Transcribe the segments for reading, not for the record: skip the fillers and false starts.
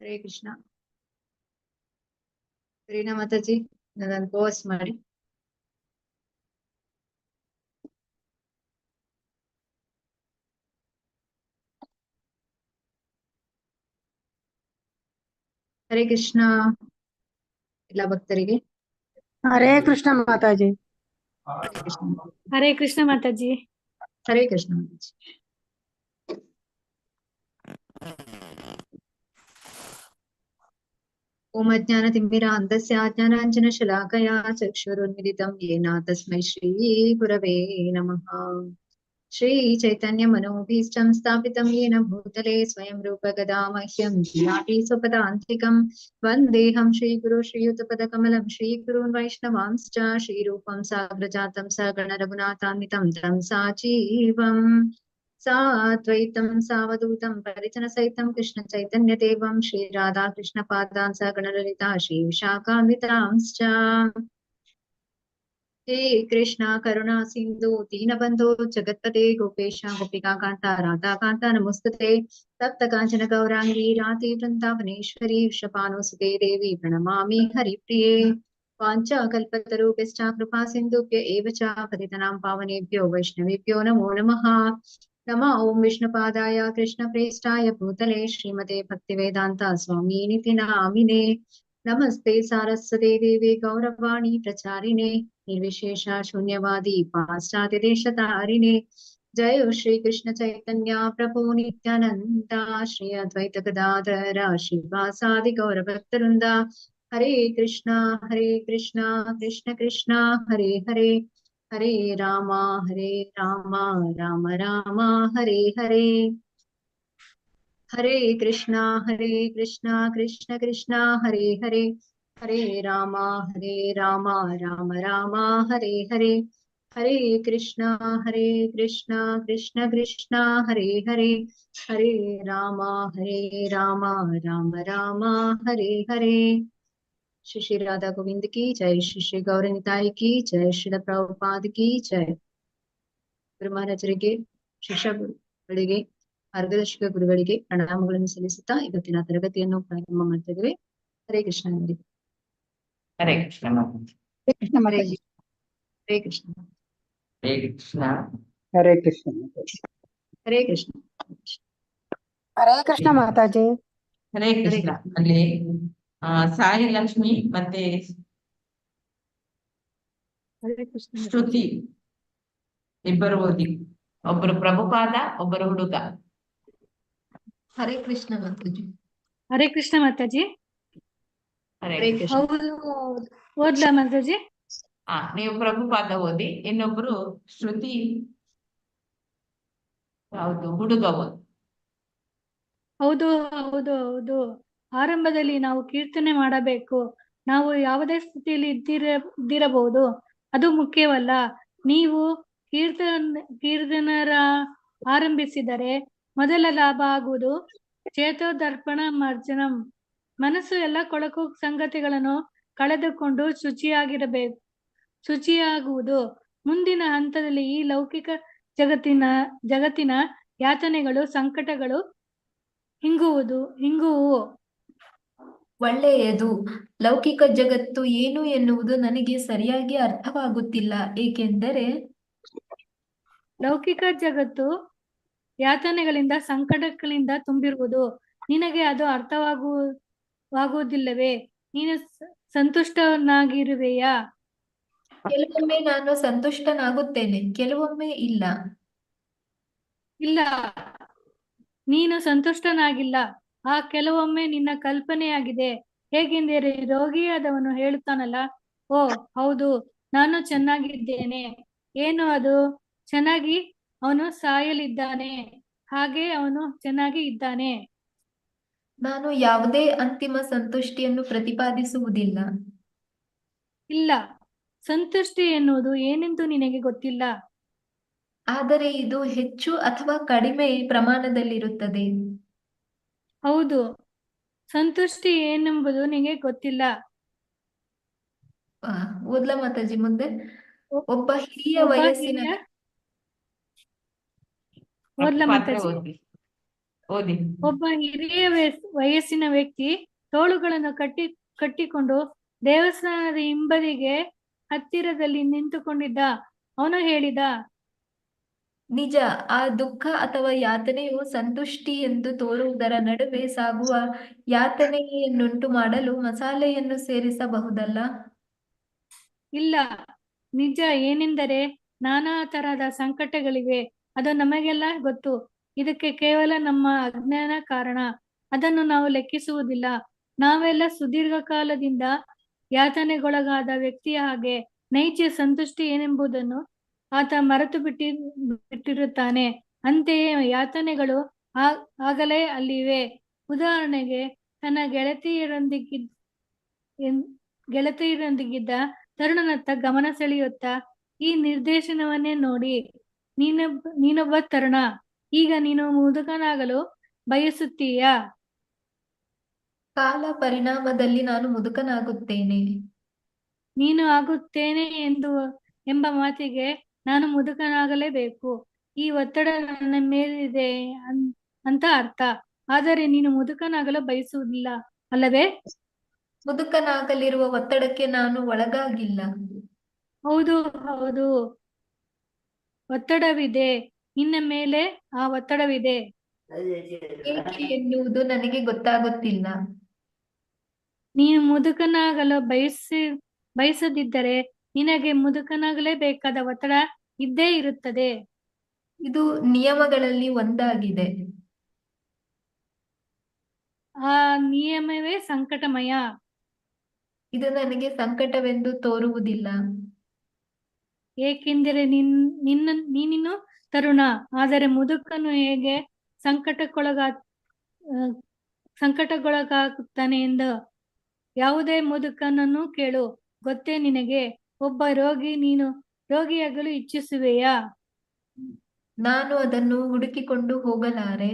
ಹರೇ ಕೃಷ್ಣ. ರೀನಾ ಮಾತಾಜಿ, ನನ್ನ ಪೋಸ್ಟ್ ಮಾಡಿ. ಹರೇ ಕೃಷ್ಣ ಎಲ್ಲ ಭಕ್ತರಿಗೆ. ಹರೇ ಕೃಷ್ಣ ಮಾತಾಜಿ. ಹರೇ ಕೃಷ್ಣ. ಹರೇ ಕೃಷ್ಣ ಮಾತಾಜಿ. ಹರೇ ಕೃಷ್ಣ ಮಾತಾಜಿ. ಓಂ ಅಜ್ಞಾನತಿಮಿರಾಂಧಸ್ಯ ಜ್ಞಾನಾಂಜನಶಲಾಕಯಾ ಚಕ್ಷುರುನ್ಮಿಲಿತಂ ಯೇನ ತಸ್ಮೈ ಶ್ರೀ ಗುರವೇ ನಮಃ. ಶ್ರೀ ಚೈತನ್ಯ ಮನೋಭೀಷ್ಟಂ ಸ್ಥಾಪಿತಂ ಯೇನ ಭೂತಲೆ ಸ್ವಯಂ ರೂಪ ಗದಾ ಮಹ್ಯಂ ದದಾತಿ ಸ್ವಪದಾಂತಿಕಂ. ವಂದೇಹಂ ಶ್ರೀಗುರು ಶ್ರೀಯುತಪದಕಮಲಂ ಶ್ರೀಗುರುನ್ ವೈಷ್ಣವಾಂಶ್ಚ ಶ್ರೀರೂಪಂ ಸಾಗ್ರಜಾತಂ ಸಗಣ ರಘುನಾಥಾನ್ವಿತಂ तं ಸಾಜೀವಂ ಸಾದ್ವೈತಂ ಸಾವಧೂತಂ ಪರಿಜನ ಸಹಿತಂ ಕೃಷ್ಣ ಚೈತನ್ಯ ದೇವಂ ಶ್ರೀ ರಾಧಾ ಕೃಷ್ಣ ಪಾದಾನ್ ಸಗಣ ಲಲಿತಾ ಶ್ರೀ ವಿಶಾಖಾನ್ವಿತಾಂಶ್ಚ. ಹೇ ಕೃಷ್ಣ ಕರುಣಾ ಸಿಂಧು ದೀನಬಂಧು ಜಗತ್ಪತೆ ಗೋಪೇಶ ಗೋಪಿಕಾ ಕಾಂತ ರಾಧಾ ಕಾಂತ ನಮಸ್ತುತೆ. ತಪ್ತ ಕಾಂಚನ ಗೌರಾಂಗಿ ರಾಧೆ ವೃಂದಾವನೇಶ್ವರಿ ವೃಷಭಾನುಸುತೆ ದೇವಿ ಪ್ರಣಮಾಮಿ ಹರಿಪ್ರಿಯೆ. ವಾಂಛಾಕಲ್ಪತರುಭ್ಯಶ್ಚ ಕೃಪಾ ಸಿಂಧುಭ್ಯ ಏವ ಚ ಪತಿತನಾಂ ಪಾವನೇಭ್ಯೋ ವೈಷ್ಣವೇಭ್ಯೋ ನಮೋ ನಮಃ. ನಮಃ ಓಂ ವಿಷ್ಣುಪಾದಾಯ ಕೃಷ್ಣಪ್ರೇಷ್ಠಾಯ ಭೂತಲೆ ಶ್ರೀಮತೆ ಭಕ್ತಿವೇದಾಂತ ಸ್ವಾಮಿನಿತಿ ನಾಮಿನೇ. ನಮಸ್ತೆ ಸಾರಸ್ವತೆ ದೇವಿ ಗೌರವಾಣಿ ಪ್ರಚಾರಿಣೆ ನಿರ್ವಿಶೇಷ ಶೂನ್ಯವಾದಿ ಪಾಶ್ಚಾತ್ಯ ದೇಶತಾರಿಣೆ. ಜಯ ಶ್ರೀ ಕೃಷ್ಣ ಚೈತನ್ಯ ಪ್ರಭು ನಿತ್ಯಾನಂದ ಶ್ರೀ ಅದ್ವೈತ ಗದಾಧರ ಶ್ರೀವಾಸಾದಿ ಗೌರಭಕ್ತವೃಂದ. ಹರೇ ಕೃಷ್ಣ ಕೃಷ್ಣ ಕೃಷ್ಣ ಹರೇ ಹರೇ ಹರೇ ರಾಮ ರಾಮ ರಾಮ ಹರೇ ಹರೇ. ಹರೇ ಕೃಷ್ಣ ಕೃಷ್ಣ ಕೃಷ್ಣ ಹರೇ ಹರೇ ಹರೇ ರಾಮ ರಾಮ ರಾಮ ಹರೇ ಹರೇ. ಹರೇ ಕೃಷ್ಣ ಕೃಷ್ಣ ಕೃಷ್ಣ ಹರೇ ಹರೇ ಹರೇ ರಾಮ ರಾಮ ರಾಮ ಹರೇ ಹರೇ. ಶ್ರೀ ಶ್ರೀ ರಾಧಾ ಗೋವಿಂದ ಕಿ ಜೈ. ಶ್ರೀ ಶ್ರೀ ಗೌರನಿತಾಯಿ ಕಿ ಜೈ. ಶ್ರೀಲ ಪ್ರಭುಪಾದ ಕಿ ಜೈ. ಗುರು ಮಹಾರಾಜರಿಗೆ, ಶಿಷ್ಯಗಳಿಗೆ, ಮಾರ್ಗದರ್ಶಕ ಗುರುಗಳಿಗೆ ಪ್ರಣಾಮಗಳನ್ನು ಸಲ್ಲಿಸುತ್ತಾ ಇವತ್ತಿನ ತರಗತಿಯನ್ನು ಪ್ರಾರಂಭ ಮಾಡ್ತಾ ಇದ್ದೇವೆ. ಹರೇ ಕೃಷ್ಣ ನೋಡಿ. ಹರೇ ಕೃಷ್ಣ ಮಾತಾಜಿ. ಹರೇ ಕೃಷ್ಣ ಮಾತಾಜಿ. ಹರೇ ಕೃಷ್ಣ. ಹರೇ ಕೃಷ್ಣ. ಹರೇ ಕೃಷ್ಣ ಮಾತಾಜಿ. ಹರೇ ಕೃಷ್ಣ. ಹರೇ ಕೃಷ್ಣ ಮಾತಾಜಿ. ಹರೇ ಕೃಷ್ಣ. ಅಲ್ಲಿ ಸಾಯಿ ಲಕ್ಷ್ಮಿ ಮತ್ತೆ ಹರೇ ಕೃಷ್ಣ ಶ್ರುತಿ ಇಬ್ಬರು ಓದಿ. ಒಬ್ಬರು ಪ್ರಭುಪಾದ, ಒಬ್ಬರು ಹುಡುಗ. ಹರೇ ಕೃಷ್ಣ ಮಾತಾಜಿ. ಹರೇ ಕೃಷ್ಣ ಮಾತಾಜಿ. ಹರೇ ಕೃಷ್ಣ. ಹೌದು, ಓದ್ಲಾ ಮಾತಾಜಿ? ನೀವು ಪ್ರಭುಪಾದ ಓದಿ, ಇನ್ನೊಬ್ರು ಶ್ರುತಿ ಯಾವುದು ಹುಡುಗ ಓದಿ. ಹೌದು ಹೌದು ಹೌದು. ಆರಂಭದಲ್ಲಿ ನಾವು ಕೀರ್ತನೆ ಮಾಡಬೇಕು. ನಾವು ಯಾವುದೇ ಸ್ಥಿತಿಯಲ್ಲಿ ಇದ್ದಿರಬಹುದು, ಅದು ಮುಖ್ಯವಲ್ಲ. ನೀವು ಕೀರ್ತನರ ಆರಂಭಿಸಿದರೆ ಮೊದಲ ಲಾಭ ಆಗುವುದು ಚೇತೋದರ್ಪಣ ಮಾರ್ಜನಂ. ಮನಸ್ಸು ಎಲ್ಲ ಕೊಳಕು ಸಂಗತಿಗಳನ್ನು ಕಳೆದುಕೊಂಡು ಶುಚಿಯಾಗುವುದು. ಮುಂದಿನ ಹಂತದಲ್ಲಿ ಈ ಲೌಕಿಕ ಜಗತ್ತಿನ ಯಾತನೆಗಳು, ಸಂಕಟಗಳು ಹಿಂಗುವು. ಒಳ್ಳೆಯದು. ಲೌಕಿಕ ಜಗತ್ತು ಏನು ಎನ್ನುವುದು ನನಗೆ ಸರಿಯಾಗಿ ಅರ್ಥವಾಗುತ್ತಿಲ್ಲ. ಏಕೆಂದರೆ ಲೌಕಿಕ ಜಗತ್ತು ಯಾತನೆಗಳಿಂದ, ಸಂಕಟಗಳಿಂದ ತುಂಬಿರುವುದು. ನಿನಗೆ ಅದು ಅರ್ಥವಾಗುವುದಿಲ್ಲವೇ? ನೀನು ಸಂತುಷ್ಟನಾಗಿರುವೆಯಾ? ಕೆಲವೊಮ್ಮೆ ನಾನು ಸಂತುಷ್ಟನಾಗುತ್ತೇನೆ, ಕೆಲವೊಮ್ಮೆ ಇಲ್ಲ. ನೀನು ಸಂತುಷ್ಟನಾಗಿಲ್ಲ. ಆ ಕೆಲವೊಮ್ಮೆ ನಿನ್ನ ಕಲ್ಪನೆಯಾಗಿದೆ. ಹೇಗೆಂದರೆ ರೋಗಿಯಾದವನು ಹೇಳುತ್ತಾನಲ್ಲ, ಓ ಹೌದು, ನಾನು ಚೆನ್ನಾಗಿದ್ದೇನೆ. ಏನು ಅದು ಚೆನ್ನಾಗಿ? ಅವನು ಸಾಯಲಿದ್ದಾನೆ. ಹಾಗೆ ಅವನು ಚೆನ್ನಾಗಿ ಇದ್ದಾನೆ. ನಾನು ಯಾವುದೇ ಅಂತಿಮ ಸಂತುಷ್ಟಿಯನ್ನು ಪ್ರತಿಪಾದಿಸುವುದಿಲ್ಲ. ಇಲ್ಲ, ಸಂತುಷ್ಟಿ ಎನ್ನುವುದು ಏನೆಂದು ನಿನಗೆ ಗೊತ್ತಿಲ್ಲ. ಆದರೆ ಇದು ಹೆಚ್ಚು ಅಥವಾ ಕಡಿಮೆ ಪ್ರಮಾಣದಲ್ಲಿರುತ್ತದೆ. ಹೌದು, ಸಂತುಷ್ಟಿ ಏನೆಂಬುದು ನಿನಗೆ ಗೊತ್ತಿಲ್ಲ. ಓದ್ಲಾ ಮಾತಾಜಿ ಮುಂದೆ? ಒಬ್ಬ ಹಿರಿಯ ವಯಸ್ಸಿನ ಓದ್ಲಾ ಮಾತಾಜಿ? ಓದಿ. ಒಬ್ಬ ಹಿರಿಯ ವಯಸ್ಸಿನ ವ್ಯಕ್ತಿ ತೋಳುಗಳನ್ನು ಕಟ್ಟಿಕೊಂಡು ದೇವಸ್ಥಾನದ ಹಿಂಬದಿಗೆ ಹತ್ತಿರದಲ್ಲಿ ನಿಂತುಕೊಂಡಿದ್ದ. ಅವನು ಹೇಳಿದ, ನಿಜ, ಆ ದುಃಖ ಅಥವಾ ಯಾತನೆಯು ಸಂತುಷ್ಟಿ ಎಂದು ತೋರುವುದರ ನಡುವೆ ಸಾಗುವ ಯಾತನೆಯನ್ನುಂಟು ಮಾಡಲು ಮಸಾಲೆಯನ್ನು ಸೇರಿಸಬಹುದಲ್ಲ? ಇಲ್ಲ, ನಿಜ ಏನೆಂದರೆ ನಾನಾ ತರಹದ ಸಂಕಟಗಳಿವೆ. ಅದು ನಮಗೆಲ್ಲ ಗೊತ್ತು. ಇದಕ್ಕೆ ಕೇವಲ ನಮ್ಮ ಅಜ್ಞಾನ ಕಾರಣ. ಅದನ್ನು ನಾವು ಲೆಕ್ಕಿಸುವುದಿಲ್ಲ. ನಾವೆಲ್ಲ ಸುದೀರ್ಘ ಕಾಲದಿಂದ ಯಾತನೆಗೊಳಗಾದ ವ್ಯಕ್ತಿಯ ಹಾಗೆ. ನೈಜ ಸಂತುಷ್ಟಿ ಏನೆಂಬುದನ್ನು ಆತ ಮರೆತು ಬಿಟ್ಟಿರುತ್ತಾನೆ. ಅಂತೆಯೇ ಯಾತನೆಗಳು ಆಗಲೇ ಅಲ್ಲಿವೆ. ಉದಾಹರಣೆಗೆ, ತನ್ನ ಗೆಳತಿಯರೊಂದಿಗಿದ್ದ ತರುಣನತ್ತ ಗಮನ ಸೆಳೆಯುತ್ತಾ, ಈ ನಿರ್ದೇಶನವನ್ನೇ ನೋಡಿ, ನೀನೊಬ್ಬ ತರುಣ, ಈಗ ನೀನು ಮುದುಕನಾಗಲು ಬಯಸುತ್ತೀಯಾ? ಕಾಲ ಪರಿಣಾಮದಲ್ಲಿ ನಾನು ಮುದುಕನಾಗುತ್ತೇನೆ. ನೀನು ಆಗುತ್ತೇನೆ ಎಂಬ ಮಾತಿಗೆ ನಾನು ಮುದುಕನಾಗಲೇಬೇಕು. ಈ ಒತ್ತಡ ನನ್ನ ಮೇಲಿದೆ ಅಂತ ಅರ್ಥ. ಆದರೆ ನೀನು ಮುದುಕನಾಗಲು ಬಯಸುವುದಿಲ್ಲ ಅಲ್ಲವೇ? ಮುದುಕನಾಗಲಿರುವ ಒತ್ತಡಕ್ಕೆ ನಾನು ಒಳಗಾಗಿಲ್ಲ. ಹೌದು ಹೌದು, ಒತ್ತಡವಿದೆ. ನಿನ್ನ ಮೇಲೆ ಆ ಒತ್ತಡವಿದೆ. ಏಕೆ ಎನ್ನುವುದು ನನಗೆ ಗೊತ್ತಾಗುತ್ತಿಲ್ಲ. ನೀನು ಮುದುಕನಾಗಲು ಬಯಸದಿದ್ದರೆ ನಿನಗೆ ಮುದುಕನಾಗಲೇಬೇಕಾದ ಒತ್ತಡ ಇದ್ದೇ ಇರುತ್ತದೆ. ಇದು ನಿಯಮಗಳಲ್ಲಿ ಒಂದಾಗಿದೆ. ಆ ನಿಯಮವೇ ಸಂಕಟಮಯ. ಇದು ನನಗೆ ಸಂಕಟವೆಂದು ತೋರುವುದಿಲ್ಲ. ಏಕೆಂದರೆ ನೀನು ತರುಣ. ಆದರೆ ಮುದುಕನು ಹೇಗೆ ಸಂಕಟಕ್ಕೊಳಗಾಗುತ್ತಾನೆ ಎಂದು ಯಾವುದೇ ಮುದುಕನನ್ನು ಕೇಳು. ಗೊತ್ತೇ ನಿನಗೆ? ಒಬ್ಬ ರೋಗಿ, ನೀನು ರೋಗಿಯಾಗಲು ಇಚ್ಛಿಸುವೆಯಾ? ನಾನು ಅದನ್ನು ಹುಡುಕಿಕೊಂಡು ಹೋಗಲಾರೆ.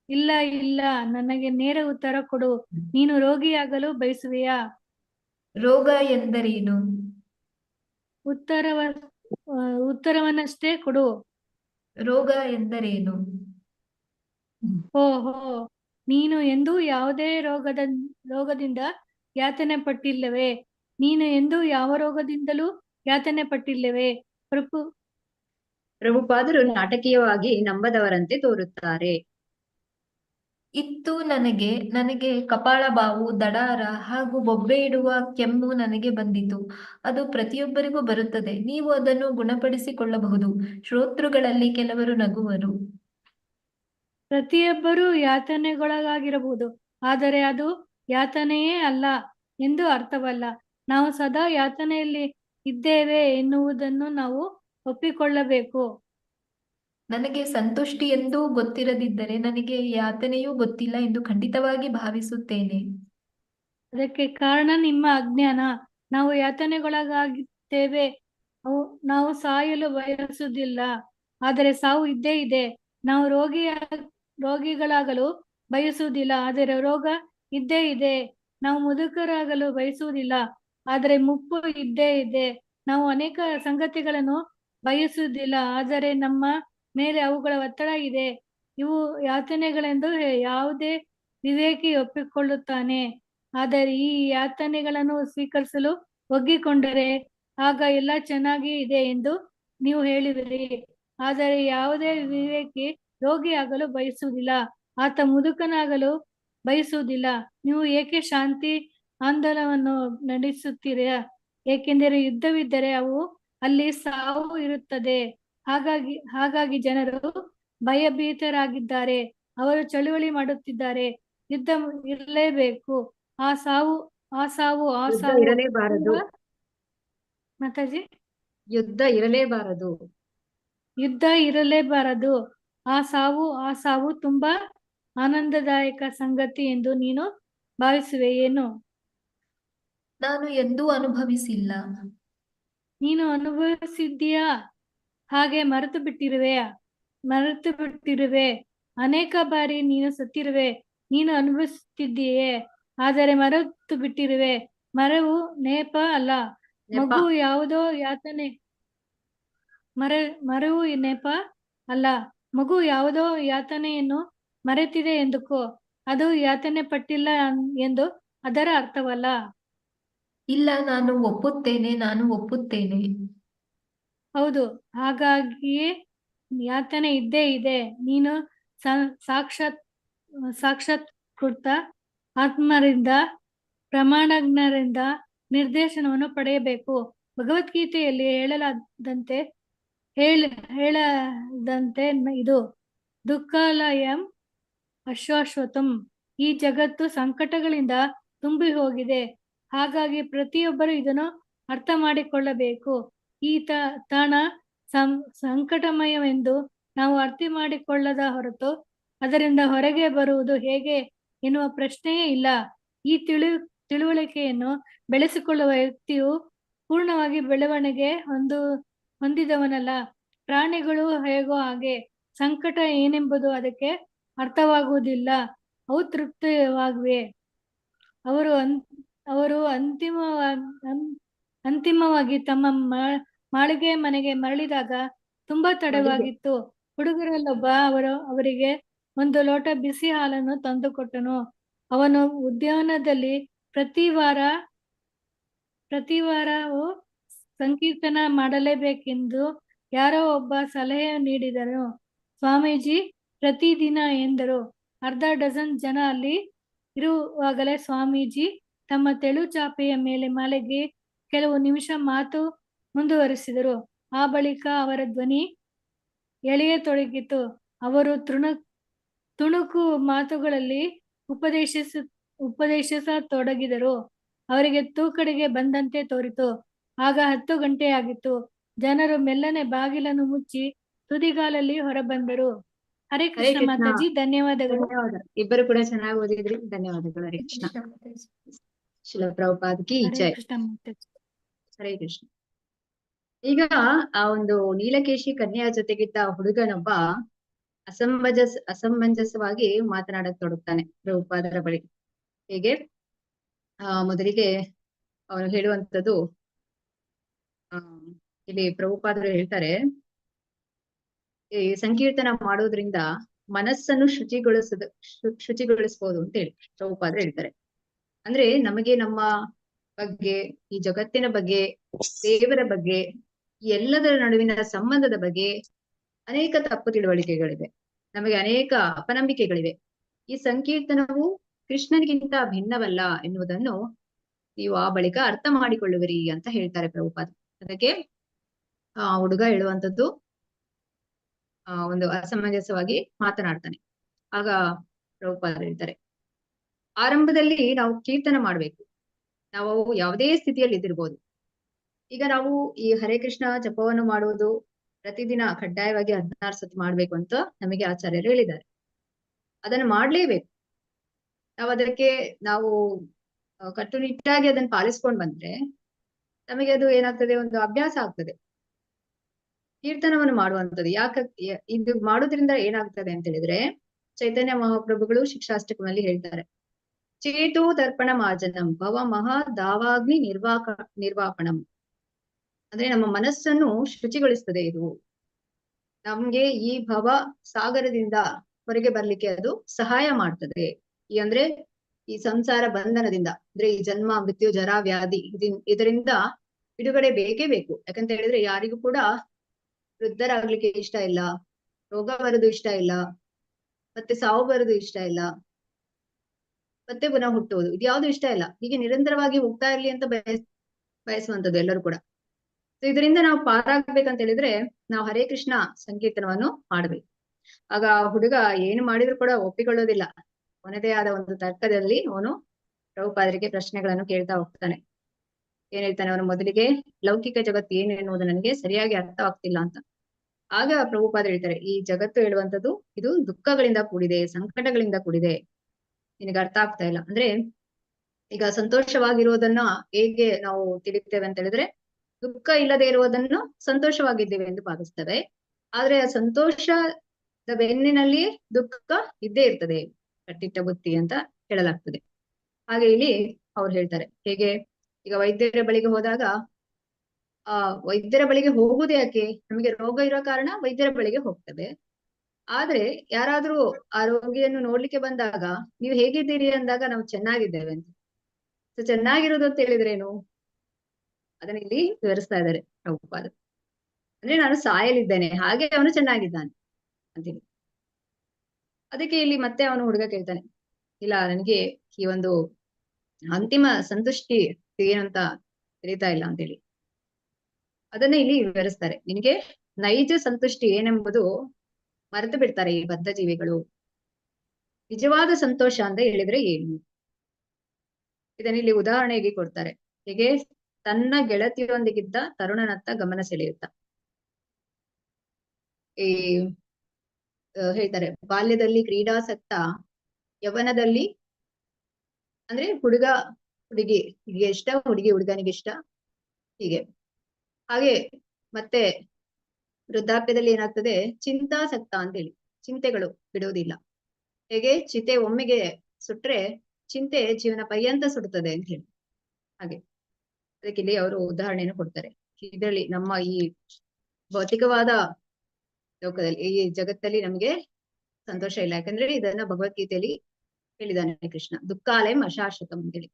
ಇಲ್ಲ ಇಲ್ಲ, ನನಗೆ ನೇರ ಉತ್ತರ ಕೊಡು. ನೀನು ರೋಗಿಯಾಗಲು ಬಯಸುವೆಯಾ? ರೋಗ ಎಂದರೇನು? ಉತ್ತರವನ್ನಷ್ಟೇ ಕೊಡು. ರೋಗ ಎಂದರೇನು? ಓಹೋ, ನೀನು ಎಂದೂ ಯಾವುದೇ ರೋಗದಿಂದ ಯಾತನೆ ಪಟ್ಟಿಲ್ಲವೇ? ನೀನು ಎಂದೂ ಯಾವ ರೋಗದಿಂದಲೂ ಯಾತನೆ ಪಟ್ಟಿಲ್ಲವೇ? ಪ್ರಭುಪಾದರು ನಾಟಕೀಯವಾಗಿ ನಂಬದವರಂತೆ ತೋರುತ್ತಾರೆ. ಇತ್ತು ನನಗೆ ಕಪಾಳಬಾವು, ದಡಾರ ಹಾಗೂ ಬೊಬ್ಬೆ ಇಡುವ ಕೆಮ್ಮು ನನಗೆ ಬಂದಿತು. ಅದು ಪ್ರತಿಯೊಬ್ಬರಿಗೂ ಬರುತ್ತದೆ. ನೀವು ಅದನ್ನು ಗುಣಪಡಿಸಿಕೊಳ್ಳಬಹುದು. ಶ್ರೋತೃಗಳಲ್ಲಿ ಕೆಲವರು ನಗುವರು. ಪ್ರತಿಯೊಬ್ಬರೂ ಯಾತನೆಗೊಳಗಾಗಿರಬಹುದು, ಆದರೆ ಅದು ಯಾತನೆಯೇ ಅಲ್ಲ ಎಂದು ಅರ್ಥವಲ್ಲ. ನಾವು ಸದಾ ಯಾತನೆಯಲ್ಲಿ ಇದ್ದೇವೆ ಎನ್ನುವುದನ್ನು ನಾವು ಒಪ್ಪಿಕೊಳ್ಳಬೇಕು. ನನಗೆ ಸಂತುಷ್ಟಿ ಎಂದೂ ಗೊತ್ತಿರದಿದ್ದರೆ ನನಗೆ ಯಾತನೆಯೂ ಗೊತ್ತಿಲ್ಲ ಎಂದು ಖಂಡಿತವಾಗಿ ಭಾವಿಸುತ್ತೇನೆ. ಅದಕ್ಕೆ ಕಾರಣ ನಿಮ್ಮ ಅಜ್ಞಾನ. ನಾವು ಯಾತನೆಗೊಳಗಾಗಿದ್ದೇವೆ. ನಾವು ಸಾಯಲು ಬಯಸುವುದಿಲ್ಲ, ಆದರೆ ಸಾವು ಇದ್ದೇ ಇದೆ. ನಾವು ರೋಗಿಗಳಾಗಲು ಬಯಸುವುದಿಲ್ಲ, ಆದರೆ ರೋಗ ಇದ್ದೇ ಇದೆ. ನಾವು ಮುದುಕರಾಗಲು ಬಯಸುವುದಿಲ್ಲ, ಆದರೆ ಮುಪ್ಪು ಇದ್ದೇ ಇದೆ. ನಾವು ಅನೇಕ ಸಂಗತಿಗಳನ್ನು ಬಯಸುವುದಿಲ್ಲ, ಆದರೆ ನಮ್ಮ ಮೇಲೆ ಅವುಗಳ ಒತ್ತಡ ಇದೆ. ಇವು ಯಾತನೆಗಳೆಂದು ಯಾವುದೇ ವಿವೇಕಿ ಒಪ್ಪಿಕೊಳ್ಳುತ್ತಾನೆ. ಆದರೆ ಈ ಯಾತನೆಗಳನ್ನು ಸ್ವೀಕರಿಸಲು ಒಗ್ಗಿಕೊಂಡರೆ ಆಗ ಎಲ್ಲ ಚೆನ್ನಾಗಿ ಇದೆ ಎಂದು ನೀವು ಹೇಳುವಿರಿ. ಆದರೆ ಯಾವುದೇ ವಿವೇಕಿ ರೋಗಿಯಾಗಲು ಬಯಸುವುದಿಲ್ಲ, ಆತ ಮುದುಕನಾಗಲು ಬಯಸುವುದಿಲ್ಲ. ನೀವು ಏಕೆ ಶಾಂತಿ ಆಂದೋಲನವನ್ನು ನಡೆಸುತ್ತೀರಾ? ಏಕೆಂದರೆ ಯುದ್ಧವಿದ್ದರೆ ಅಲ್ಲಿ ಸಾವು ಇರುತ್ತದೆ. ಹಾಗಾಗಿ ಜನರು ಭಯಭೀತರಾಗಿದ್ದಾರೆ. ಅವರು ಚಳುವಳಿ ಮಾಡುತ್ತಿದ್ದಾರೆ. ಯುದ್ಧ ಇರಲೇಬೇಕು. ಆ ಸಾವು ಇರಲೇಬಾರದು. ಮಾತಾಜಿ, ಯುದ್ಧ ಇರಲೇಬಾರದು. ಯುದ್ಧ ಇರಲೇಬಾರದು. ಆ ಸಾವು ತುಂಬಾ ಆನಂದದಾಯಕ ಸಂಗತಿ ಎಂದು ನೀನು ಭಾವಿಸುವೆ ಏನು? ನಾನು ಎಂದೂ ಅನುಭವಿಸಿಲ್ಲ. ನೀನು ಅನುಭವಿಸಿದ್ದೀಯಾ? ಹಾಗೆ ಮರೆತು ಬಿಟ್ಟಿರುವೆ. ಅನೇಕ ಬಾರಿ ನೀನು ಸತ್ತಿರುವೆ. ನೀನು ಅನುಭವಿಸುತ್ತಿದ್ದೀಯೇ, ಆದರೆ ಮರೆತು ಬಿಟ್ಟಿರುವೆ. ಮರವು ನೆಪ ಅಲ್ಲ, ಮಗು ಯಾವುದೋ ಯಾತನೆ. ಮರವು ನೆಪ ಅಲ್ಲ, ಮಗು ಯಾವುದೋ ಯಾತನೆಯನ್ನು ಮರೆತಿದೆ ಎಂದುಕೋ, ಅದು ಯಾತನೆ ಪಟ್ಟಿಲ್ಲ ಎಂದು ಅದರ ಅರ್ಥವಲ್ಲ. ಇಲ್ಲ, ನಾನು ಒಪ್ಪುತ್ತೇನೆ. ಹೌದು, ಹಾಗಾಗಿಯೇ ಯಾತನೆ ಇದ್ದೇ ಇದೆ. ನೀನು ಸಾಕ್ಷಾತ್ಕೃತ ಆತ್ಮರಿಂದ, ಪ್ರಮಾಣಜ್ಞರಿಂದ ನಿರ್ದೇಶನವನ್ನು ಪಡೆಯಬೇಕು. ಭಗವದ್ಗೀತೆಯಲ್ಲಿ ಹೇಳದಂತೆ ಇದು ದುಃಖಾಲಯಂ ಅಶ್ವಾಶ್ವತಂ. ಈ ಜಗತ್ತು ಸಂಕಟಗಳಿಂದ ತುಂಬಿ ಹೋಗಿದೆ. ಹಾಗಾಗಿ ಪ್ರತಿಯೊಬ್ಬರು ಇದನ್ನು ಅರ್ಥ ಮಾಡಿಕೊಳ್ಳಬೇಕು. ಈ ತಾಣ ಸಂಕಟಮಯವೆಂದು ನಾವು ಅರ್ಥ ಮಾಡಿಕೊಳ್ಳದ ಹೊರತು ಅದರಿಂದ ಹೊರಗೆ ಬರುವುದು ಹೇಗೆ ಎನ್ನುವ ಪ್ರಶ್ನೆಯೇ ಇಲ್ಲ. ಈ ತಿಳುವಳಿಕೆಯನ್ನು ಬೆಳೆಸಿಕೊಳ್ಳುವ ವ್ಯಕ್ತಿಯು ಪೂರ್ಣವಾಗಿ ಬೆಳವಣಿಗೆ ಹೊಂದಿದವನಲ್ಲ. ಪ್ರಾಣಿಗಳು ಹೇಗೋ ಹಾಗೆ ಸಂಕಟ ಏನೆಂಬುದು ಅದಕ್ಕೆ ಅರ್ಥವಾಗುವುದಿಲ್ಲ. ಅವು ತೃಪ್ತವಾಗಿವೆ. ಅವರು ಅಂತಿಮವಾಗಿ ತಮ್ಮ ಮಾಳಿಗೆ ಮನೆಗೆ ಮರಳಿದಾಗ ತುಂಬಾ ತಡವಾಗಿತ್ತು. ಹುಡುಗರಲ್ಲೊಬ್ಬ ಅವರಿಗೆ ಒಂದು ಲೋಟ ಬಿಸಿ ಹಾಲನ್ನು ತಂದುಕೊಟ್ಟನು. ಅವನು ಉದ್ಯಾನದಲ್ಲಿ ಪ್ರತಿ ವಾರವೂ ಸಂಕೀರ್ತನ ಮಾಡಲೇಬೇಕೆಂದು ಯಾರೋ ಒಬ್ಬ ಸಲಹೆ ನೀಡಿದನು. ಸ್ವಾಮೀಜಿ ಪ್ರತಿದಿನ ಎಂದರು. ಅರ್ಧ ಡಜನ್ ಜನ ಅಲ್ಲಿ ಇರುವಾಗಲೇ ಸ್ವಾಮೀಜಿ ತಮ್ಮ ತೆಳು ಚಾಪೆಯ ಮೇಲೆ ಮಲಗಿ ಕೆಲವು ನಿಮಿಷ ಮಾತು ಮುಂದುವರಿಸಿದರು. ಆ ಬಳಿಕ ಅವರ ಧ್ವನಿ ಎಳೆಯತೊಡಗಿತು. ಅವರು ತುಣುಕು ಮಾತುಗಳಲ್ಲಿ ಉಪದೇಶಿಸತೊಡಗಿದರು. ಅವರಿಗೆ ತೂಕಡಿಗೆ ಬಂದಂತೆ ತೋರಿತು. ಆಗ 10 ಗಂಟೆಯಾಗಿತ್ತು. ಜನರು ಮೆಲ್ಲನೆ ಬಾಗಿಲನ್ನು ಮುಚ್ಚಿ ತುದಿಗಾಲಲ್ಲಿ ಹೊರಬಂದರು. ಹರೇ ಕೃಷ್ಣ ಮಾತಾಜಿ, ಧನ್ಯವಾದಗಳು. ಇಬ್ಬರು ಕೂಡ ಚೆನ್ನಾಗಿ ಓದಿದ್ರಿ. ಧನ್ಯವಾದಗಳು. ಹರೇ ಕೃಷ್ಣ. ಶಿಲ ಪ್ರಭುಪಾದ್ ಕಿ ಹರೇ ಜೈ. ಕೃಷ್ಣ ಮಾತಾಜಿ. ಹರೇ ಕೃಷ್ಣ. ಈಗ ಆ ಒಂದು ನೀಲಕೇಶಿ ಕನ್ಯೆಯ ಜೊತೆಗಿದ್ದ ಹುಡುಗನೊಬ್ಬ ಅಸಮಂಜಸವಾಗಿ ಮಾತನಾಡಕ್ ತೊಡಗ್ತಾನೆ ಪ್ರಭುಪಾದರ ಬಳಿ. ಹೇಗೆ ಮೊದಲಿಗೆ ಅವನು ಹೇಳುವಂಥದ್ದು, ಇಲ್ಲಿ ಪ್ರಭುಪಾದರು ಹೇಳ್ತಾರೆ, ಈ ಸಂಕೀರ್ತನ ಮಾಡೋದ್ರಿಂದ ಮನಸ್ಸನ್ನು ಶುಚಿಗೊಳಿಸಬಹುದು ಅಂತ ಹೇಳಿ ಪ್ರಭುಪಾದರು ಹೇಳ್ತಾರೆ. ಅಂದ್ರೆ ನಮಗೆ ನಮ್ಮ ಬಗ್ಗೆ, ಈ ಜಗತ್ತಿನ ಬಗ್ಗೆ, ದೇವರ ಬಗ್ಗೆ, ಎಲ್ಲದರ ನಡುವಿನ ಸಂಬಂಧದ ಬಗ್ಗೆ ಅನೇಕ ತಪ್ಪು ತಿಳುವಳಿಕೆಗಳಿವೆ. ನಮಗೆ ಅನೇಕ ಅಪನಂಬಿಕೆಗಳಿವೆ. ಈ ಸಂಕೀರ್ತನವು ಕೃಷ್ಣನಿಗಿಂತ ಭಿನ್ನವಲ್ಲ ಎನ್ನುವುದನ್ನು ನೀವು ಆ ಬಳಿಕ ಅರ್ಥ ಮಾಡಿಕೊಳ್ಳುವಿರಿ ಅಂತ ಹೇಳ್ತಾರೆ ಪ್ರಭುಪಾದ. ಅದಕ್ಕೆ ಹುಡುಗ ಹೇಳುವಂಥದ್ದು ಒಂದು ಅಸಮಂಜಸವಾಗಿ ಮಾತನಾಡ್ತಾನೆ. ಆಗ ಪ್ರಭುಪಾದ ಹೇಳ್ತಾರೆ, ಆರಂಭದಲ್ಲಿ ನಾವು ಕೀರ್ತನ ಮಾಡ್ಬೇಕು. ನಾವು ಯಾವುದೇ ಸ್ಥಿತಿಯಲ್ಲಿ ಇದ್ದಿರ್ಬೋದು. ಈಗ ನಾವು ಈ ಹರೇ ಕೃಷ್ಣ ಜಪವನ್ನು ಮಾಡುವುದು ಪ್ರತಿದಿನ ಕಡ್ಡಾಯವಾಗಿ 16 ಸತಿ ಮಾಡ್ಬೇಕು ಅಂತ ನಮಗೆ ಆಚಾರ್ಯರು ಹೇಳಿದ್ದಾರೆ. ಅದನ್ನು ಮಾಡ್ಲೇಬೇಕು. ನಾವು ಕಟ್ಟುನಿಟ್ಟಾಗಿ ಅದನ್ನ ಪಾಲಿಸ್ಕೊಂಡ್ ಬಂದ್ರೆ ನಮಗೆ ಅದು ಏನಾಗ್ತದೆ, ಒಂದು ಅಭ್ಯಾಸ ಆಗ್ತದೆ ಕೀರ್ತನವನ್ನು ಮಾಡುವಂಥದ್ದು. ಇದು ಮಾಡೋದ್ರಿಂದ ಏನಾಗ್ತದೆ ಅಂತ ಹೇಳಿದ್ರೆ, ಚೈತನ್ಯ ಮಹಾಪ್ರಭುಗಳು ಶಿಕ್ಷಾಷ್ಟಕದಲ್ಲಿ ಹೇಳ್ತಾರೆ, ಚೇತೋ ದರ್ಪಣ ಮಾರ್ಜನಂ ಭವ ಮಹಾ ದಾವಾಗ್ನಿ ನಿರ್ವಾಪಣಂ. ಅಂದ್ರೆ ನಮ್ಮ ಮನಸ್ಸನ್ನು ಶುಚಿಗೊಳಿಸ್ತದೆ. ಇದು ನಮ್ಗೆ ಈ ಭವ ಸಾಗರದಿಂದ ಹೊರಗೆ ಬರ್ಲಿಕ್ಕೆ ಅದು ಸಹಾಯ ಮಾಡ್ತದೆ. ಅಂದ್ರೆ ಈ ಸಂಸಾರ ಬಂಧನದಿಂದ, ಅಂದ್ರೆ ಈ ಜನ್ಮ ಮೃತ್ಯು ಜರ ವ್ಯಾಧಿ ಇದರಿಂದ ಬಿಡುಗಡೆ ಬೇಕೇ ಬೇಕು. ಯಾಕಂತ ಹೇಳಿದ್ರೆ ಯಾರಿಗೂ ಕೂಡ ವೃದ್ಧರಾಗ್ಲಿಕ್ಕೆ ಇಷ್ಟ ಇಲ್ಲ, ರೋಗ ಬರೋದು ಇಷ್ಟ ಇಲ್ಲ, ಮತ್ತೆ ಸಾವು ಬರೋದು ಇಷ್ಟ ಇಲ್ಲ, ಮತ್ತೆ ಪುನಃ ಹುಟ್ಟುವುದು ಇದ್ಯಾವುದು ಇಷ್ಟ ಇಲ್ಲ. ಹೀಗೆ ನಿರಂತರವಾಗಿ ಹೋಗ್ತಾ ಇರ್ಲಿ ಅಂತ ಬಯಸುವಂಥದ್ದು ಎಲ್ಲರೂ ಕೂಡ. ಇದರಿಂದ ನಾವು ಪಾರಾಗ್ಬೇಕಂತ ಹೇಳಿದ್ರೆ ನಾವು ಹರೇ ಕೃಷ್ಣ ಸಂಕೀರ್ತನವನ್ನು ಮಾಡ್ಬೇಕು. ಆಗ ಹುಡುಗ ಏನು ಮಾಡಿದ್ರು ಕೂಡ ಒಪ್ಪಿಕೊಳ್ಳೋದಿಲ್ಲ. ಅವನದೇ ಆದ ಒಂದು ತರ್ಕದಲ್ಲಿ ಅವನು ಪ್ರಭುಪಾದರಿಗೆ ಪ್ರಶ್ನೆಗಳನ್ನು ಕೇಳ್ತಾ ಹೋಗ್ತಾನೆ. ಏನ್ ಹೇಳ್ತಾನೆ ಅವನು, ಮೊದಲಿಗೆ ಲೌಕಿಕ ಜಗತ್ತು ಏನು ಎನ್ನುವುದು ನನಗೆ ಸರಿಯಾಗಿ ಅರ್ಥವಾಗ್ತಿಲ್ಲ ಅಂತ. ಆಗ ಪ್ರಭುಪಾದ ಹೇಳ್ತಾರೆ, ಈ ಜಗತ್ತು ಹೇಳುವಂಥದ್ದು ಇದು ದುಃಖಗಳಿಂದ ಕೂಡಿದೆ, ಸಂಕಟಗಳಿಂದ ಕೂಡಿದೆ, ನಿನಗೆ ಅರ್ಥ ಆಗ್ತಾ ಇಲ್ಲ. ಅಂದ್ರೆ ಈಗ ಸಂತೋಷವಾಗಿರುವುದನ್ನ ಹೇಗೆ ನಾವು ತಿಳಿತೇವೆ ಅಂತ ಹೇಳಿದ್ರೆ, ದುಃಖ ಇಲ್ಲದೆ ಇರುವುದನ್ನು ಸಂತೋಷವಾಗಿದ್ದೇವೆ ಎಂದು ಭಾವಿಸ್ತೇವೆ. ಆದ್ರೆ ಆ ಸಂತೋಷದ ಬೆನ್ನಿನಲ್ಲಿ ದುಃಖ ಇದ್ದೇ ಇರ್ತದೆ, ಕಟ್ಟಿಟ್ಟ ಬುತ್ತಿ ಅಂತ ಹೇಳಲಾಗ್ತದೆ. ಹಾಗೆ ಇಲ್ಲಿ ಅವ್ರು ಹೇಳ್ತಾರೆ, ಹೇಗೆ ಈಗ ವೈದ್ಯರ ಬಳಿಗೆ ಹೋದಾಗ ವೈದ್ಯರ ಬಳಿಗೆ ಹೋಗುವುದು ಯಾಕೆ? ನಮಗೆ ರೋಗ ಇರೋ ಕಾರಣ ವೈದ್ಯರ ಬಳಿಗೆ ಹೋಗ್ತೇವೆ. ಆದ್ರೆ ಯಾರಾದ್ರೂ ಆ ರೋಗಿಯನ್ನು ನೋಡ್ಲಿಕ್ಕೆ ಬಂದಾಗ ನೀವು ಹೇಗಿದ್ದೀರಿ ಅಂದಾಗ ನಾವು ಚೆನ್ನಾಗಿದ್ದೇವೆ ಅಂತ. ಸೊ ಚೆನ್ನಾಗಿರೋದು ಅಂತ ಹೇಳಿದ್ರೇನು, ಅದನ್ನ ಇಲ್ಲಿ ವಿವರಿಸ್ತಾ ಇದ್ದಾರೆ ಪ್ರಭುಪಾದ. ಅಂದ್ರೆ ನಾನು ಸಾಯಲಿದ್ದೇನೆ, ಹಾಗೆ ಅವನು ಚೆನ್ನಾಗಿದ್ದಾನೆ ಅಂತೇಳಿ. ಅದಕ್ಕೆ ಇಲ್ಲಿ ಮತ್ತೆ ಅವನು ಹುಡುಗ ಕೇಳ್ತಾನೆ, ಇಲ್ಲ ನನಗೆ ಈ ಒಂದು ಅಂತಿಮ ಸಂತುಷ್ಟಿ ಏನಂತ ತಿಳಿತಾ ಇಲ್ಲ ಅಂತೇಳಿ. ಅದನ್ನ ಇಲ್ಲಿ ವಿವರಿಸ್ತಾರೆ. ನಿನಗೆ ನೈಜ ಸಂತುಷ್ಟಿ ಏನೆಂಬುದು ಮರೆತು ಬಿಡ್ತಾರೆ ಈ ಬದ್ಧ ಜೀವಿಗಳು. ನಿಜವಾದ ಸಂತೋಷ ಅಂತ ಹೇಳಿದ್ರೆ ಏನು, ಇದನ್ನ ಇಲ್ಲಿ ಉದಾಹರಣೆಗೆ ಕೊಡ್ತಾರೆ. ಹೇಗೆ ತನ್ನ ಗೆಳತಿಯೊಂದಿಗಿದ್ದ ತರುಣನತ್ತ ಗಮನ ಸೆಳೆಯುತ್ತ. ಈ ಹೇಳ್ತಾರೆ, ಬಾಲ್ಯದಲ್ಲಿ ಕ್ರೀಡಾಸಕ್ತ, ಯೌವನದಲ್ಲಿ ಅಂದ್ರೆ ಹುಡುಗ ಹುಡುಗಿಗೆ ಇಷ್ಟ, ಹುಡುಗಿ ಹುಡುಗನಿಗೆ ಇಷ್ಟ, ಹೀಗೆ. ಹಾಗೆ ಮತ್ತೆ ವೃದ್ಧಾಪ್ಯದಲ್ಲಿ ಏನಾಗ್ತದೆ, ಚಿಂತಾಸಕ್ತ ಅಂತೇಳಿ, ಚಿಂತೆಗಳು ಬಿಡುವುದಿಲ್ಲ. ಹೇಗೆ ಚಿತೆ ಒಮ್ಮೆಗೆ ಸುಟ್ರೆ ಚಿಂತೆ ಜೀವನ ಪರ್ಯಂತ ಸುಡುತ್ತದೆ ಅಂತ ಹೇಳಿ. ಹಾಗೆ ಅದಕ್ಕೆ ಇಲ್ಲಿ ಅವರು ಉದಾಹರಣೆಯನ್ನು ಕೊಡ್ತಾರೆ. ಇದರಲ್ಲಿ ನಮ್ಮ ಈ ಭೌತಿಕವಾದ ಲೋಕದಲ್ಲಿ, ಈ ಜಗತ್ತಲ್ಲಿ ನಮಗೆ ಸಂತೋಷ ಇಲ್ಲ. ಯಾಕಂದ್ರೆ ಇದನ್ನ ಭಗವದ್ಗೀತೆಯಲ್ಲಿ ಹೇಳಿದಾನೆ ಕೃಷ್ಣ, ದುಃಖಾಲಯಂ ಅಶಾಶ್ವತಂ ಅಂತೇಳಿ.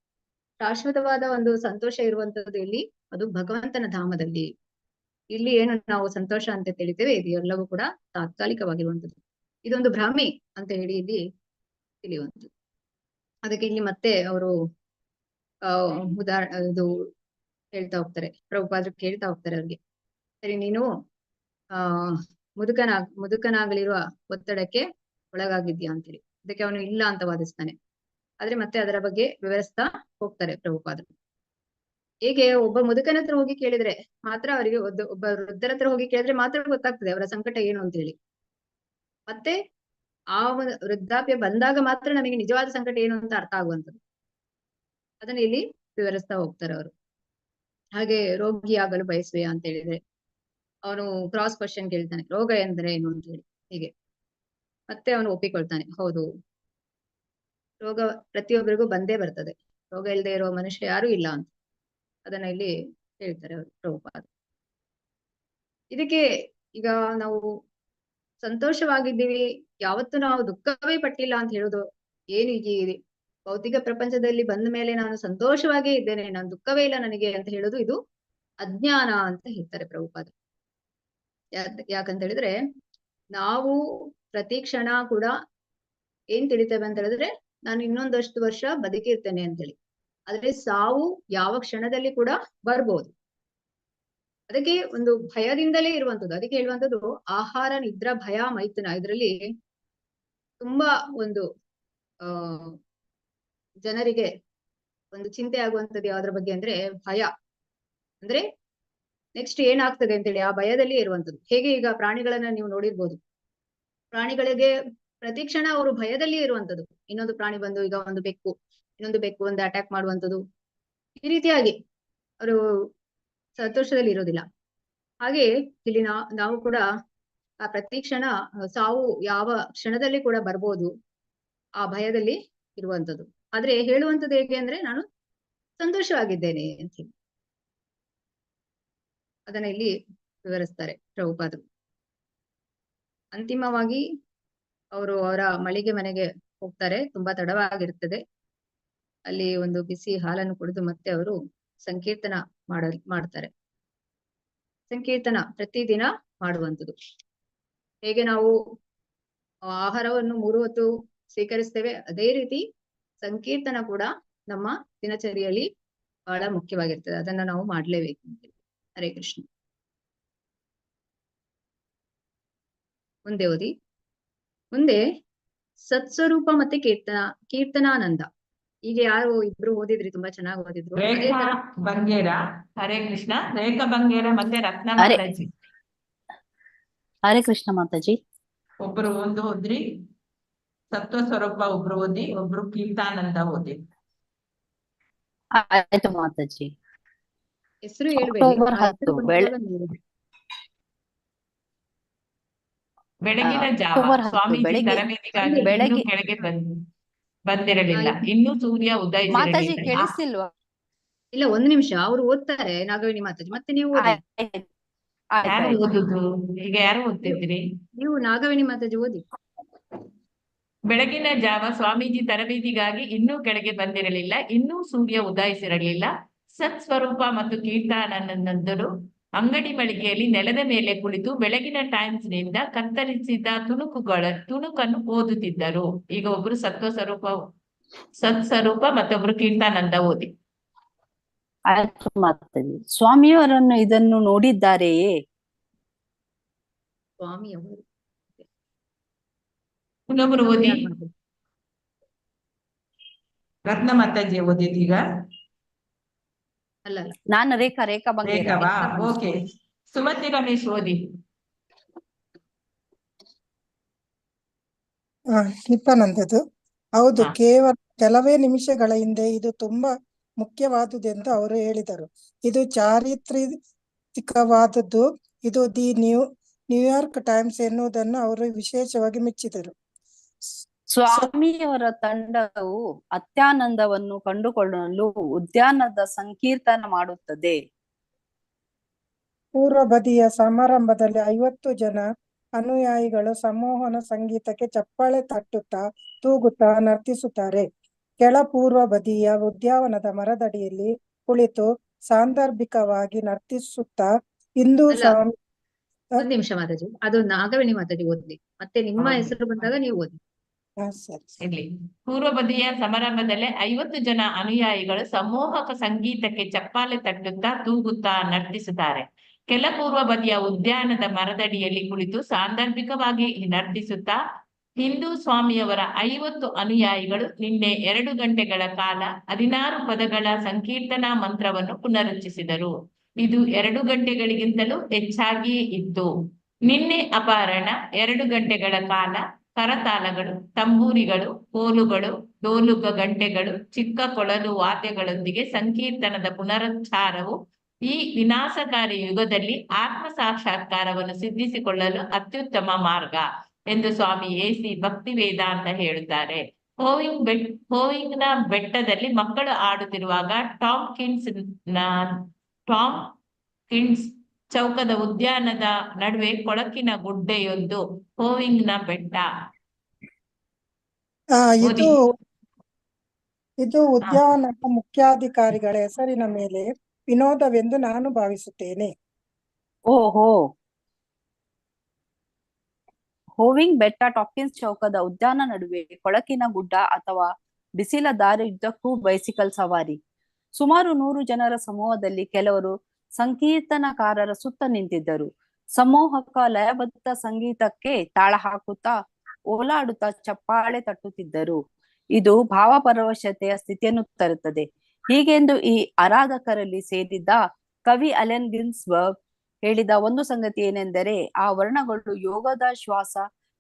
ಶಾಶ್ವತವಾದ ಒಂದು ಸಂತೋಷ ಇರುವಂತದ್ದು ಇಲ್ಲಿ, ಅದು ಭಗವಂತನ ಧಾಮದಲ್ಲಿ. ಇಲ್ಲಿ ಏನು ನಾವು ಸಂತೋಷ ಅಂತ ತಿಳಿತೇವೆ, ಇದು ಎಲ್ಲವೂ ಕೂಡ ತಾತ್ಕಾಲಿಕವಾಗಿರುವಂತದ್ದು. ಇದೊಂದು ಭ್ರಾಮಿ ಅಂತ ಹೇಳಿ ಇಲ್ಲಿ ತಿಳಿಯುವಂಥದ್ದು. ಅದಕ್ಕೆ ಇಲ್ಲಿ ಮತ್ತೆ ಅವರು ಇದು ಹೇಳ್ತಾ ಹೋಗ್ತಾರೆ, ಪ್ರಭುಪಾದರು ಕೇಳ್ತಾ ಹೋಗ್ತಾರೆ ಅವ್ರಿಗೆ, ಸರಿ ನೀನು ಮುದುಕನಾಗಲಿರುವ ಒತ್ತಡಕ್ಕೆ ಒಳಗಾಗಿದ್ಯಾ ಅಂತೇಳಿ. ಅದಕ್ಕೆ ಅವನು ಇಲ್ಲ ಅಂತ ವಾದಿಸ್ತಾನೆ. ಆದ್ರೆ ಮತ್ತೆ ಅದರ ಬಗ್ಗೆ ವಿವರಿಸ್ತಾ ಹೋಗ್ತಾರೆ ಪ್ರಭುಪಾದರು. ಹೇಗೆ ಒಬ್ಬ ಮುದುಕನ ಹತ್ರ ಹೋಗಿ ಕೇಳಿದ್ರೆ ಮಾತ್ರ ಅವರಿಗೆ, ಒಬ್ಬ ವೃದ್ಧರ ಹತ್ರ ಹೋಗಿ ಕೇಳಿದ್ರೆ ಮಾತ್ರ ಗೊತ್ತಾಗ್ತದೆ ಅವರ ಸಂಕಟ ಏನು ಅಂತ ಹೇಳಿ. ಮತ್ತೆ ಆ ವೃದ್ಧಾಪ್ಯ ಬಂದಾಗ ಮಾತ್ರ ನಮಗೆ ನಿಜವಾದ ಸಂಕಟ ಏನು ಅಂತ ಅರ್ಥ ಆಗುವಂಥದ್ದು. ಅದನ್ನ ಇಲ್ಲಿ ವಿವರಿಸ್ತಾ ಹೋಗ್ತಾರೆ ಅವರು. ಹಾಗೆ ರೋಗಿಯಾಗಲು ಬಯಸುವೆಯಾ ಅಂತ ಹೇಳಿದ್ರೆ ಅವನು ಕ್ರಾಸ್ ಕ್ವಶನ್ ಕೇಳ್ತಾನೆ, ರೋಗ ಎಂದರೆ ಏನು ಅಂತ ಹೇಳಿ. ಹೀಗೆ ಮತ್ತೆ ಅವನು ಒಪ್ಪಿಕೊಳ್ತಾನೆ, ಹೌದು ರೋಗ ಪ್ರತಿಯೊಬ್ಬರಿಗೂ ಬಂದೇ ಬರ್ತದೆ, ರೋಗ ಇಲ್ಲದೆ ಇರುವ ಮನುಷ್ಯ ಯಾರು ಇಲ್ಲ ಅಂತ. ಅದನ್ನ ಇಲ್ಲಿ ಹೇಳ್ತಾರೆ ಅವರು ಪ್ರಭುಪಾದ. ಇದಕ್ಕೆ ಈಗ ನಾವು ಸಂತೋಷವಾಗಿದ್ದೀವಿ, ಯಾವತ್ತು ನಾವು ದುಃಖವೇ ಪಟ್ಟಿಲ್ಲ ಅಂತ ಹೇಳುದು ಏನು, ಈ ಭೌತಿಕ ಪ್ರಪಂಚದಲ್ಲಿ ಬಂದ ಮೇಲೆ ನಾನು ಸಂತೋಷವಾಗೇ ಇದ್ದೇನೆ, ನಾನು ದುಃಖವೇ ಇಲ್ಲ ನನಗೆ ಅಂತ ಹೇಳುದು, ಇದು ಅಜ್ಞಾನ ಅಂತ ಹೇಳ್ತಾರೆ ಪ್ರಭುಪಾದ. ಯಾಕಂತ ಹೇಳಿದ್ರೆ ನಾವು ಪ್ರತಿ ಕ್ಷಣ ಕೂಡ ಏನ್ ತಿಳಿತೇವೆ ಅಂತ ಹೇಳಿದ್ರೆ, ನಾನು ಇನ್ನೊಂದಷ್ಟು ವರ್ಷ ಬದುಕಿರ್ತೇನೆ ಅಂತೇಳಿ. ಆದ್ರೆ ಸಾವು ಯಾವ ಕ್ಷಣದಲ್ಲಿ ಕೂಡ ಬರ್ಬೋದು. ಅದಕ್ಕೆ ಒಂದು ಭಯದಿಂದಲೇ ಇರುವಂತದ್ದು. ಅದಕ್ಕೆ ಹೇಳುವಂಥದ್ದು ಆಹಾರ, ನಿದ್ರಾ, ಭಯ, ಮೈಥುನ. ಇದರಲ್ಲಿ ತುಂಬಾ ಒಂದು ಜನರಿಗೆ ಒಂದು ಚಿಂತೆ ಆಗುವಂಥದ್ದು ಯಾವ್ದ್ರ ಬಗ್ಗೆ ಅಂದ್ರೆ ಭಯ. ಅಂದ್ರೆ ನೆಕ್ಸ್ಟ್ ಏನಾಗ್ತದೆ ಅಂತೇಳಿ ಆ ಭಯದಲ್ಲಿ ಇರುವಂತದ್ದು. ಹೇಗೆ ಈಗ ಪ್ರಾಣಿಗಳನ್ನ ನೀವು ನೋಡಿರ್ಬೋದು, ಪ್ರಾಣಿಗಳಿಗೆ ಪ್ರತಿ ಕ್ಷಣ ಅವರು ಭಯದಲ್ಲಿ ಇರುವಂತದ್ದು. ಇನ್ನೊಂದು ಪ್ರಾಣಿ ಬಂದು, ಈಗ ಇನ್ನೊಂದು ಬೆಕ್ಕು ಒಂದು ಅಟ್ಯಾಕ್ ಮಾಡುವಂಥದ್ದು, ಈ ರೀತಿಯಾಗಿ ಅವರು ಸಂತೋಷದಲ್ಲಿ ಇರೋದಿಲ್ಲ. ಹಾಗೆ ಇಲ್ಲಿ ನಾವು ಕೂಡ ಆ ಪ್ರತಿ ಕ್ಷಣ ಸಾವು ಯಾವ ಕ್ಷಣದಲ್ಲಿ ಕೂಡ ಬರ್ಬೋದು, ಆ ಭಯದಲ್ಲಿ ಇರುವಂತದ್ದು. ಆದ್ರೆ ಹೇಳುವಂಥದ್ದು ಹೇಗೆ ಅಂದ್ರೆ ನಾನು ಸಂತೋಷವಾಗಿದ್ದೇನೆ ಅಂತ ಹೇಳಿ. ಅದನ್ನ ಇಲ್ಲಿ ವಿವರಿಸ್ತಾರೆ ಪ್ರಭುಪಾದರು. ಅಂತಿಮವಾಗಿ ಅವರು ಅವರ ಮಳಿಗೆ ಮನೆಗೆ ಹೋಗ್ತಾರೆ. ತುಂಬಾ ತಡವಾಗಿರ್ತದೆ. ಅಲ್ಲಿ ಒಂದು ಬಿಸಿ ಹಾಲನ್ನು ಕುಡಿದು ಮತ್ತೆ ಅವರು ಸಂಕೀರ್ತನ ಮಾಡ್ತಾರೆ. ಸಂಕೀರ್ತನ ಪ್ರತಿದಿನ ಮಾಡುವಂಥದ್ದು. ಹೇಗೆ ನಾವು ಆಹಾರವನ್ನು 3 ಹೊತ್ತು ಸ್ವೀಕರಿಸ್ತೇವೆ, ಅದೇ ರೀತಿ ಸಂಕೀರ್ತನ ಕೂಡ ನಮ್ಮ ದಿನಚರಿಯಲ್ಲಿ ಬಹಳ ಮುಖ್ಯವಾಗಿರ್ತದೆ. ಅದನ್ನ ನಾವು ಮಾಡ್ಲೇಬೇಕು. ಹರೇ ಕೃಷ್ಣ. ಮುಂದೆ ಓದಿ. ಮುಂದೆ ಸತ್ಸ್ವರೂಪ ಮತ್ತೆ ಕೀರ್ತನಾನಂದ. ಈಗ ಯಾರು ಇಬ್ರು ಓದಿದ್ರಿ, ತುಂಬಾ ಚೆನ್ನಾಗಿ ಓದಿದ್ರು. ಅದೇ ರೇಖಾ ತರ ಬಂಗೇರ, ಹರೇ ಕೃಷ್ಣ. ರೇಖಾ ಬಂಗೇರ ಮತ್ತೆ ರತ್ನ ಹರೇ ಮಾತಾಜಿ ಹರೇ ಕೃಷ್ಣ ಮಾತಾಜಿ. ಒಬ್ರು ಓದ್ರಿ ಸತ್ವ ಸ್ವರೂಪ, ಒಬ್ರು ಓದಿ, ಒಬ್ರು ಕೀರ್ತಾನಂದ ಓದಿ. ಆಯ್ತು ಮಾತಾಜಿ. ಹೆಸರು ಹೇಳ್ಬೇಡಿ, ಅಕ್ಟೋಬರ್ ಆ ಹೆಸರು 10 ಬಂದಾಗ ನೀವು ಬೆಳಗಿನ ಜಾವ ಅಕ್ಟೋಬರ್ 10 ಸ್ವಾಮೀಜಿ ಬೆಳಗ್ಗೆ ತರಬೇತಿಗಾಗಿ ಇನ್ನೂ ಬೆಳಗ್ಗೆ ಕೆಳಗೆ ಬಂದಿರಲಿಲ್ಲ. ಇನ್ನೂ ಸೂರ್ಯ ಮಾತಾಜಿ ಉದಯಿಸಿರಲಿಲ್ಲ. ಕೇಳಿಸ್ತಿಲ್ವಾ? ಇಲ್ಲ, ಒಂದು ನಿಮಿಷ. ಅವ್ರು ಓದ್ತಾರೆ, ನಾಗವೇಣಿ ಮಾತಾಜಿ, ಮತ್ತೆ ನೀವು ಓದಿ. ಯಾರು ಆಯ್ತಾಯ್ತು. ಓದುದು? ಈಗ ಯಾರು ಓದ್ತಿದ್ರಿ? ನೀವು ನಾಗವೇಣಿ ಮಾತಾಜಿ ಓದಿ. ಬೆಳಗಿನ ಜಾವ ಸ್ವಾಮೀಜಿ ತರಬೇತಿಗಾಗಿ ಇನ್ನೂ ಕೆಳಗೆ ಬಂದಿರಲಿಲ್ಲ. ಇನ್ನೂ ಸೂರ್ಯ ಉದಯಿಸಿರಲಿಲ್ಲ. ಸತ್ಸ್ವರೂಪ ಮತ್ತು ಕೀರ್ತಾನಂದರು ಅಂಗಡಿ ಮಳಿಗೆಯಲ್ಲಿ ನೆಲದ ಮೇಲೆ ಕುಳಿತು ಬೆಳಗಿನ ಟೈಮ್ಸ್ನಿಂದ ಕತ್ತರಿಸಿದ ತುಣುಕನ್ನು ಓದುತ್ತಿದ್ದರು. ಈಗ ಒಬ್ರು ಸತ್ಸ್ವರೂಪ ಮತ್ತೊಬ್ರು ಕೀರ್ತಾನಂದ ಓದಿ. ಆಯ್ತು ಮಾತಾಜಿ. ಸ್ವಾಮಿಯವರನ್ನು ಇದನ್ನು ನೋಡಿದ್ದಾರೆಯೇ? ಸ್ವಾಮಿ ಅವರು ಇನ್ನೊಬ್ರು ಓದಿ. ಯಾರು ಮಾತಾಜಿ? ರತ್ನ ಮಾತಾಜಿ ಓದಿದೀಗ. ಅಲ್ಲ ಅಲ್ಲ, ನಾನು ರೇಖಾ ಬಂಗೇರ. ರೇಖಾವಾ? ಓಕೆ. ಸುಮತಿ ರಮೇಶ್ ಓದಿ. ಕೀರ್ತಾನಂದದ್ದು. ಹೌದು, ಹಾ. ಕೇವಲ ಕೆಲವೇ ನಿಮಿಷಗಳ ಹಿಂದೆ ಇದು ತುಂಬಾ ಮುಖ್ಯವಾದುದೆಂದು ಅವರು ಹೇಳಿದರು. ಇದು ಚಾರಿತ್ರಿಕವಾದದ್ದು. ಇದು ದಿ ನ್ಯೂಯಾರ್ಕ್ ಟೈಮ್ಸ್ ಎನ್ನುವುದನ್ನು ಅವರು ವಿಶೇಷವಾಗಿ ಮೆಚ್ಚಿದರು. ಸ್ವಾಮಿಯವರ ತಂಡವು ಅತ್ಯಾನಂದವನ್ನು ಕಂಡುಕೊಳ್ಳಲು ಉದ್ಯಾನದ ಸಂಕೀರ್ತನ ಮಾಡುತ್ತದೆ. ಪೂರ್ವ ಬದಿಯ ಸಮಾರಂಭದಲ್ಲಿ 50 ಜನ ಅನುಯಾಯಿಗಳು ಸಂಮೋಹನ ಸಂಗೀತಕ್ಕೆ ಚಪ್ಪಾಳೆ ತಟ್ಟುತ್ತಾ ತೂಗುತ್ತಾ ನರ್ತಿಸುತ್ತಾರೆ. ಕೆಳ ಪೂರ್ವ ಬದಿಯ ಉದ್ಯಾನವನದ ಮರದಡಿಯಲ್ಲಿ ಕುಳಿತು ಸಾಂದರ್ಭಿಕವಾಗಿ ನರ್ತಿಸುತ್ತಾ ಹಿಂದೂ ಅಲ್ಲ. ಸ್ವಾಮಿ ಒಂದ್ ನಿಮಿಷ ಮಾತಾಜಿ, ಅದು ನಾಗವೇಣಿ ಮಾತಾಜಿ ಓದ್ಲಿ, ಮತ್ತೆ ನಿಮ್ಮ ಹೌದು. ಹೆಸರು ಬಂದಾಗ ನೀವು ಓದಿ. ಸರಿ. ಇರ್ಲಿ. ಪೂರ್ವ ಬದಿಯ ಸಮಾರಂಭದಲ್ಲಿ 50 ಜನ ಅನುಯಾಯಿಗಳು ಸಮೂಹಕ ಸಂಗೀತಕ್ಕೆ ಚಪ್ಪಾಳೆ ತಟ್ಟುತ್ತಾ ತೂಗುತ್ತಾ ನರ್ತಿಸುತ್ತಾರೆ. ಕೆಲ ಪೂರ್ವ ಬದಿಯ ಉದ್ಯಾನದ ಮರದಡಿಯಲ್ಲಿ ಕುಳಿತು ಸಾಂದರ್ಭಿಕವಾಗಿ ನರ್ತಿಸುತ್ತಾ ಹಿಂದೂ ಸ್ವಾಮಿಯವರ 50 ಅನುಯಾಯಿಗಳು ನಿನ್ನೆ 2 ಗಂಟೆಗಳ ಕಾಲ 16 ಪದಗಳ ಸಂಕೀರ್ತನಾ ಮಂತ್ರವನ್ನು ಪುನರುಚ್ಚರಿಸಿದರು. ಇದು 2 ಗಂಟೆಗಳಿಗಿಂತಲೂ ಹೆಚ್ಚಾಗಿಯೇ ಇತ್ತು. ನಿನ್ನೆ ಅಪರಾಹ್ನ 2 ಗಂಟೆಗಳ ಕಾಲ ಕರತಾಲಗಳು, ತಂಬೂರಿಗಳು, ಕೋಲುಗಳು, ಡೋಲುಗ ಗಂಟೆಗಳು, ಚಿಕ್ಕ ಕೊಳಲು ವಾದ್ಯಗಳೊಂದಿಗೆ ಸಂಕೀರ್ತನದ ಪುನರುಚ್ಚಾರವು ಈ ವಿನಾಶಕಾರಿ ಯುಗದಲ್ಲಿ ಆತ್ಮ ಸಾಕ್ಷಾತ್ಕಾರವನ್ನು ಸಿದ್ಧಿಸಿಕೊಳ್ಳಲು ಅತ್ಯುತ್ತಮ ಮಾರ್ಗ ಎಂದು ಸ್ವಾಮಿ ಎ.ಸಿ. ಭಕ್ತಿ ವೇದಾಂತ ಹೇಳುತ್ತಾರೆ. ಹೋವಿಂಗ್ ನ ಬೆಟ್ಟದಲ್ಲಿ ಮಕ್ಕಳು ಆಡುತ್ತಿರುವಾಗ ಟಾಮ್ ಕಿನ್ಸ್ ಚೌಕದ ಉದ್ಯಾನದ ನಡುವೆ ಕೊಳಕಿನ ಗುಡ್ಡೆಯೊಂದು. ಹೋವಿಂಗ್ ನ ಬೆಟ್ಟ. ಇದು ಇದು ಉದ್ಯಾನದ ಮುಖ್ಯಾಧಿಕಾರಿಗಳ ಹೆಸರಿನ ಮೇಲೆ ವಿನೋದವೆಂದು ನಾನು ಭಾವಿಸುತ್ತೇನೆ. ಓಹೋ. ಹೋವಿಂಗ್ ಬೆಟ್ಟ ಟಾಕಿನ್ಸ್ ಚೌಕದ ಉದ್ಯಾನ ನಡುವೆ ಕೊಳಕಿನ ಗುಡ್ಡ ಅಥವಾ ಬಿಸಿಲ ದಾರಿಯುದ್ದಕ್ಕೂ ಬೈಸಿಕಲ್ ಸವಾರಿ. ಸುಮಾರು 100 ಜನರ ಸಮೂಹದಲ್ಲಿ ಕೆಲವರು ಸಂಕೀರ್ತನಕಾರರ ಸುತ್ತ ನಿಂತಿದ್ದರು. ಸಮೂಹಕ ಲಯಬದ್ಧ ಸಂಗೀತಕ್ಕೆ ತಾಳ ಹಾಕುತ್ತಾ ಓಲಾಡುತ್ತಾ ಚಪ್ಪಾಳೆ ತಟ್ಟುತ್ತಿದ್ದರು. ಇದು ಭಾವಪರವಶತೆಯ ಸ್ಥಿತಿಯನ್ನು ತರುತ್ತದೆ. ಹೀಗೆಂದು ಈ ಆರಾಧಕರಲ್ಲಿ ಸೇರಿದ್ದ ಕವಿ ಅಲೆನ್ ಗಿನ್ಸ್ಬರ್ಗ್ ಹೇಳಿದ ಒಂದು ಸಂಗತಿ ಏನೆಂದರೆ, ಆ ವರ್ಣಗಳು ಯೋಗದ ಶ್ವಾಸ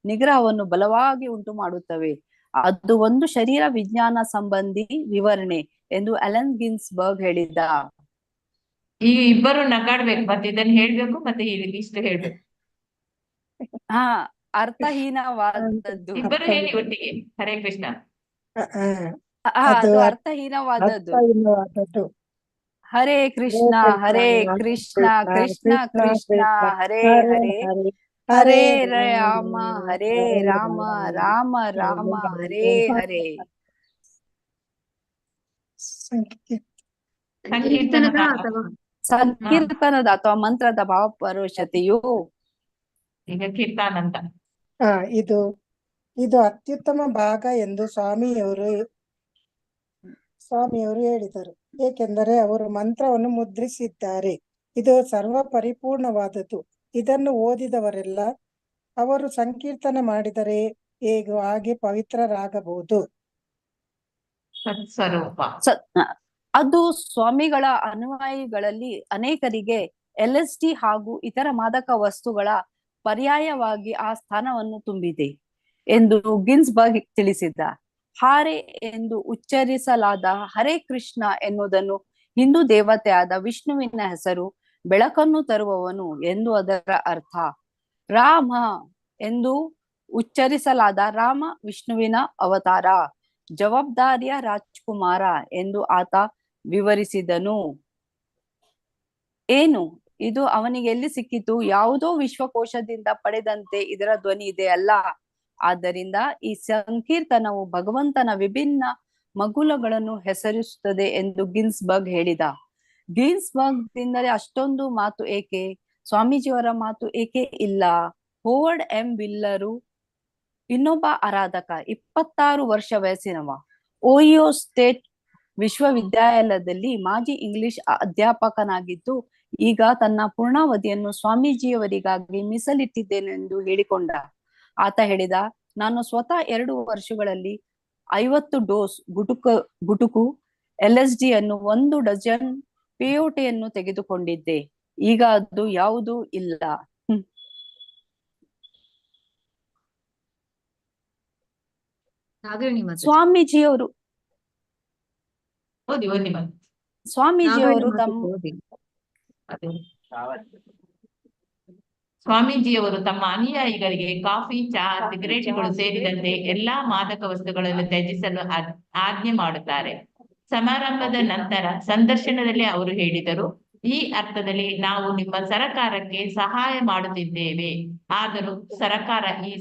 ನಿಗ್ರಹವನ್ನು ಬಲವಾಗಿ ಉಂಟು ಮಾಡುತ್ತವೆ. ಅದು ಒಂದು ಶರೀರ ವಿಜ್ಞಾನ ಸಂಬಂಧಿ ವಿವರಣೆ ಎಂದು ಅಲೆನ್ ಗಿನ್ಸ್ಬರ್ಗ್ ಹೇಳಿದ್ದ. ಈ ಇಬ್ಬರು ನಗಾಡ್ಬೇಕು, ಮತ್ತೆ ಇದನ್ನ ಹೇಳ್ಬೇಕು, ಮತ್ತೆ ಇಷ್ಟು ಹೇಳ್ಬೇಕು. ಹಾ, ಅರ್ಥಹೀನವಾದದ್ದು. ಇಬ್ಬರು ಹೇಳಿ ಒಟ್ಟಿಗೆ. ಹರೇ ಕೃಷ್ಣ. ಅದು ಅದು ಅರ್ಥಹೀನವಾದದ್ದು. ಅರ್ಥಹೀನವಾದದ್ದು. ಹರೇ ಕೃಷ್ಣ ಹರೇ ಕೃಷ್ಣ ಕೃಷ್ಣ ಕೃಷ್ಣ ಹರೇ ಹರೇ ಹರೇ ರಾಮ ಹರೇ ರಾಮ ರಾಮ ರಾಮ ಹರೇ ಹರೇ. ಸಂಕೀರ್ತನದ ಅಥವಾ ಸಂಕೀರ್ತನದ ಅಥವಾ ಮಂತ್ರದ ಭಾವಪರವಶತೆಯು ಈಗ ಕೀರ್ತಾನಂದ. ಇದು ಅತ್ಯುತ್ತಮ ಭಾಗ ಎಂದು ಸ್ವಾಮಿಯವರು ಹೇಳಿದರು, ಏಕೆಂದರೆ ಅವರು ಮಂತ್ರವನ್ನು ಮುದ್ರಿಸಿದ್ದಾರೆ. ಇದು ಸರ್ವ ಪರಿಪೂರ್ಣವಾದದ್ದು. ಇದನ್ನು ಓದಿದವರೆಲ್ಲ ಅವರು ಸಂಕೀರ್ತನ ಮಾಡಿದರೆ ಹೇಗೋ ಹಾಗೆ ಪವಿತ್ರರಾಗಬಹುದು. ಸತ್ಸ್ವರೂಪ. ಅದು ಸ್ವಾಮಿಗಳ ಅನುಯಾಯಿಗಳಲ್ಲಿ ಅನೇಕರಿಗೆ LSD ಹಾಗೂ ಇತರ ಮಾದಕ ವಸ್ತುಗಳ ಪರ್ಯಾಯವಾಗಿ ಆ ಸ್ಥಾನವನ್ನು ತುಂಬಿದೆ ಎಂದು ಗಿನ್ಸ್ಬರ್ಗ್ ತಿಳಿಸಿದ. ಹಾರೆ ಎಂದು ಉಚ್ಚರಿಸಲಾದ ಹರೇ ಕೃಷ್ಣ ಎನ್ನುವುದನ್ನು ಹಿಂದೂ ದೇವತೆಯಾದ ವಿಷ್ಣುವಿನ ಹೆಸರು, ಬೆಳಕನ್ನು ತರುವವನು ಎಂದು ಅದರ ಅರ್ಥ. ರಾಮ ಎಂದು ಉಚ್ಚರಿಸಲಾದ ರಾಮ ವಿಷ್ಣುವಿನ ಅವತಾರ, ಜವಾಬ್ದಾರಿಯ ರಾಜ್ಕುಮಾರ ಎಂದು ಆತ ವಿವರಿಸಿದನು. ಏನು ಇದು ಅವನಿಗೆ ಎಲ್ಲಿ ಸಿಕ್ಕಿತು? ಯಾವುದೋ ವಿಶ್ವಕೋಶದಿಂದ ಪಡೆದಂತೆ ಇದರ ಧ್ವನಿ ಇದೆ ಅಲ್ಲ. ಆದ್ದರಿಂದ ಈ ಸಂಕೀರ್ತನವು ಭಗವಂತನ ವಿಭಿನ್ನ ಮಗುಲಗಳನ್ನು ಹೆಸರಿಸುತ್ತದೆ ಎಂದು ಗಿನ್ಸ್ಬರ್ಗ್ ಹೇಳಿದ. ಗಿನ್ಸ್ಬರ್ಗ್ದಿಂದಲೇ ಅಷ್ಟೊಂದು ಮಾತು ಏಕೆ? ಸ್ವಾಮೀಜಿಯವರ ಮಾತು ಏಕೆ ಇಲ್ಲ? ಹೋವರ್ಡ್ ಎಂ ವಿಲ್ಲರು ಇನ್ನೊಬ್ಬ ಆರಾಧಕ, 26 ವರ್ಷ ವಯಸ್ಸಿನವ, ಓಹಿಯೋ ಸ್ಟೇಟ್ ವಿಶ್ವವಿದ್ಯಾಲಯದಲ್ಲಿ ಮಾಜಿ ಇಂಗ್ಲಿಷ್ ಅಧ್ಯಾಪಕನಾಗಿದ್ದು ಈಗ ತನ್ನ ಪೂರ್ಣಾವಧಿಯನ್ನು ಸ್ವಾಮೀಜಿಯವರಿಗಾಗಿ ಮೀಸಲಿಟ್ಟಿದ್ದೇನೆಂದು ಹೇಳಿಕೊಂಡ. ಆತ ಹೇಳಿದ, ನಾನು ಸ್ವತಃ 2 ವರ್ಷಗಳಲ್ಲಿ 50 ಡೋಸ್ ಗುಟುಕು LSD ಅನ್ನು 1 ಡಜನ್ ಪೇಯೋಟೆಯನ್ನು ತೆಗೆದುಕೊಂಡಿದ್ದೆ. ಈಗ ಅದು ಯಾವುದೂ ಇಲ್ಲ. ನಾಗವೇಣಿ ಮಾತಾಜಿ. ಸ್ವಾಮೀಜಿಯವರು ಓದಿ ಓದಿ ಮತ್ತೆ. ಸ್ವಾಮೀಜಿಯವರು ನಾಗವೇಣಿ ತಮ್ಮ ಮಾತಾಜಿ ಓದಿ. ಅದು ಸ್ವಾಮೀಜಿಯವರು ತಮ್ಮ ಅನುಯಾಯಿಗಳಿಗೆ ಕಾಫಿ, ಚಹಾ, ಸಿಗರೇಟ್ಗಳು ಸೇರಿದಂತೆ ಎಲ್ಲಾ ಮಾದಕ ವಸ್ತುಗಳನ್ನು ತ್ಯಜಿಸಲು ಆಜ್ಞೆ ಮಾಡುತ್ತಾರೆ. ಸಮಾರಂಭದ ನಂತರ ಸಂದರ್ಶನದಲ್ಲಿ ಅವರು ಹೇಳಿದರು, ಈ ಅರ್ಥದಲ್ಲಿ ನಾವು ನಿಮ್ಮ ಸರಕಾರಕ್ಕೆ ಸಹಾಯ ಮಾಡುತ್ತಿದ್ದೇವೆ. ಆದರೂ ಸರಕಾರ ಈ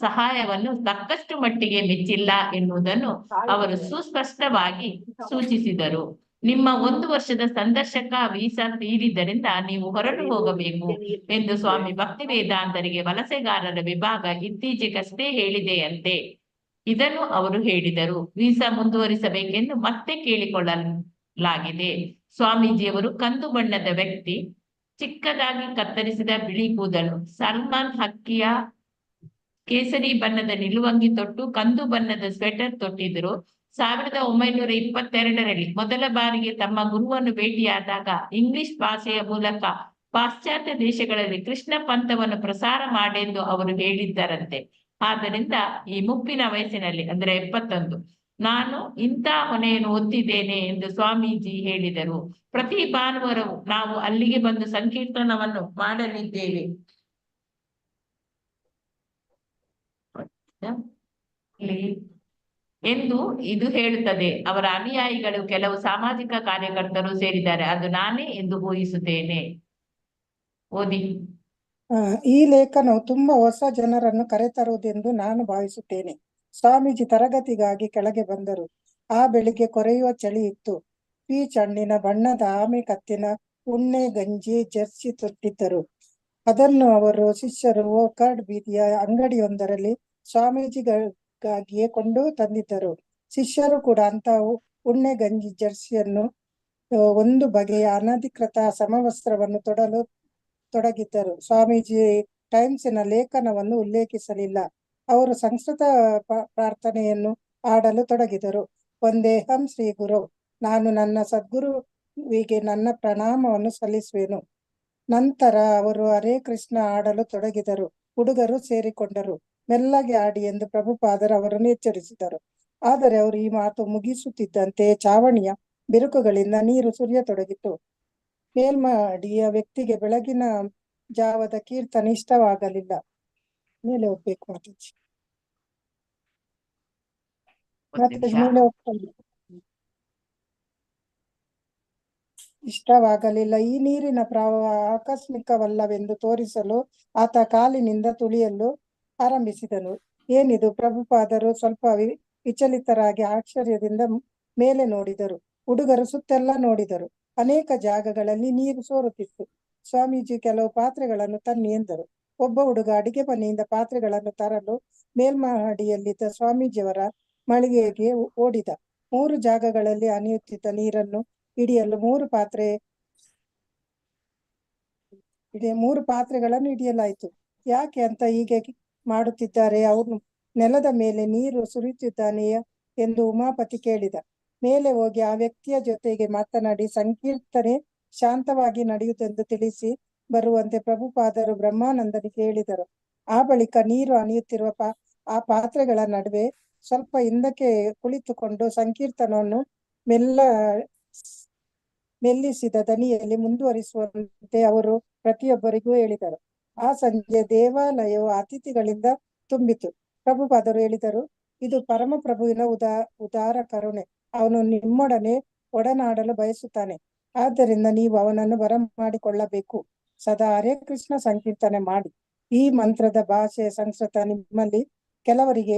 ಸಹಾಯವನ್ನು ತಕ್ಕಷ್ಟು ಮಟ್ಟಿಗೆ ಮೆಚ್ಚಿಲ್ಲ ಎನ್ನುವುದನ್ನು ಅವರು ಸುಸ್ಪಷ್ಟವಾಗಿ ಸೂಚಿಸಿದರು. ನಿಮ್ಮ 1 ವರ್ಷದ ಸಂದರ್ಶಕ ವೀಸಾ ತೀರಿದ್ದರಿಂದ ನೀವು ಹೊರಟು ಹೋಗಬೇಕು ಎಂದು ಸ್ವಾಮಿ ಭಕ್ತಿ ವೇದಾಂತರಿಗೆ ವಲಸೆಗಾರರ ವಿಭಾಗ ಇತ್ತೀಚೆಗಷ್ಟೇ ಹೇಳಿದೆಯಂತೆ. ಇದನ್ನು ಅವರು ಹೇಳಿದರು. ವೀಸಾ ಮುಂದುವರಿಸಬೇಕೆಂದು ಮತ್ತೆ ಕೇಳಿಕೊಳ್ಳಲಾಗಿದೆ. ಸ್ವಾಮೀಜಿಯವರು ಕಂದು ಬಣ್ಣದ ವ್ಯಕ್ತಿ, ಚಿಕ್ಕದಾಗಿ ಕತ್ತರಿಸಿದ ಬಿಳಿ ಕೂದಲು, ಸಲ್ಮಾನ್ ಹಕ್ಕಿಯ ಕೇಸರಿ ಬಣ್ಣದ ನಿಲುವಂಗಿ ತೊಟ್ಟು ಕಂದು ಬಣ್ಣದ ಸ್ವೆಟರ್ ತೊಟ್ಟಿದ್ರು. 1922ರಲ್ಲಿ ಮೊದಲ ಬಾರಿಗೆ ತಮ್ಮ ಗುರುವನ್ನು ಭೇಟಿಯಾದಾಗ ಇಂಗ್ಲಿಷ್ ಭಾಷೆಯ ಮೂಲಕ ಪಾಶ್ಚಾತ್ಯ ದೇಶಗಳಲ್ಲಿ ಕೃಷ್ಣ ಪಂಥವನ್ನು ಪ್ರಸಾರ ಮಾಡೆಂದು ಅವರು ಹೇಳಿದ್ದರಂತೆ. ಆದ್ದರಿಂದ ಈ ಮುಪ್ಪಿನ ವಯಸ್ಸಿನಲ್ಲಿ ಅಂದ್ರೆ 71 ನಾನು ಇಂಥ ಹೊಣೆಯನ್ನು ಹೊತ್ತಿದ್ದೇನೆ ಎಂದು ಸ್ವಾಮೀಜಿ ಹೇಳಿದರು. ಪ್ರತಿ ಭಾನುವಾರವೂ ನಾವು ಅಲ್ಲಿಗೆ ಬಂದು ಸಂಕೀರ್ತನವನ್ನು ಮಾಡಲಿದ್ದೇವೆ ಎಂದು ಇದು ಹೇಳುತ್ತದೆ. ಅವರ ಅನುಯಾಯಿಗಳು ಕೆಲವು ಸಾಮಾಜಿಕ ಕಾರ್ಯಕರ್ತರು ಸೇರಿದ್ದಾರೆ, ಅದು ನಾನೇ ಎಂದು ಊಹಿಸುತ್ತೇನೆ. ಓದಿ. ಈ ಲೇಖನವು ತುಂಬಾ ಹೊಸ ಜನರನ್ನು ಕರೆತರುವುದೆಂದು ನಾನು ಭಾವಿಸುತ್ತೇನೆ. ಸ್ವಾಮೀಜಿ ತರಗತಿಗಾಗಿ ಕೆಳಗೆ ಬಂದರು. ಆ ಬೆಳಿಗ್ಗೆ ಕೊರೆಯುವ ಚಳಿ ಇತ್ತು. ಪೀಚ್ ಹಣ್ಣಿನ ಬಣ್ಣದ ಆಮೆ ಕತ್ತಿನ ಉಣ್ಣೆ ಗಂಜಿ ಜರ್ಸಿ ತೊಟ್ಟಿದ್ದರು. ಅದನ್ನು ಅವರು ಶಿಷ್ಯರು ಓಕರ್ಡ್ ಬೀದಿಯ ಅಂಗಡಿಯೊಂದರಲ್ಲಿ ಸ್ವಾಮೀಜಿಗಾಗಿಯೇ ಕೊಂಡು ತಂದಿದ್ದರು. ಶಿಷ್ಯರು ಕೂಡ ಅಂತ ಉಣ್ಣೆ ಗಂಜಿ ಜರ್ಸಿಯನ್ನು, ಒಂದು ಬಗೆಯ ಅನಧಿಕೃತ ಸಮವಸ್ತ್ರವನ್ನು ತೊಡಗಿದ್ದರು. ಸ್ವಾಮೀಜಿ ಟೈಮ್ಸಿನ ಲೇಖನವನ್ನು ಉಲ್ಲೇಖಿಸಲಿಲ್ಲ. ಅವರು ಸಂಸ್ಕೃತ ಪ್ರಾರ್ಥನೆಯನ್ನು ಆಡಲು ತೊಡಗಿದರು. ವಂದೇಹಂ ಶ್ರೀ ಗುರು, ನಾನು ನನ್ನ ಸದ್ಗುರುವಿಗೆ ನನ್ನ ಪ್ರಣಾಮವನ್ನು ಸಲ್ಲಿಸುವೆನು. ನಂತರ ಅವರು ಹರೇ ಕೃಷ್ಣ ಆಡಲು ತೊಡಗಿದರು. ಹುಡುಗರು ಸೇರಿಕೊಂಡರು. ಮೆಲ್ಲಗೆ ಆಡಿ ಎಂದು ಪ್ರಭುಪಾದರು ಅವರನ್ನು ಎಚ್ಚರಿಸಿದರು. ಆದರೆ ಅವರು ಈ ಮಾತು ಮುಗಿಸುತ್ತಿದ್ದಂತೆ ಚಾವಣಿಯ ಬಿರುಕುಗಳಿಂದ ನೀರು ಸುರಿಯತೊಡಗಿತು. ಮೇಲ್ಮಡಿಯ ವ್ಯಕ್ತಿಗೆ ಬೆಳಗಿನ ಜಾವದ ಕೀರ್ತನೆ ಇಷ್ಟವಾಗಲಿಲ್ಲ. ಮೇಲೆ ಹೋಗ್ಬೇಕು ಮಾತಾಜಿ. ಮೇಲೆ ಹೋಗ್ತಾರೆ. ಇಷ್ಟವಾಗಲಿಲ್ಲ. ಈ ನೀರಿನ ಪ್ರವಾಹ ಆಕಸ್ಮಿಕವಲ್ಲವೆಂದು ತೋರಿಸಲು ಆತ ಕಾಲಿನಿಂದ ತುಳಿಯಲು ಆರಂಭಿಸಿದನು. ಏನಿದು? ಪ್ರಭುಪಾದರು ಸ್ವಲ್ಪ ವಿಚಲಿತರಾಗಿ ಆಶ್ಚರ್ಯದಿಂದ ಮೇಲೆ ನೋಡಿದರು. ಹುಡುಗರು ಸುತ್ತೆಲ್ಲ ನೋಡಿದರು. ಅನೇಕ ಜಾಗಗಳಲ್ಲಿ ನೀರು ಸೋರುತ್ತಿತ್ತು. ಸ್ವಾಮೀಜಿ ಕೆಲವು ಪಾತ್ರೆಗಳನ್ನು ತನ್ನಿ ಎಂದರು. ಒಬ್ಬ ಹುಡುಗ ಅಡಿಗೆ ಮನೆಯಿಂದ ಪಾತ್ರೆಗಳನ್ನು ತರಲು ಮೇಲ್ಮಹಡಿಯಲ್ಲಿದ್ದ ಸ್ವಾಮೀಜಿಯವರ ಮಳಿಗೆಗೆ ಓಡಿದ. 3 ಜಾಗಗಳಲ್ಲಿ ಹನಿಯುತ್ತಿದ್ದ ನೀರನ್ನು ಹಿಡಿಯಲು 3 ಪಾತ್ರೆಗಳನ್ನು ಹಿಡಿಯಲಾಯಿತು. ಯಾಕೆ ಅಂತ ಹೀಗೆ ಮಾಡುತ್ತಿದ್ದಾರೆ? ಅವನು ನೆಲದ ಮೇಲೆ ನೀರು ಸುರಿಯುತ್ತಿದ್ದಾನೆಯೇ ಎಂದು ಉಮಾಪತಿ ಕೇಳಿದ. ಮೇಲೆ ಹೋಗಿ ಆ ವ್ಯಕ್ತಿಯ ಜೊತೆಗೆ ಮಾತನಾಡಿ ಸಂಕೀರ್ತನೆ ಶಾಂತವಾಗಿ ನಡೆಯುವುದೆಂದು ತಿಳಿಸಿ ಬರುವಂತೆ ಪ್ರಭುಪಾದರು ಬ್ರಹ್ಮಾನಂದನಿಗೆ ಹೇಳಿದರು. ಆ ಬಳಿಕ ನೀರು ಹನಿಯುತ್ತಿರುವ ಆ ಪಾತ್ರೆಗಳ ನಡುವೆ ಸ್ವಲ್ಪ ಹಿಂದಕ್ಕೆ ಕುಳಿತುಕೊಂಡು ಸಂಕೀರ್ತನವನ್ನು ಮೆಲ್ಲಿಸಿದ ದನಿಯಲ್ಲಿ ಮುಂದುವರಿಸುವಂತೆ ಅವರು ಪ್ರತಿಯೊಬ್ಬರಿಗೂ ಹೇಳಿದರು. ಆ ಸಂಜೆ ದೇವಾಲಯವು ಅತಿಥಿಗಳಿಂದ ತುಂಬಿತು. ಪ್ರಭುಪಾದರು ಹೇಳಿದರು, ಇದು ಪರಮಪ್ರಭುವಿನ ಉದಾರ ಕರುಣೆ. ಅವನು ನಿಮ್ಮೊಡನೆ ಒಡನಾಡಲು ಬಯಸುತ್ತಾನೆ. ಆದ್ದರಿಂದ ನೀವು ಅವನನ್ನು ಬರಮಾಡಿಕೊಳ್ಳಬೇಕು. ಸದಾ ಹರೇ ಕೃಷ್ಣ ಸಂಕೀರ್ತನೆ ಮಾಡಿ. ಈ ಮಂತ್ರದ ಭಾಷೆ ಸಂಸ್ಕೃತ. ನಿಮ್ಮಲ್ಲಿ ಕೆಲವರಿಗೆ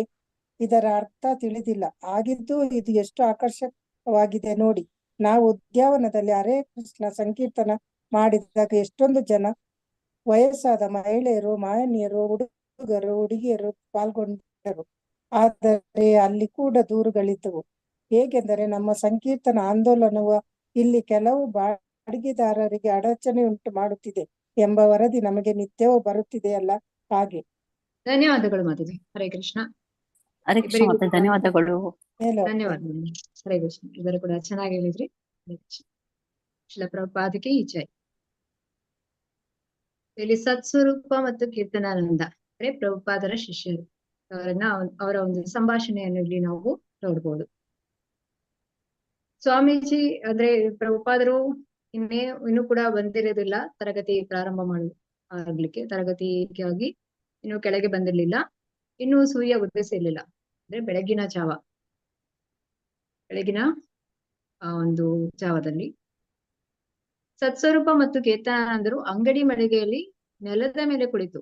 ಇದರ ಅರ್ಥ ತಿಳಿದಿಲ್ಲ. ಆಗಿದ್ದು ಇದು ಎಷ್ಟು ಆಕರ್ಷಕವಾಗಿದೆ ನೋಡಿ. ನಾವು ಉದ್ಯಾನವನದಲ್ಲಿ ಹರೇ ಕೃಷ್ಣ ಸಂಕೀರ್ತನ ಮಾಡಿದಾಗ ಎಷ್ಟೊಂದು ಜನ, ವಯಸ್ಸಾದ ಮಹಿಳೆಯರು, ಮಾಯನಿಯರು, ಹುಡುಗರು, ಹುಡುಗಿಯರು ಪಾಲ್ಗೊಂಡರು. ಆದರೆ ಅಲ್ಲಿ ಕೂಡ ದೂರುಗಳಿದ್ದವು. ಹೇಗೆಂದರೆ ನಮ್ಮ ಸಂಕೀರ್ತನ ಆಂದೋಲನವು ಇಲ್ಲಿ ಕೆಲವು ಬಾಡಿಗೆದಾರರಿಗೆ ಅಡಚಣೆ ಉಂಟು ಮಾಡುತ್ತಿದೆ ಎಂಬ ವರದಿ ನಮಗೆ ನಿತ್ಯವೂ ಬರುತ್ತಿದೆಯಲ್ಲ, ಹಾಗೆ. ಧನ್ಯವಾದಗಳು ಮಾತಾಜಿ. ಹರೇ ಕೃಷ್ಣ. ಹರೇ ಕೃಷ್ಣ ಇಬ್ಬರಿಗೂ ಮಾತಾಜಿ, ಕೂಡ ಧನ್ಯವಾದಗಳು. ಧನ್ಯವಾದಗಳು. ಹರೇ ಕೃಷ್ಣ. ಇಬ್ಬರು ಕೂಡ ಚೆನ್ನಾಗಿ ಹೇಳಿದ್ರಿ. ಹರೇ ಕೃಷ್ಣ. ಶ್ರೀಲ ಪ್ರಭುಪಾದಕ್ಕೆ ಈ ಜೈ. ಇಲ್ಲಿ ಸತ್ಸ್ವರೂಪ ಮತ್ತು ಕೀರ್ತನಾನಂದ ಅಂದ್ರೆ ಪ್ರಭುಪಾದರ ಶಿಷ್ಯರು, ಅವರ ಒಂದು ಸಂಭಾಷಣೆಯನ್ನು ಇಲ್ಲಿ ನಾವು ನೋಡ್ಬೋದು. ಸ್ವಾಮೀಜಿ ಅಂದ್ರೆ ಪ್ರಭುಪಾದರು ಇನ್ನೂ ಕೂಡ ಬಂದಿರೋದಿಲ್ಲ ತರಗತಿ ಪ್ರಾರಂಭ ಆಗ್ಲಿಕ್ಕೆ. ತರಗತಿಗಾಗಿ ಇನ್ನು ಕೆಳಗೆ ಬಂದಿರ್ಲಿಲ್ಲ. ಇನ್ನು ಸೂರ್ಯ ಉದಯಿಸಿರ್ಲಿಲ್ಲ. ಅಂದ್ರೆ ಬೆಳಗಿನ ಒಂದು ಜಾವದಲ್ಲಿ ಸತ್ಸ್ವರೂಪ ಮತ್ತು ಕೀರ್ತನಾನಂದರು ಅಂಗಡಿ ಮಳಿಗೆಯಲ್ಲಿ ನೆಲದ ಮೇಲೆ ಕುಳಿತು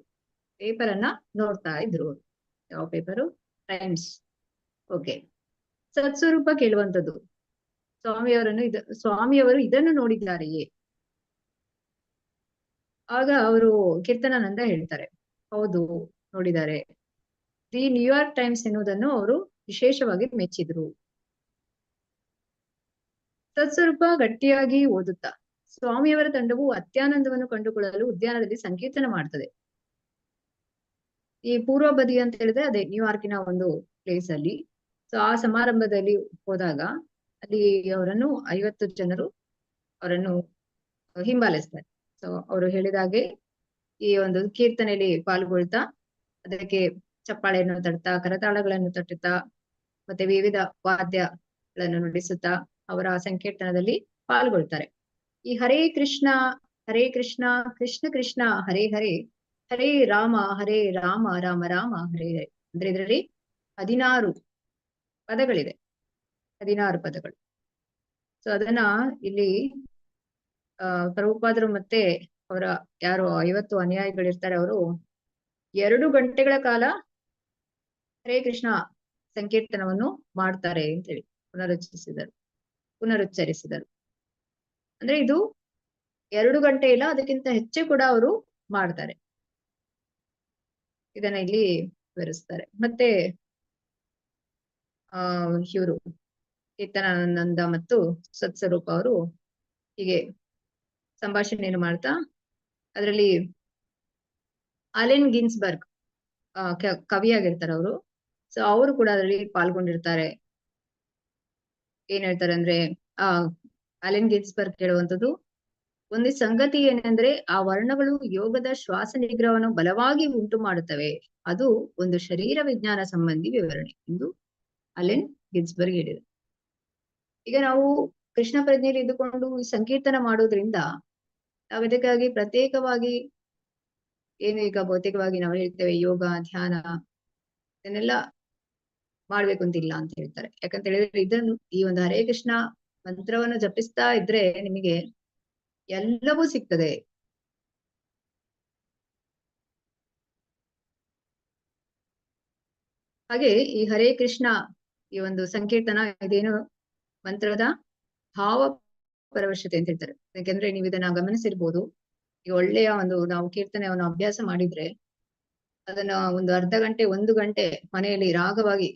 ಪೇಪರ್ ಅನ್ನ ನೋಡ್ತಾ ಇದ್ರು. ಯಾವ ಪೇಪರು? ಟೈಮ್ಸ್. ಓಕೆ. ಸತ್ಸ್ವರೂಪ ಕೇಳುವಂಥದ್ದು, ಸ್ವಾಮಿಯವರು ಇದನ್ನು ನೋಡಿದ್ದಾರೆಯೇ? ಆಗ ಅವರು ಕೀರ್ತನಾನಂದ ಹೇಳ್ತಾರೆ, ಹೌದು ನೋಡಿದ್ದಾರೆ. ದಿ ನ್ಯೂಯಾರ್ಕ್ ಟೈಮ್ಸ್ ಎನ್ನುವುದನ್ನು ಅವರು ವಿಶೇಷವಾಗಿ ಮೆಚ್ಚಿದ್ರು. ಸತ್ಸ್ವರೂಪ ಗಟ್ಟಿಯಾಗಿ ಓದುತ್ತಾ, ಸ್ವಾಮಿಯವರ ತಂಡವು ಅತ್ಯಾನಂದವನ್ನು ಕಂಡುಕೊಳ್ಳಲು ಉದ್ಯಾನದಲ್ಲಿ ಸಂಕೀರ್ತನ ಮಾಡ್ತದೆ. ಈ ಪೂರ್ವ ಬದಿ ಅಂತ ಹೇಳಿದ್ರೆ ಅದೇ ನ್ಯೂಯಾರ್ಕಿನ ಒಂದು ಪ್ಲೇಸ್ ಅಲ್ಲಿ. ಸೊ ಆ ಸಮಾರಂಭದಲ್ಲಿ ಹೋದಾಗ ಅಲ್ಲಿ ಅವರನ್ನು 50 ಜನರು ಅವರನ್ನು ಹಿಂಬಾಲಿಸ್ತಾರೆ. ಸೊ ಅವರು ಹೇಳಿದಾಗೆ ಈ ಒಂದು ಕೀರ್ತನೆಯಲ್ಲಿ ಪಾಲ್ಗೊಳ್ತಾ, ಅದಕ್ಕೆ ಚಪ್ಪಾಳೆಯನ್ನು ತಟ್ತಾ, ಕರತಾಳಗಳನ್ನು ತಟ್ಟುತ್ತಾ, ಮತ್ತೆ ವಿವಿಧ ವಾದ್ಯಗಳನ್ನು ನುಡಿಸುತ್ತಾ ಅವರ ಸಂಕೀರ್ತನದಲ್ಲಿ ಪಾಲ್ಗೊಳ್ತಾರೆ. ಈ ಹರೇ ಕೃಷ್ಣ ಕೃಷ್ಣ ಕೃಷ್ಣ ಹರೇ ಹರೇ, ಹರೇ ರಾಮ ರಾಮ ರಾಮ ಹರೇ ಹರೇ. ಅಂದ್ರೆ ಇದರಲ್ಲಿ 16 ಪದಗಳಿದೆ. 16 ಪದಗಳು. ಸೊ ಅದನ್ನ ಇಲ್ಲಿ ಪ್ರಭುಪಾದರು ಮತ್ತೆ ಅವರ ಯಾರು 50 ಅನುಯಾಯಿಗಳಿರ್ತಾರೆ, ಅವರು 2 ಗಂಟೆಗಳ ಕಾಲ ಹರೇ ಕೃಷ್ಣ ಸಂಕೀರ್ತನವನ್ನು ಮಾಡ್ತಾರೆ ಅಂತೇಳಿ ಪುನರುಚ್ಚರಿಸಿದರು. ಅಂದ್ರೆ ಇದು 2 ಗಂಟೆ ಇಲ್ಲ, ಅದಕ್ಕಿಂತ ಹೆಚ್ಚು ಕೂಡ ಅವರು ಮಾಡ್ತಾರೆ. ಇದನ್ನ ಇಲ್ಲಿ ವಿವರಿಸ್ತಾರೆ. ಮತ್ತೆ ಇವರು ಕೀರ್ತನಾನಂದ ಮತ್ತು ಸತ್ಸ್ವರೂಪ ಅವರು ಹೀಗೆ ಸಂಭಾಷಣೆಯನ್ನು ಮಾಡ್ತಾ, ಅದರಲ್ಲಿ ಅಲೆನ್ ಗಿನ್ಸ್ಬರ್ಗ್ ಕವಿಯಾಗಿರ್ತಾರೆ ಅವರು. ಸೊ ಅವರು ಕೂಡ ಅದರಲ್ಲಿ ಪಾಲ್ಗೊಂಡಿರ್ತಾರೆ. ಏನ್ ಹೇಳ್ತಾರೆ ಅಂದ್ರೆ ಅಲೆನ್ ಗಿನ್ಸ್ಬರ್ಗ್ ಹೇಳುವಂಥದ್ದು, ಒಂದು ಸಂಗತಿ ಏನೆಂದ್ರೆ ಆ ವರ್ಣಗಳು ಯೋಗದ ಶ್ವಾಸ ನಿಗ್ರಹವನ್ನು ಬಲವಾಗಿ ಉಂಟು ಮಾಡುತ್ತವೆ. ಅದು ಒಂದು ಶರೀರ ವಿಜ್ಞಾನ ಸಂಬಂಧಿ ವಿವರಣೆ ಎಂದು ಅಲೆನ್ ಗಿನ್ಸ್ಬರ್ಗ್ ಹೇಳಿದರು. ಈಗ ನಾವು ಕೃಷ್ಣ ಪ್ರಜ್ಞೆಯಲ್ಲಿ ಇದ್ದುಕೊಂಡು ಈ ಸಂಕೀರ್ತನ ಮಾಡೋದ್ರಿಂದ ನಾವು ಇದಕ್ಕಾಗಿ ಪ್ರತ್ಯೇಕವಾಗಿ ಏನು ಈಗ ಭೌತಿಕವಾಗಿ ನಾವು ಹೇಳ್ತೇವೆ ಯೋಗ ಧ್ಯಾನ ಇದನ್ನೆಲ್ಲ ಮಾಡ್ಬೇಕು ಅಂತಿಲ್ಲ ಅಂತ ಹೇಳ್ತಾರೆ. ಯಾಕಂತ ಹೇಳಿದ್ರೆ ಇದನ್ನು ಈ ಒಂದು ಹರೇ ಕೃಷ್ಣ ಮಂತ್ರವನ್ನು ಜಪಿಸ್ತಾ ಇದ್ರೆ ನಿಮಗೆ ಎಲ್ಲವೂ ಸಿಗ್ತದೆ. ಹಾಗೆ ಈ ಹರೇ ಕೃಷ್ಣ ಈ ಒಂದು ಸಂಕೀರ್ತನ ಇದೇನು ಮಂತ್ರದ ಭಾವ ಪರವಶತೆ ಅಂತ ಹೇಳ್ತಾರೆ. ಯಾಕೆಂದ್ರೆ ನೀವು ಇದನ್ನ ಗಮನಿಸಿರ್ಬೋದು, ಈ ಒಳ್ಳೆಯ ಒಂದು ನಾವು ಕೀರ್ತನೆಯನ್ನು ಅಭ್ಯಾಸ ಮಾಡಿದ್ರೆ ಅದನ್ನ ಒಂದು ಅರ್ಧ ಗಂಟೆ 1 ಗಂಟೆ ಮನೆಯಲ್ಲಿ ರಾಗವಾಗಿ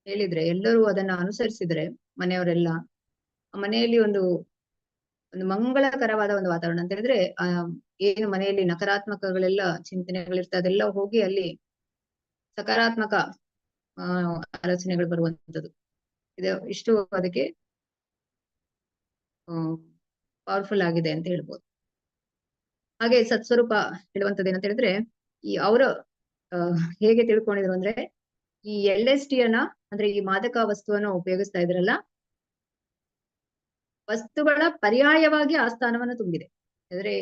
ಹೇಳಿದ್ರೆ, ಎಲ್ಲರೂ ಅದನ್ನ ಅನುಸರಿಸಿದ್ರೆ ಮನೆಯವರೆಲ್ಲ ಮನೆಯಲ್ಲಿ ಒಂದು ಮಂಗಳಕರವಾದ ಒಂದು ವಾತಾವರಣ ಅಂತ ಹೇಳಿದ್ರೆ ಏನು ಮನೆಯಲ್ಲಿ ನಕಾರಾತ್ಮಕಗಳೆಲ್ಲ ಚಿಂತನೆಗಳಿರ್ತದೆ ಅದೆಲ್ಲ ಹೋಗಿ ಅಲ್ಲಿ ಸಕಾರಾತ್ಮಕ ಆಲೋಚನೆಗಳು ಬರುವಂತದ್ದು. ಇದು ಇಷ್ಟು ಅದಕ್ಕೆ ಪವರ್ಫುಲ್ ಆಗಿದೆ ಅಂತ ಹೇಳ್ಬೋದು. ಹಾಗೆ ಸತ್ಸ್ವರೂಪ ಹೇಳುವಂಥದ್ದು ಏನಂತ ಹೇಳಿದ್ರೆ, ಈ ಅವರು ಹೇಗೆ ತಿಳ್ಕೊಂಡಿದ್ರು ಅಂದ್ರೆ, ಈ LSD ಅಂದ್ರೆ ಈ ಮಾದಕ ವಸ್ತುವನ್ನು ಉಪಯೋಗಿಸ್ತಾ ಇದ್ರಲ್ಲ, ವಸ್ತುಗಳ ಪರ್ಯಾಯವಾಗಿ ಆ ಸ್ಥಾನವನ್ನು ತುಂಬಿದೆ. ಅಂದ್ರೆ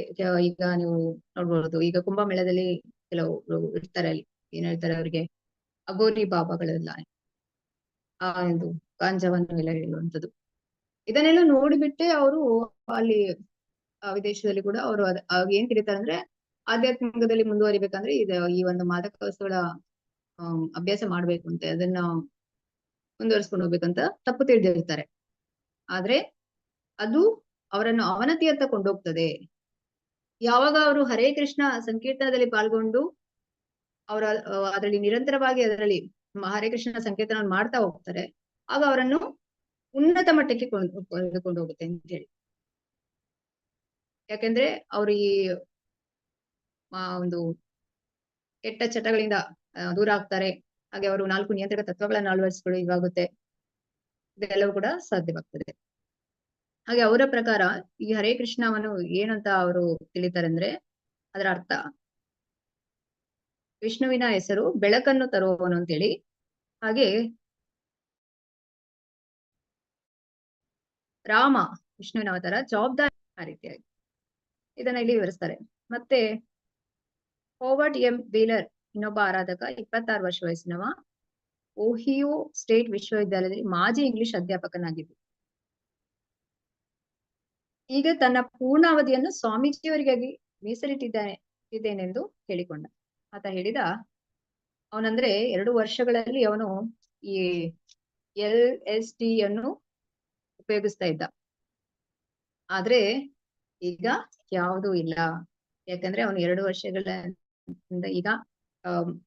ಈಗ ನೀವು ನೋಡ್ಬೋದು, ಈಗ ಕುಂಭಮೇಳದಲ್ಲಿ ಕೆಲವು ಇರ್ತಾರೆ, ಅಲ್ಲಿ ಏನ್ ಹೇಳ್ತಾರೆ ಅವ್ರಿಗೆ ಅಗೋರಿ ಬಾಬಾಗಳೆಲ್ಲ ಆ ಒಂದು ಗಾಂಜಾವನ್ನು ಎಲ್ಲ ಹೇಳುವಂಥದ್ದು. ಇದನ್ನೆಲ್ಲ ನೋಡಿಬಿಟ್ಟೆ ಅವರು ಅಲ್ಲಿ ವಿದೇಶದಲ್ಲಿ ಕೂಡ ಅವರು ಏನ್ ತಿಳಿತಾರೆ ಅಂದ್ರೆ ಆಧ್ಯಾತ್ಮಿಕದಲ್ಲಿ ಮುಂದುವರಿಬೇಕಂದ್ರೆ ಈ ಒಂದು ಮಾದಕ ವಸ್ತುಗಳ ಅಭ್ಯಾಸ ಮಾಡ್ಬೇಕು ಅಂತ ಅದನ್ನ ಮುಂದುವರಿಸ್ಕೊಂಡು ಹೋಗ್ಬೇಕಂತ ತಪ್ಪು ತಿಳಿದಿರ್ತಾರೆ. ಆದ್ರೆ ಅದು ಅವರನ್ನು ಅವನತಿಯತ್ತ ಕೊಂಡೋಗ್ತದೆ. ಯಾವಾಗ ಅವರು ಹರೇ ಕೃಷ್ಣ ಸಂಕೀರ್ತನದಲ್ಲಿ ಪಾಲ್ಗೊಂಡು ಅವರ ಅದರಲ್ಲಿ ನಿರಂತರವಾಗಿ ಅದರಲ್ಲಿ ಹರೇ ಕೃಷ್ಣ ಸಂಕೀರ್ತನ ಮಾಡ್ತಾ ಹೋಗ್ತಾರೆ, ಆಗ ಅವರನ್ನು ಉನ್ನತ ಮಟ್ಟಕ್ಕೆ ಕೊಂಡುಕೊಂಡು ಹೋಗುತ್ತೆ ಅಂತ ಹೇಳಿ. ಯಾಕೆಂದ್ರೆ ಅವರು ಈ ಒಂದು ಕೆಟ್ಟ ಚಟಗಳಿಂದ ದೂರ ಆಗ್ತಾರೆ. ಹಾಗೆ ಅವರು 4 ನಿಯಂತ್ರಕ ತತ್ವಗಳನ್ನು ಅಳವಡಿಸಿಕೊಳ್ಳುವಾಗುತ್ತೆ. ಇದೆಲ್ಲವೂ ಕೂಡ ಸಾಧ್ಯವಾಗ್ತದೆ. ಹಾಗೆ ಅವರ ಪ್ರಕಾರ ಈ ಹರೇ ಕೃಷ್ಣವನ್ನು ಏನಂತ ಅವರು ತಿಳಿತಾರೆ ಅಂದ್ರೆ ಅದರ ಅರ್ಥ ವಿಷ್ಣುವಿನ ಹೆಸರು ಬೆಳಕನ್ನು ತರುವವನು ಅಂತೇಳಿ. ಹಾಗೆ ರಾಮ ವಿಷ್ಣುವಿನ ಅವತಾರ ಜವಾಬ್ದಾರಿ ಆ ರೀತಿಯಾಗಿ ಇದನ್ನ ಇಲ್ಲಿ ವಿವರಿಸ್ತಾರೆ. ಮತ್ತೆ ಹೋವರ್ಡ್ ಎಂ ವೀಲರ್ ಇನ್ನೊಬ್ಬ ಆರಾಧಕ 26 ವರ್ಷ ವಯಸ್ಸಿನವ, ಓಹಿಯೋ ಸ್ಟೇಟ್ ವಿಶ್ವವಿದ್ಯಾಲಯದಲ್ಲಿ ಮಾಜಿ ಇಂಗ್ಲಿಷ್ ಅಧ್ಯಾಪಕನಾಗಿದ್ದು ಈಗ ತನ್ನ ಪೂರ್ಣ ಅವಧಿಯನ್ನು ಸ್ವಾಮೀಜಿಯವರಿಗಾಗಿ ಮೀಸಲಿಟ್ಟಿದ್ದೇನೆಂದು ಹೇಳಿಕೊಂಡ. ಆತ ಹೇಳಿದ ಅವನಂದ್ರೆ 2 ವರ್ಷಗಳಲ್ಲಿ ಅವನು ಈ LSD ಅನ್ನು ಉಪಯೋಗಿಸ್ತಾ ಇದ್ದ. ಆದ್ರೆ ಈಗ ಯಾವುದೂ ಇಲ್ಲ. ಯಾಕಂದ್ರೆ ಅವನು 2 ವರ್ಷಗಳಿಂದ ಈಗ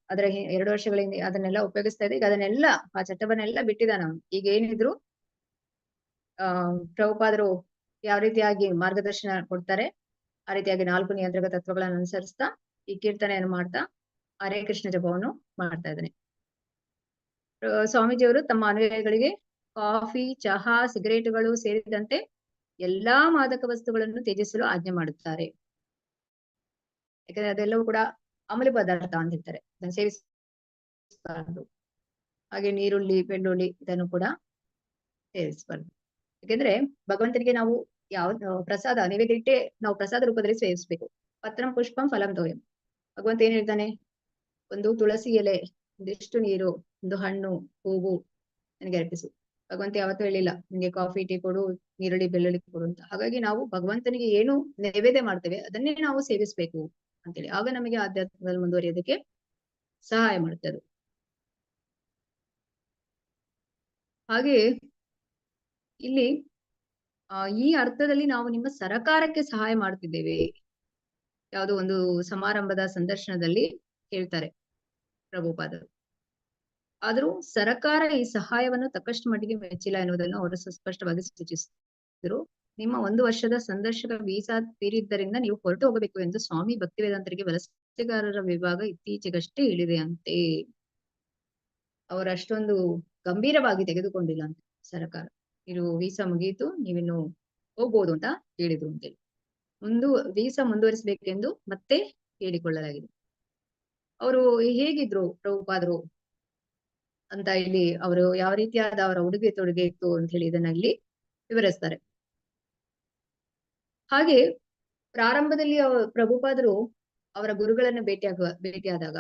ಅದರ 2 ವರ್ಷಗಳಿಂದ ಅದನ್ನೆಲ್ಲ ಉಪಯೋಗಿಸ್ತಾ ಇದ್ದ. ಈಗ ಅದನ್ನೆಲ್ಲ ಆ ಚಟವನ್ನೆಲ್ಲ ಬಿಟ್ಟಿದ್ದಾನ ಅವನು. ಈಗ ಏನಿದ್ರು ಪ್ರಭುಪಾದರು ಯಾವ ರೀತಿಯಾಗಿ ಮಾರ್ಗದರ್ಶನ ಕೊಡ್ತಾರೆ ಆ ರೀತಿಯಾಗಿ 4 ನಿಯಂತ್ರಕ ತತ್ವಗಳನ್ನು ಅನುಸರಿಸ್ತಾ ಈ ಕೀರ್ತನೆಯನ್ನು ಮಾಡ್ತಾ ಹರೇ ಕೃಷ್ಣ ಜಪವನ್ನು ಮಾಡ್ತಾ ಇದ್ದಾನೆ. ಸ್ವಾಮೀಜಿಯವರು ತಮ್ಮ ಅನುಯಾಯಿಗಳಿಗೆ ಕಾಫಿ, ಚಹಾ, ಸಿಗರೇಟುಗಳು ಸೇರಿದಂತೆ ಎಲ್ಲಾ ಮಾದಕ ವಸ್ತುಗಳನ್ನು ತ್ಯಜಿಸಲು ಆಜ್ಞೆ ಮಾಡುತ್ತಾರೆ. ಯಾಕಂದ್ರೆ ಅದೆಲ್ಲವೂ ಕೂಡ ಅಮಲಿ ಪದಾರ್ಥ ಅಂತ ಹೇಳ್ತಾರೆ, ಅದನ್ನು ಸೇವಿಸಬಾರದು. ಹಾಗೆ ನೀರುಳ್ಳಿ, ಬೆಳ್ಳುಳ್ಳಿ ಇದನ್ನು ಕೂಡ ಸೇವಿಸಬಾರದು. ಯಾಕೆಂದ್ರೆ ಭಗವಂತನಿಗೆ ನಾವು ಯಾವ ಪ್ರಸಾದ ನೈವೇದ್ಯ ಇಟ್ಟೆ ನಾವು ಪ್ರಸಾದ ರೂಪದಲ್ಲಿ ಸೇವಿಸ್ಬೇಕು. ಪತ್ರಂ ಪುಷ್ಪಂ ಫಲಂ ತೋಯಂ. ಭಗವಂತ ಏನ್ ಹೇಳ್ತಾನೆ, ಒಂದು ತುಳಸಿ ಎಲೆ, ಒಂದಿಷ್ಟು ನೀರು, ಒಂದು ಹಣ್ಣು, ಹೂವು ನನಗೆ ಅರ್ಪಿಸು. ಭಗವಂತ ಯಾವತ್ತೂ ಹೇಳಿಲ್ಲ ನಿಮ್ಗೆ ಕಾಫಿ, ಟೀ ಕೊಡು, ನೀರುಳ್ಳಿ, ಬೆಳ್ಳುಳ್ಳಿ ಕೊಡು ಅಂತ. ಹಾಗಾಗಿ ನಾವು ಭಗವಂತನಿಗೆ ಏನು ನೈವೇದ್ಯ ಮಾಡ್ತೇವೆ ಅದನ್ನೇ ನಾವು ಸೇವಿಸ್ಬೇಕು ಅಂತೇಳಿ. ಆಗ ನಮಗೆ ಆಧ್ಯಾತ್ಮದಲ್ಲಿ ಮುಂದುವರಿಯೋದಕ್ಕೆ ಸಹಾಯ ಮಾಡುತ್ತದೆ. ಹಾಗೆ ಇಲ್ಲಿ ಈ ಅರ್ಥದಲ್ಲಿ ನಾವು ನಿಮ್ಮ ಸರಕಾರಕ್ಕೆ ಸಹಾಯ ಮಾಡ್ತಿದ್ದೇವೆ, ಯಾವುದೋ ಒಂದು ಸಮಾರಂಭದ ಸಂದರ್ಶನದಲ್ಲಿ ಹೇಳ್ತಾರೆ ಪ್ರಭುಪಾದರು. ಆದ್ರೂ ಸರಕಾರ ಈ ಸಹಾಯವನ್ನು ತಕ್ಕಷ್ಟು ಮಟ್ಟಿಗೆ ಮೆಚ್ಚಿಲ್ಲ ಎನ್ನುವುದನ್ನು ಅವರು ಸುಸ್ಪಷ್ಟವಾಗಿ ಸೂಚಿಸಿದರು. ನಿಮ್ಮ 1 ವರ್ಷದ ಸಂದರ್ಶಕ ವೀಸಾ ತೀರಿದ್ದರಿಂದ ನೀವು ಹೊರಟು ಹೋಗಬೇಕು ಎಂದು ಸ್ವಾಮಿ ಭಕ್ತಿವೇದಾಂತರಿಗೆ ವಲಸೆಗಾರರ ವಿಭಾಗ ಇತ್ತೀಚೆಗಷ್ಟೇ ಹೇಳಿದೆ ಅಂತೆ. ಅವರು ಅಷ್ಟೊಂದು ಗಂಭೀರವಾಗಿ ತೆಗೆದುಕೊಂಡಿಲ್ಲ ಅಂತ ಸರಕಾರ. ಇದು ವೀಸಾ ಮುಗಿಯಿತು, ನೀವಿನ್ನು ಹೋಗ್ಬೋದು ಅಂತ ಹೇಳಿದ್ರು ಅಂತೇಳಿ. ವೀಸಾ ಮುಂದುವರಿಸಬೇಕೆಂದು ಮತ್ತೆ ಹೇಳಿಕೊಳ್ಳಲಾಗಿದೆ. ಅವರು ಹೇಗಿದ್ರು ಪ್ರಭುಪಾದರು ಅಂತ ಇಲ್ಲಿ ಅವರು ಯಾವ ರೀತಿಯಾದ ಅವರ ಉಡುಗೆ ತೊಡುಗೆ ಇತ್ತು ಅಂತ ಹೇಳಿ ಇದನ್ನ ಇಲ್ಲಿ ವಿವರಿಸ್ತಾರೆ. ಹಾಗೆ ಪ್ರಾರಂಭದಲ್ಲಿ ಪ್ರಭುಪಾದರು ಅವರ ಗುರುಗಳನ್ನು ಭೇಟಿಯಾದಾಗ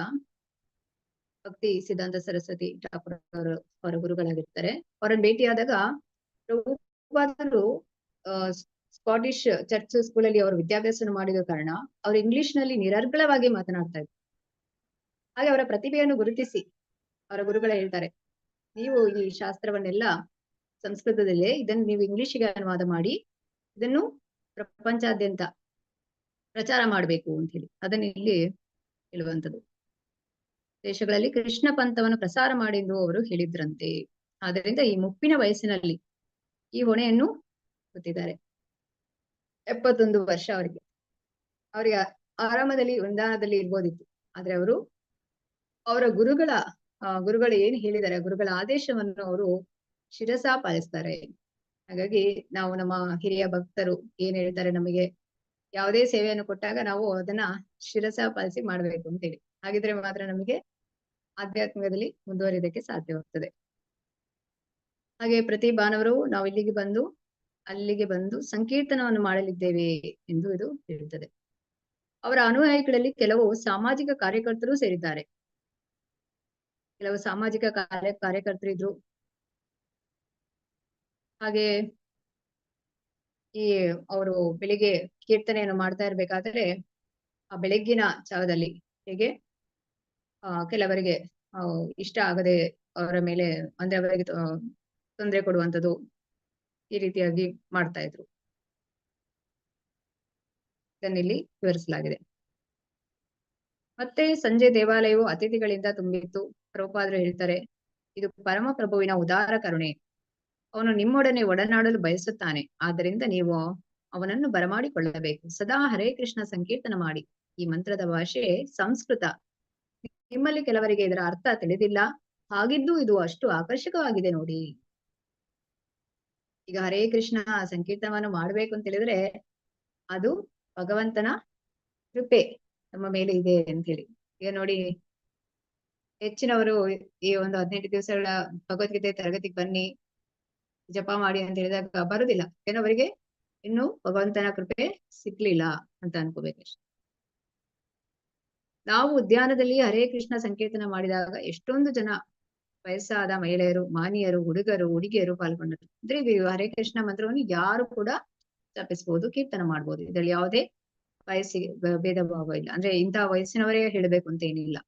ಭಕ್ತಿ ಸಿದ್ಧಾಂತ ಸರಸ್ವತಿ ಠಾಕೂರ್ ಅವರ ಗುರುಗಳಾಗಿರ್ತಾರೆ. ಅವರನ್ನು ಭೇಟಿಯಾದಾಗ ಪ್ರಭುಪಾದರು ಸ್ಕಾಟಿಷ್ ಚರ್ಚ್ ಸ್ಕೂಲಲ್ಲಿ ಅವರು ವಿದ್ಯಾಭ್ಯಾಸ ಮಾಡಿದ ಕಾರಣ ಅವರು ಇಂಗ್ಲಿಷ್ ನಲ್ಲಿ ನಿರರ್ಗಳವಾಗಿ ಮಾತನಾಡ್ತಾ ಇದ್ರು. ಹಾಗೆ ಅವರ ಪ್ರತಿಭೆಯನ್ನು ಗುರುತಿಸಿ ಅವರ ಗುರುಗಳ ಹೇಳ್ತಾರೆ, ನೀವು ಈ ಶಾಸ್ತ್ರವನ್ನೆಲ್ಲ ಸಂಸ್ಕೃತದಲ್ಲೇ ಇದನ್ನು ನೀವು ಇಂಗ್ಲಿಷಿಗೆ ಅನುವಾದ ಮಾಡಿ ಇದನ್ನು ಪ್ರಪಂಚಾದ್ಯಂತ ಪ್ರಚಾರ ಮಾಡಬೇಕು ಅಂತ ಹೇಳಿ ಅದನ್ನ ಇಲ್ಲಿ ಹೇಳುವಂಥದ್ದು. ದೇಶಗಳಲ್ಲಿ ಕೃಷ್ಣ ಪಂಥವನ್ನು ಪ್ರಸಾರ ಮಾಡಿ ಎಂದು ಅವರು ಹೇಳಿದ್ರಂತೆ. ಆದ್ದರಿಂದ ಈ ಮುಪ್ಪಿನ ವಯಸ್ಸಿನಲ್ಲಿ ಈ ಹೊಣೆಯನ್ನು ಹೊತ್ತಿದ್ದಾರೆ. 71 ವರ್ಷ ಅವರಿಗೆ ಆರಾಮದಲ್ಲಿ ವೃಂದಾವನದಲ್ಲಿ ಇರ್ಬೋದಿತ್ತು. ಆದ್ರೆ ಅವರ ಗುರುಗಳು ಏನ್ ಹೇಳಿದ್ದಾರೆ, ಗುರುಗಳ ಆದೇಶವನ್ನು ಅವರು ಶಿರಸ ಪಾಲಿಸ್ತಾರೆ. ಹಾಗಾಗಿ ನಾವು ನಮ್ಮ ಹಿರಿಯ ಭಕ್ತರು ಏನ್ ಹೇಳ್ತಾರೆ, ನಮಗೆ ಯಾವುದೇ ಸೇವೆಯನ್ನು ಕೊಟ್ಟಾಗ ನಾವು ಅದನ್ನ ಶಿರಸ ಪಾಲಿಸಿ ಮಾಡ್ಬೇಕು ಅಂತೇಳಿ. ಹಾಗಿದ್ರೆ ಮಾತ್ರ ನಮಗೆ ಆಧ್ಯಾತ್ಮಿಕದಲ್ಲಿ ಮುಂದುವರಿಯೋದಕ್ಕೆ ಸಾಧ್ಯವಾಗ್ತದೆ. ಹಾಗೆ ಪ್ರತಿ ಭಾನುವಾರವೂ ನಾವು ಅಲ್ಲಿಗೆ ಬಂದು ಸಂಕೀರ್ತನವನ್ನು ಮಾಡಲಿದ್ದೇವೆ ಎಂದು ಇದು ಹೇಳುತ್ತದೆ. ಅವರ ಅನುಯಾಯಿಗಳಲ್ಲಿ ಕೆಲವು ಸಾಮಾಜಿಕ ಕಾರ್ಯಕರ್ತರು ಸೇರಿದ್ದಾರೆ. ಕೆಲವು ಸಾಮಾಜಿಕ ಕಾರ್ಯಕರ್ತರಿದ್ರು. ಹಾಗೆ ಈ ಅವರು ಬೆಳಿಗ್ಗೆ ಕೀರ್ತನೆಯನ್ನು ಮಾಡ್ತಾ ಇರ್ಬೇಕಾದ್ರೆ ಆ ಬೆಳಗ್ಗಿನ ಜಾವದಲ್ಲಿ ಹೇಗೆ ಕೆಲವರಿಗೆ ಇಷ್ಟ ಆಗದೆ ಅವರ ಮೇಲೆ ಅಂದ್ರೆ ಅವರಿಗೆ ತೊಂದರೆ ಕೊಡುವಂಥದ್ದು ಈ ರೀತಿಯಾಗಿ ಮಾಡ್ತಾ ಇದ್ರು. ಇದನ್ನಿಲ್ಲಿ ವಿವರಿಸಲಾಗಿದೆ. ಮತ್ತೆ ಸಂಜೆ ದೇವಾಲಯವು ಅತಿಥಿಗಳಿಂದ ತುಂಬಿತ್ತು. ಪ್ರಭುಪಾದರು ಹೇಳ್ತಾರೆ, ಇದು ಪರಮ ಪ್ರಭುವಿನ ಉದಾರ ಕರುಣೆ. ಅವನು ನಿಮ್ಮೊಡನೆ ಒಡನಾಡಲು ಬಯಸುತ್ತಾನೆ. ಆದ್ದರಿಂದ ನೀವು ಅವನನ್ನು ಬರಮಾಡಿಕೊಳ್ಳಬೇಕು. ಸದಾ ಹರೇ ಕೃಷ್ಣ ಸಂಕೀರ್ತನ ಮಾಡಿ. ಈ ಮಂತ್ರದ ಭಾಷೆ ಸಂಸ್ಕೃತ. ನಿಮ್ಮಲ್ಲಿ ಕೆಲವರಿಗೆ ಇದರ ಅರ್ಥ ತಿಳಿದಿಲ್ಲ. ಹಾಗಿದ್ದು ಇದು ಅಷ್ಟು ಆಕರ್ಷಕವಾಗಿದೆ ನೋಡಿ. ಈಗ ಹರೇ ಕೃಷ್ಣ ಸಂಕೀರ್ತನವನ್ನು ಮಾಡ್ಬೇಕು ಅಂತ ಹೇಳಿದ್ರೆ ಅದು ಭಗವಂತನ ಕೃಪೆ ನಮ್ಮ ಮೇಲೆ ಇದೆ ಅಂತ ಹೇಳಿ. ಈಗ ನೋಡಿ, ಹೆಚ್ಚಿನವರು ಈ ಒಂದು 18 ದಿವಸಗಳ ಭಗವದ್ಗೀತೆ ತರಗತಿಗೆ ಬನ್ನಿ, ಜಪ ಮಾಡಿ ಅಂತ ಹೇಳಿದಾಗ ಬರುದಿಲ್ಲ. ಏನವರಿಗೆ ಇನ್ನು ಭಗವಂತನ ಕೃಪೆ ಸಿಕ್ಲಿಲ್ಲ ಅಂತ ಅನ್ಕೋಬೇಕಷ್ಟೆ. ನಾವು ಉದ್ಯಾನದಲ್ಲಿ ಹರೇ ಕೃಷ್ಣ ಸಂಕೀರ್ತನ ಮಾಡಿದಾಗ ಎಷ್ಟೊಂದು ಜನ ವಯಸ್ಸಾದ ಮಹಿಳೆಯರು, ಮಾನಿಯರು, ಹುಡುಗರು, ಹುಡುಗಿಯರು ಪಾಲ್ಗೊಂಡರು. ಅಂದ್ರೆ ಇದು ಹರೇ ಕೃಷ್ಣ ಮಂತ್ರವನ್ನು ಯಾರು ಕೂಡ ಜಪಿಸಬಹುದು, ಕೀರ್ತನ ಮಾಡ್ಬೋದು. ಇದರಲ್ಲಿ ಯಾವುದೇ ವಯಸ್ಸಿಗೆ ಭೇದ ಭಾವ ಇಲ್ಲ. ಅಂದ್ರೆ ಇಂತಹ ವಯಸ್ಸಿನವರೇ ಹೇಳಬೇಕು ಅಂತ ಏನಿಲ್ಲ.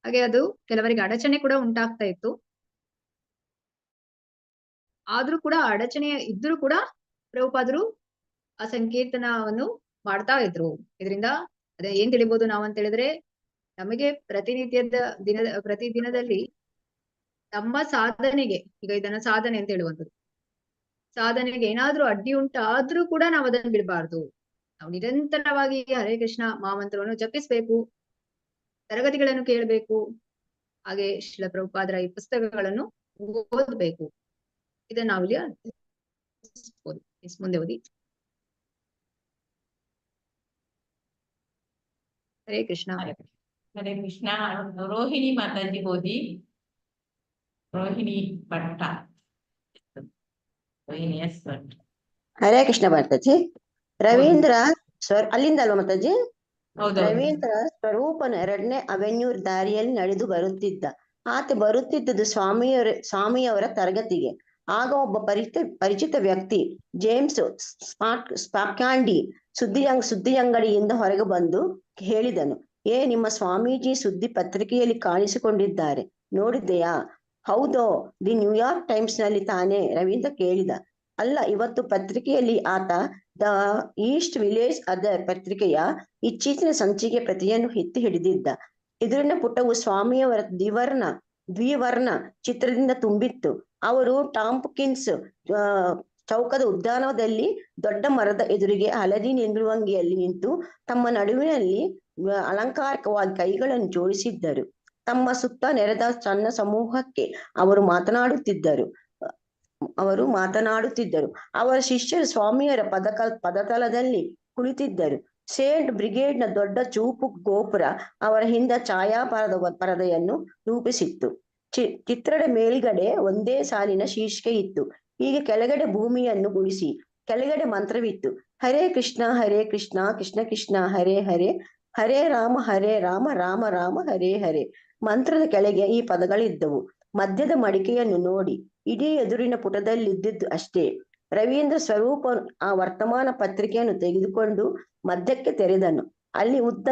ಹಾಗೆ ಅದು ಕೆಲವರಿಗೆ ಅಡಚಣೆ ಕೂಡ ಉಂಟಾಗ್ತಾ ಇತ್ತು. ಆದ್ರೂ ಕೂಡ ಅಡಚಣೆ ಇದ್ರೂ ಕೂಡ ಪ್ರಭುಪಾದರು ಆ ಸಂಕೀರ್ತನವನ್ನು ಮಾಡ್ತಾ ಇದ್ರು. ಇದರಿಂದ ಅದೇ ಏನ್ ತಿಳಿಬಹುದು ನಾವು ಅಂತ ಹೇಳಿದ್ರೆ, ನಮಗೆ ಪ್ರತಿದಿನದಲ್ಲಿ ನಮ್ಮ ಸಾಧನೆಗೆ, ಈಗ ಇದನ್ನ ಸಾಧನೆ ಅಂತ ಹೇಳುವಂಥದ್ದು, ಸಾಧನೆಗೆ ಏನಾದ್ರೂ ಅಡ್ಡಿ ಉಂಟಾದ್ರೂ ಕೂಡ ನಾವು ಅದನ್ನು ಬಿಡಬಾರ್ದು. ನಾವು ನಿರಂತರವಾಗಿ ಹರೇ ಕೃಷ್ಣ ಮಹಾಮಂತ್ರವನ್ನು ಜಪಿಸ್ಬೇಕು, ತರಗತಿಗಳನ್ನು ಕೇಳಬೇಕು, ಹಾಗೆ ಶ್ರೀಲ ಪ್ರಭುಪಾದರ ಈ ಪುಸ್ತಕಗಳನ್ನು ಓದ್ಬೇಕು. ಇದನ್ನ ನಾವಿಲ್ಲಿ ಮುಂದೆ ಓದಿ. ಹರೇ ಕೃಷ್ಣ. ಹರೇ ಕೃಷ್ಣ. ರೋಹಿಣಿ ಮಾತಾಜಿ ಓದಿ. ರೋಹಿಣಿ ಭಟ್ಟ. ಹರೇ ಕೃಷ್ಣ ಮಾತಾಜಿ. ರವೀಂದ್ರ ಅಲ್ಲಿಂದ ಅಲ್ವಾ ಮಾತಾಜಿ? ರವೀಂದ್ರ ಸ್ವರೂಪನ 2ನೇ ಅವೆನ್ಯೂ ದಾರಿಯಲ್ಲಿ ನಡೆದು ಬರುತ್ತಿದ್ದ. ಆತ ಬರುತ್ತಿದ್ದುದು ಸ್ವಾಮಿಯವರ ತರಗತಿಗೆ. ಆಗ ಒಬ್ಬ ಪರಿಚಿತ ವ್ಯಕ್ತಿ ಜೇಮ್ಸ್ ಸ್ಪಾಕ್ಯಾಂಡಿ ಸುದ್ದಿಯಂಗಡಿಯಿಂದ ಹೊರಗೆ ಬಂದು ಹೇಳಿದನು, ನಿಮ್ಮ ಸ್ವಾಮೀಜಿ ಸುದ್ದಿ ಪತ್ರಿಕೆಯಲ್ಲಿ ಕಾಣಿಸಿಕೊಂಡಿದ್ದಾರೆ, ನೋಡಿದ್ದೆಯಾ? ಹೌದೋ, ದಿ ನ್ಯೂಯಾರ್ಕ್ ಟೈಮ್ಸ್ ನಲ್ಲಿ ತಾನೇ? ರವೀಂದ್ರ ಕೇಳಿದ. ಅಲ್ಲ, ಇವತ್ತು ಪತ್ರಿಕೆಯಲ್ಲಿ ಆತ ದ ಈಸ್ಟ್ ವಿಲೇಜ್ ಅದರ್ ಪತ್ರಿಕೆಯ ಇತ್ತೀಚಿನ ಸಂಚಿಕೆ ಪ್ರತಿಯನ್ನು ಎತ್ತಿ ಹಿಡಿದಿದ್ದ. ಎದುರಿನ ಪುಟವು ಸ್ವಾಮಿಯವರ ದ್ವಿವರ್ಣ ಚಿತ್ರದಿಂದ ತುಂಬಿತ್ತು. ಅವರು ಟಾಂಪ್ಕಿನ್ಸ್ ಚೌಕದ ಉದ್ಯಾನವನದಲ್ಲಿ ದೊಡ್ಡ ಮರದ ಎದುರಿಗೆ ಹಳದಿ ನಿಲುವಂಗಿಯಲ್ಲಿ ನಿಂತು ತಮ್ಮ ನಡುವಿನಲ್ಲಿ ಅಲಂಕಾರಿಕವಾಗಿ ಕೈಗಳನ್ನು ಜೋಡಿಸಿದ್ದರು. ತಮ್ಮ ಸುತ್ತ ನೆರೆದ ಸಣ್ಣ ಸಮೂಹಕ್ಕೆ ಅವರು ಮಾತನಾಡುತ್ತಿದ್ದರು. ಅವರ ಶಿಷ್ಯರು ಸ್ವಾಮಿಯರ ಪದತಲದಲ್ಲಿ ಕುಳಿತಿದ್ದರು. ಸೇಂಟ್ ಬ್ರಿಗೇಡ್ನ ದೊಡ್ಡ ಚೂಪು ಗೋಪುರ ಅವರ ಹಿಂದೆ ಛಾಯಾ ಪರದೆಯನ್ನು ರೂಪಿಸಿತ್ತು. ಚಿತ್ರದ ಮೇಲ್ಗಡೆ ಒಂದೇ ಸಾಲಿನ ಶೀರ್ಷಿಕೆ ಇತ್ತು, ಹೀಗೆ: ಕೆಳಗಡೆ ಭೂಮಿಯನ್ನು ಗುಣಿಸಿ. ಕೆಳಗಡೆ ಮಂತ್ರವಿತ್ತು: ಹರೇ ಕೃಷ್ಣ ಕೃಷ್ಣ ಕೃಷ್ಣ ಹರೇ ಹರೇ, ಹರೇ ರಾಮ ರಾಮ ರಾಮ ಹರೇ ಹರೇ. ಮಂತ್ರದ ಕೆಳಗೆ ಈ ಪದಗಳಿದ್ದವು: ಮಧ್ಯದ ಮಡಿಕೆಯನ್ನು ನೋಡಿ. ಇಡೀ ಎದುರಿನ ಪುಟದಲ್ಲಿದ್ದುದು ಅಷ್ಟೇ. ರವೀಂದ್ರ ಸ್ವರೂಪ ಆ ವರ್ತಮಾನ ಪತ್ರಿಕೆಯನ್ನು ತೆಗೆದುಕೊಂಡು ಮಧ್ಯಕ್ಕೆ ತೆರೆದನು. ಅಲ್ಲಿ ಉದ್ದ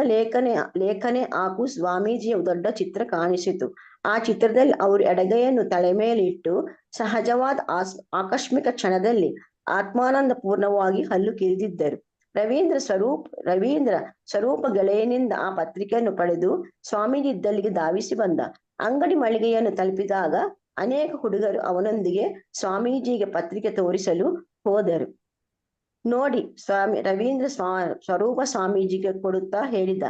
ಲೇಖನೆ ಹಾಗೂ ಸ್ವಾಮೀಜಿಯ ದೊಡ್ಡ ಚಿತ್ರ ಕಾಣಿಸಿತು. ಆ ಚಿತ್ರದಲ್ಲಿ ಅವರು ಎಡಗೈಯನ್ನು ತಲೆ ಮೇಲೆ ಇಟ್ಟು ಸಹಜವಾದ ಆಕಸ್ಮಿಕ ಕ್ಷಣದಲ್ಲಿ ಆತ್ಮಾನಂದ ಪೂರ್ಣವಾಗಿ ಹಲ್ಲು ಕಿರಿದಿದ್ದರು. ರವೀಂದ್ರ ಸ್ವರೂಪ ಗೆಳೆಯನಿಂದ ಆ ಪತ್ರಿಕೆಯನ್ನು ಪಡೆದು ಸ್ವಾಮೀಜಿ ಇದ್ದಲ್ಲಿಗೆ ಧಾವಿಸಿ ಬಂದ. ಅಂಗಡಿ ಮಳಿಗೆಯನ್ನು ತಲುಪಿದಾಗ ಅನೇಕ ಹುಡುಗರು ಅವನೊಂದಿಗೆ ಸ್ವಾಮೀಜಿಗೆ ಪತ್ರಿಕೆ ತೋರಿಸಲು ಹೋದರು. ನೋಡಿ, ರವೀಂದ್ರ ಸ್ವರೂಪ ಸ್ವಾಮೀಜಿಗೆ ಕೊಡುತ್ತಾ ಹೇಳಿದ,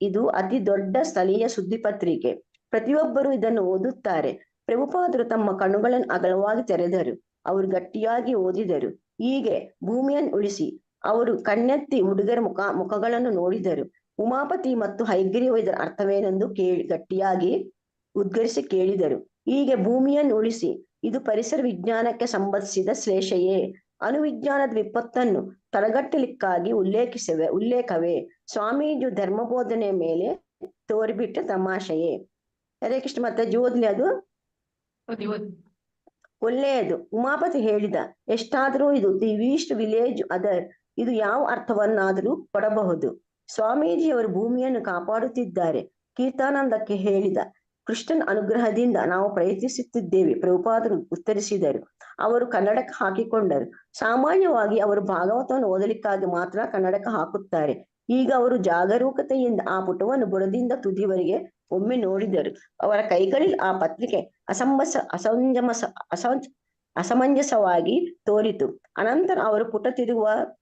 ಇದು ಅತಿ ದೊಡ್ಡ ಸ್ಥಳೀಯ ಸುದ್ದಿ ಪತ್ರಿಕೆ. ಪ್ರತಿಯೊಬ್ಬರು ಇದನ್ನು ಓದುತ್ತಾರೆ. ಪ್ರಭುಪಾದರು ತಮ್ಮ ಕಣ್ಣುಗಳನ್ನು ಅಗಲವಾಗಿ ತೆರೆದರು. ಅವರು ಗಟ್ಟಿಯಾಗಿ ಓದಿದರು, ಹೀಗೆ: ಭೂಮಿಯನ್ನು ಉಳಿಸಿ. ಅವರು ಕಣ್ಣೆತ್ತಿ ಹುಡುಗರ ಮುಖಗಳನ್ನು ನೋಡಿದರು. ಉಮಾಪತಿ ಮತ್ತು ಹೈಗ್ರೀವ ಇದರ ಅರ್ಥವೇನೆಂದು ಗಟ್ಟಿಯಾಗಿ ಉದ್ಗರಿಸಿ ಕೇಳಿದರು. ಹೀಗೆ: ಭೂಮಿಯನ್ನು ಉಳಿಸಿ. ಇದು ಪರಿಸರ ವಿಜ್ಞಾನಕ್ಕೆ ಸಂಬಂಧಿಸಿದ ಶ್ಲೇಷೆಯೇ? ಅಣುವಿಜ್ಞಾನದ ವಿಪತ್ತನ್ನು ತಡೆಗಟ್ಟಲಿಕ್ಕಾಗಿ ಉಲ್ಲೇಖವೇ? ಸ್ವಾಮೀಜಿ ಧರ್ಮಬೋಧನೆ ಮೇಲೆ ತೋರಿಬಿಟ್ಟ ತಮಾಷೆಯೇ? ಹರೇ ಕೃಷ್ಣ ಮಾತಾಜಿ ಓದ್ಲಿ ಅದು. ಒಳ್ಳೆಯದು, ಉಮಾಪತಿ ಹೇಳಿದ. ಎಷ್ಟಾದರೂ ಇದು ದಿ ಈಸ್ಟ್ ವಿಲೇಜ್ ಅದರ್, ಇದು ಯಾವ ಅರ್ಥವನ್ನಾದರೂ ಕೊಡಬಹುದು. ಸ್ವಾಮೀಜಿಯವರು ಭೂಮಿಯನ್ನು ಕಾಪಾಡುತ್ತಿದ್ದಾರೆ. ಕೀರ್ತಾನಂದಕ್ಕೆ ಹೇಳಿದ. ಕೃಷ್ಣನ ಅನುಗ್ರಹದಿಂದ ನಾವು ಪ್ರಯತ್ನಿಸುತ್ತಿದ್ದೇವೆ, ಪ್ರಭುಪಾದರು ಉತ್ತರಿಸಿದರು. ಅವರು ಕನ್ನಡಕ ಹಾಕಿಕೊಂಡರು. ಸಾಮಾನ್ಯವಾಗಿ ಅವರು ಭಾಗವತವನ್ನು ಓದಲಿಕ್ಕಾಗಿ ಮಾತ್ರ ಕನ್ನಡಕ ಹಾಕುತ್ತಾರೆ. ಈಗ ಅವರು ಜಾಗರೂಕತೆಯಿಂದ ಆ ಪುಟವನ್ನು ಬುಡದಿಂದ ತುದಿವರೆಗೆ ಒಮ್ಮೆ ನೋಡಿದರು. ಅವರ ಕೈಗಳಲ್ಲಿ ಆ ಪತ್ರಿಕೆ ಅಸಮಂಜಸವಾಗಿ ತೋರಿತು. ಅನಂತರ ಅವರು ಪುಟ